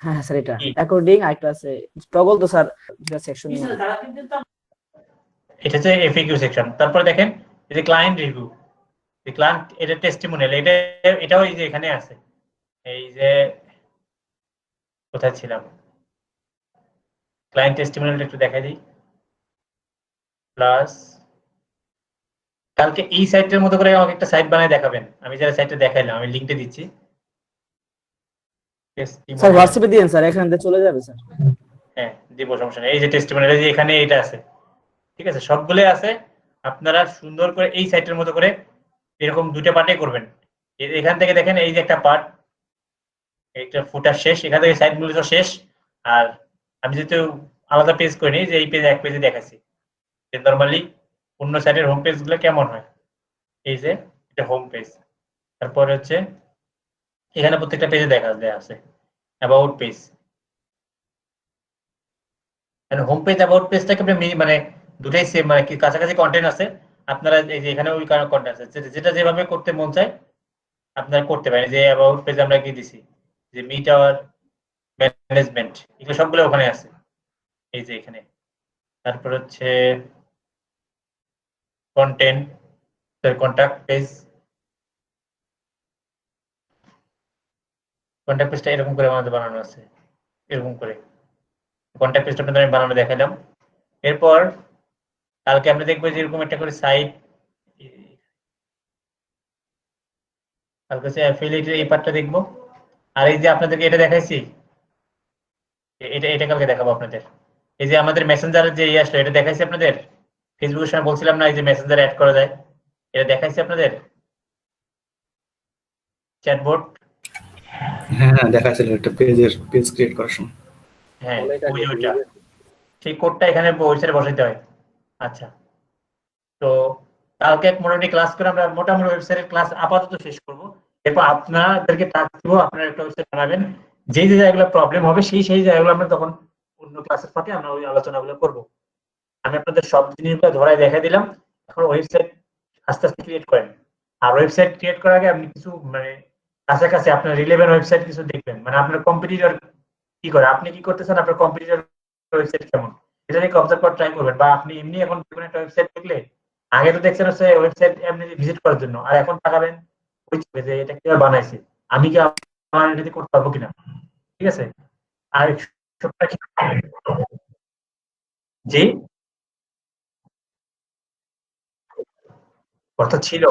হ্যাঁ স্যার এটা অ্যাকর্ডিং, আরেকটা আছে টগল। তো স্যার যেটা সেকশন এটা হচ্ছে এফএকিউ সেকশন। তারপরে দেখেন এই যে ক্লায়েন্ট রিভিউ, এই ক্লায়েন্ট এটা টেস্টিমোনিয়াল, এটাও এই যে এখানে আছে। এই যে কোথায় ছিলাম, ক্লায়েন্ট টেস্টিমোনিয়ালটা একটু দেখাই দিই। প্লাস কালকে এই সাইটের মতো করে আমাকে একটা সাইট বানায় দেখাবেন। আমি যারা সাইটটা দেখাইলাম আমি লিংকটা দিচ্ছি। স্যার হোয়াটসঅ্যাপে দিয়েন স্যার, এখান থেকে চলে যাবে স্যার। হ্যাঁ দিব, সমস্যা নেই। এই যে টেস্টিমোনিয়াল, এই যে এখানে এটা আছে, ঠিক আছে, সবগুলোই আছে। আপনারা সুন্দর করে এই সাইটের মতো করে এরকম দুটো পার্টে করবেন। এখান থেকে দেখেন এই যে একটা পার্ট, এইটা ফুটার শেষ, এখান থেকে সাইটগুলো তো শেষ। আর আমি যেহেতু আলাদা পেজ করিনি, যে এই পেজ এক পেজে দেখাচ্ছি নরমালি অন্য সাইটের হোম পেজ গুলো কেমন হয়। এই যে এটা হোম পেজ, তারপরে হচ্ছে এখানে প্রত্যেকটা পেজে দেখা আছে অ্যাবাউট পেজ। মানে হোম পেজ অ্যাবাউট পেজটাকে আপনি মানে দুটাই সেম, মানে কি কাছাকাছি কন্টেন্ট আছে। আপনারা এই যে এখানে ওই কন্টেন্ট আছে, যেটা যেভাবে করতে মন চায় আপনারা করতে পারেন। যে অ্যাবাউট পেজ আমরা কি দিছি, যে মিট আওয়ার ম্যানেজমেন্ট, এগুলো সবগুলো ওখানে আছে এই যে এখানে। তারপর হচ্ছে কন্টেন্ট, কন্ট্যাক্ট পেজ, কন্ট্যাক্ট পেজটা এরকম করে আমাদের বানানো আছে, এরকম করে কন্ট্যাক্ট পেজটা আপনাদের আমি বানানো দেখালাম। এরপর কালকে আমরা দেখবো যে এরকম একটা করে সাইট, কালকে হচ্ছে অ্যাফিলিয়েটের এই পার্টটা দেখবো। আর এই যে আপনাদেরকে এটা দেখাইছি, এটা কালকে দেখাবো আপনাদের। এই যে আমাদের মেসেঞ্জারের যে আসলো, এটা দেখাইছি আপনাদের। ফেসবুকের সময় বলছিলাম না এই যে মেসেঞ্জার অ্যাড করা যায়, এটা দেখাইছি আপনাদের চ্যাটবোর্ড। হ্যাঁ দেখাচ্ছিল একটা পেজ ক্রিয়েট করার সময়। হ্যাঁ ওই ওইটা, সেই কোডটা এখানে ওয়েবসাইটে বসাইতে হয়। আচ্ছা, তো কালকে মোটামুটি ক্লাস করে আমরা মোটামুটি ওয়েবসাইটের ক্লাস আপাতত শেষ করব। এরপর আপনাদেরকে টাস্ক দিব, আপনারা একটা ওয়েবসাইট বানাবেন। যে যে জায়গাগুলো প্রবলেম হবে সেই জায়গাগুলো আমরা তখন অন্য ক্লাসের ফাঁকে আমরা ওই আলোচনাগুলো করব। আমি আপনাদের সব জিনিসগুলো ধরায় দেখাই দিলাম। এখন ওয়েবসাইট আস্তে আস্তে ক্রিয়েট করেন। আর ওয়েবসাইট ক্রিয়েট করার আগে আপনি কিছু মানে কাছাকাছি আপনার রিলেভেন্ট ওয়েবসাইট কিছু দেখবেন, মানে আপনার কম্পিটিটর কি করে, আপনি কি করতেছেন, আপনার কম্পিটিটর ওয়েবসাইট কেমন, এটা নিয়ে অবজার্ভ করার ট্রাই করবেন। বা আপনি এমনি এখন কোনো একটা ওয়েবসাইট দেখলে আগে তো দেখছেন হচ্ছে ওয়েবসাইট এমনি ভিজিট করার জন্য, আর এখন তাকাবেন ওই যে এটা কিভাবে বানাইছে, আমি কি আমার এটাতে করতে পারবো কিনা, ঠিক আছে। আর জি কথা ছিল,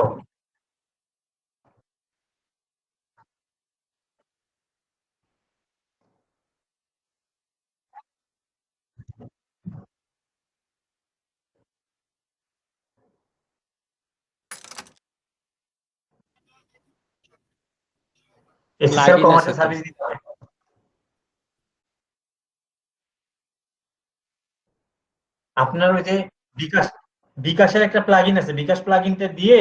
এসএসএল কমার্সের সার্ভিস দিতে হয়। আপনার ওই যে বিকাশের একটা প্লাগইন আছে, বিকাশ প্লাগইনটা দিয়ে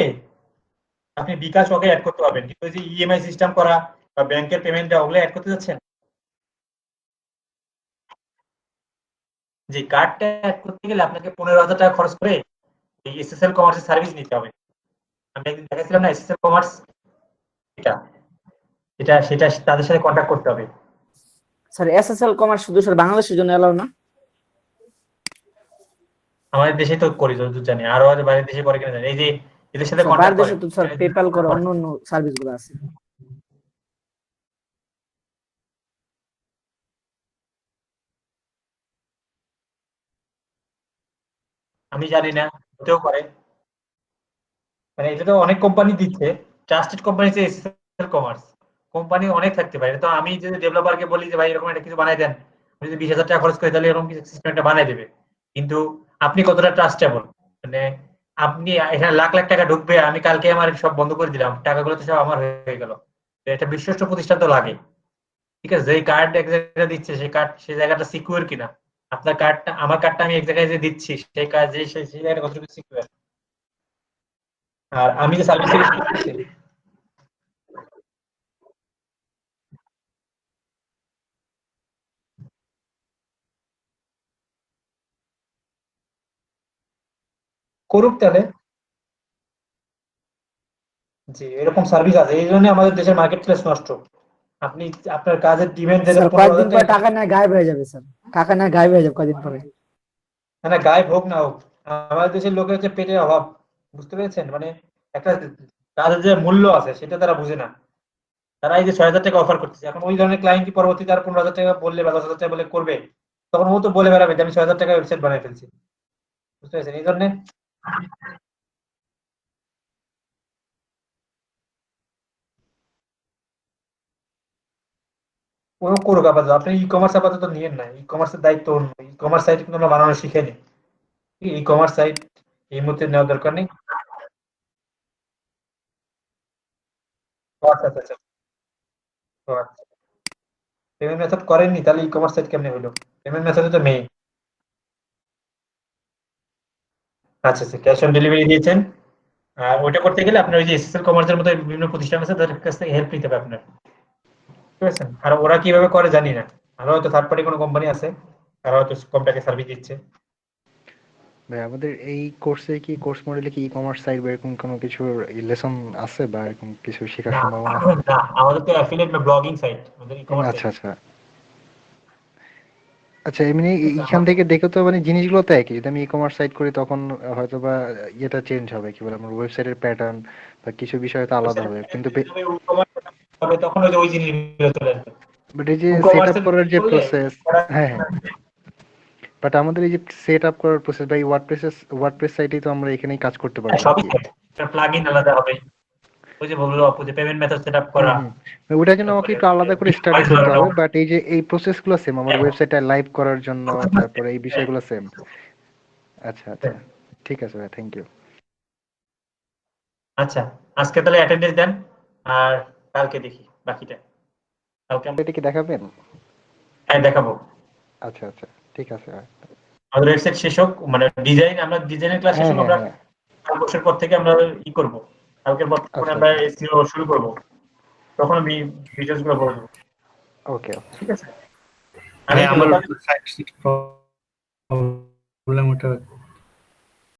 আপনি বিকাশ ওকে অ্যাড করতে পারবেন। কিন্তু ওই যে ইএমআই সিস্টেম করা বা ব্যাংকের পেমেন্টটা ওগুলো অ্যাড করতে যাচ্ছেন, যে কার্ডটা অ্যাড করতে গেলে আপনাকে 15,000 টাকা খরচ করে এই এসএসএল কমার্সের সার্ভিস নিতে হবে। আমি একদিন দেখাচ্ছিলাম না এসএসএল কমার্স, সেটা তাদের সাথে কন্ট্যাক্ট করতে হবে। স্যার এসএসএল কমার্স শুধু স্যার বাংলাদেশের জন্য এলাও না? আমাদের দেশে তো করি যতদূর জানি, আরো বাইরের দেশে করে কিনা জানি। এই যে এদের সাথে কন্ট্যাক্ট করে, দেশে তো স্যার পেপ্যাল করে, অন্য সার্ভিসগুলো আছে। আমি জানি না, হতেও পারে। মানে এটা তো অনেক কোম্পানি দিচ্ছে, ট্রাস্টেড কোম্পানি যে এসএসএল কমার্স কোম্পানি অনেক থাকতে পারে। তো আমি যদি ডেভেলপারকে বলি যে ভাই এরকম একটা কিছু বানাই দেন, যদি 20,000 টাকা খরচ করে তাহলে এরকম কিছু সিস্টেমটা বানাই দেবে। কিন্তু আপনি কতটা ট্রাস্টেবল, মানে আপনি এখানে লাখ লাখ টাকা ঢুকবে, আমি কালকে আমার সব বন্ধ করে দিলাম, টাকাগুলো তো সব আমার হয়ে গেল। একটা বিশ্বস্ত প্রতিষ্ঠান তো লাগে, ঠিক আছে। যেই কার্ড এক জায়গায় দিচ্ছে সেই কার্ড সেই জায়গাটা সিকিউর কিনা, আপনার কার্ডটা আমার কার্ডটা আমি এক জায়গায় যে দিচ্ছি সেই কাজ সেই জায়গাটা কতটুকু সিকিউর। আর আমি যে সার্ভিস করতেছি করুক তাহলে, জি এরকম সার্ভিস আছে। এই জন্য আমাদের দেশের মার্কেট প্লেস নষ্ট। আপনি আপনার কাজের ডিমান্ড যেটা স্যার কয়েকদিন পরে টাকা না গায়েব হয়ে যাবে স্যার, টাকা না গায়েব হয়ে যাবে কয়েকদিন পরে। না গায়েব হোক না হোক, আমাদের দেশের লোকের হচ্ছে পেটের অভাব, বুঝতে পেরেছেন? মানে একটা কাজের যে মূল্য আছে সেটা তারা বুঝে না। তারা এই যে 6,000 টাকা অফার করতেছে, এখন ওই ধরনের ক্লায়েন্ট কি পরবর্তীতে আর 15,000 টাকা বললে বা 10,000 টাকা বলে করবে? তখন ও তো বলে বেড়াবে যে আমি 6,000 টাকা ওয়েবসাইট বানাই ফেলছি, বুঝতে পেরেছেন? এই জন্য ও করুক আপাতত। আপনি ই কমার্স আপাতত নিয়েন না, ই কমার্সের দায়িত্ব অন্য। ই কমার্স সাইট কিন্তু আমরা বানানো শিখেনি। ই কমার্স সাইট এই মুহূর্তে নেওয়ার দরকার নেই। ও আচ্ছা আচ্ছা আচ্ছা। ও আচ্ছা, পেমেন্ট মেথড করেননি তাহলে ই কমার্স সাইট কেমনে হলো? পেমেন্ট মেথডে তো মেইন। আচ্ছা আচ্ছা, ক্যাশ অন ডেলিভারি দিয়েছেন। আর ওইটা করতে গেলে আপনার ওই যে এসএসএল কমার্সের মতো বিভিন্ন প্রতিষ্ঠান আছে, তাদের কাছ থেকে হেল্প নিতে হবে আপনার, ঠিক আছে? আর ওরা কিভাবে করে জানি না, আরো হয়তো থার্ড পার্টি কোনো কোম্পানি আছে, তারা হয়তো কম টাকায় সার্ভিস দিচ্ছে। ভাই আমাদের এই কোর্সে কি কোর্স মডেলে কি ই কমার্স সাইট বা এরকম কোনো কিছু লেসন আছে বা এরকম কিছু শেখার না সম্ভাবনা আছে? না, আমাদের তো অ্যাফিলিয়েট বা ব্লগিং সাইট, আমাদের ই কমার্স আচ্ছা আচ্ছা আচ্ছা, এমনি এইখান থেকে দেখে তো মানে জিনিসগুলো তো একই। যদি আমি ই কমার্স সাইট করি তখন হয়তো বা ইয়েটা চেঞ্জ হবে, কি বলে আমার ওয়েবসাইটের প্যাটার্ন বা কিছু বিষয় তো আলাদা হবে, কিন্তু তবে তখন ওই জিনিসগুলো চলে আসবে। বাট এই যে সেট আপ করার যে প্রসেস, হ্যাঁ হ্যাঁ, বাট আমাদের এই যে সেট আপ করার প্রসেস বা এই ওয়ার্ডপ্রেস সাইটেই তো আমরা এখানেই কাজ করতে পারবো সবই নাকি? প্লাগইন আলাদা হবে, ওই যে বললো আপু যে পেমেন্ট মেথড সেটআপ করা, ওটার জন্য আমাকে একটু আলাদা করে স্টাডি করতে হবে, বাট এই যে এই প্রসেসগুলো সেম আমার ওয়েবসাইটটা লাইভ করার জন্য, তারপরে এই বিষয়গুলো সেম। আচ্ছা আচ্ছা, ঠিক আছে ভাই, থ্যাংক ইউ। আচ্ছা আজকে তাহলে অ্যাটেন্ডেন্স দেন, আর কালকে দেখি বাকিটা। কালকে এটা কি দেখাবেন? হ্যাঁ দেখাবো। আচ্ছা আচ্ছা, ঠিক আছে ভাই। আমাদের ওয়েবসাইট শেষ হোক, মানে ডিজাইন, আমরা ডিজাইনের ক্লাস শেষ হ্যাঁ হোক, হ্যাঁ আমরা হ্যাঁ, কাল পরশুর পর থেকে আমরা ই করব, কালকের পর থেকে আচ্ছা আমরা আচ্ছা, এসইও শুরু করব, তখন আমি ডিটেইলস গুলো বলবো, ওকে ঠিক আছে? ভাই আমার সাইট প্রবলেম ওটা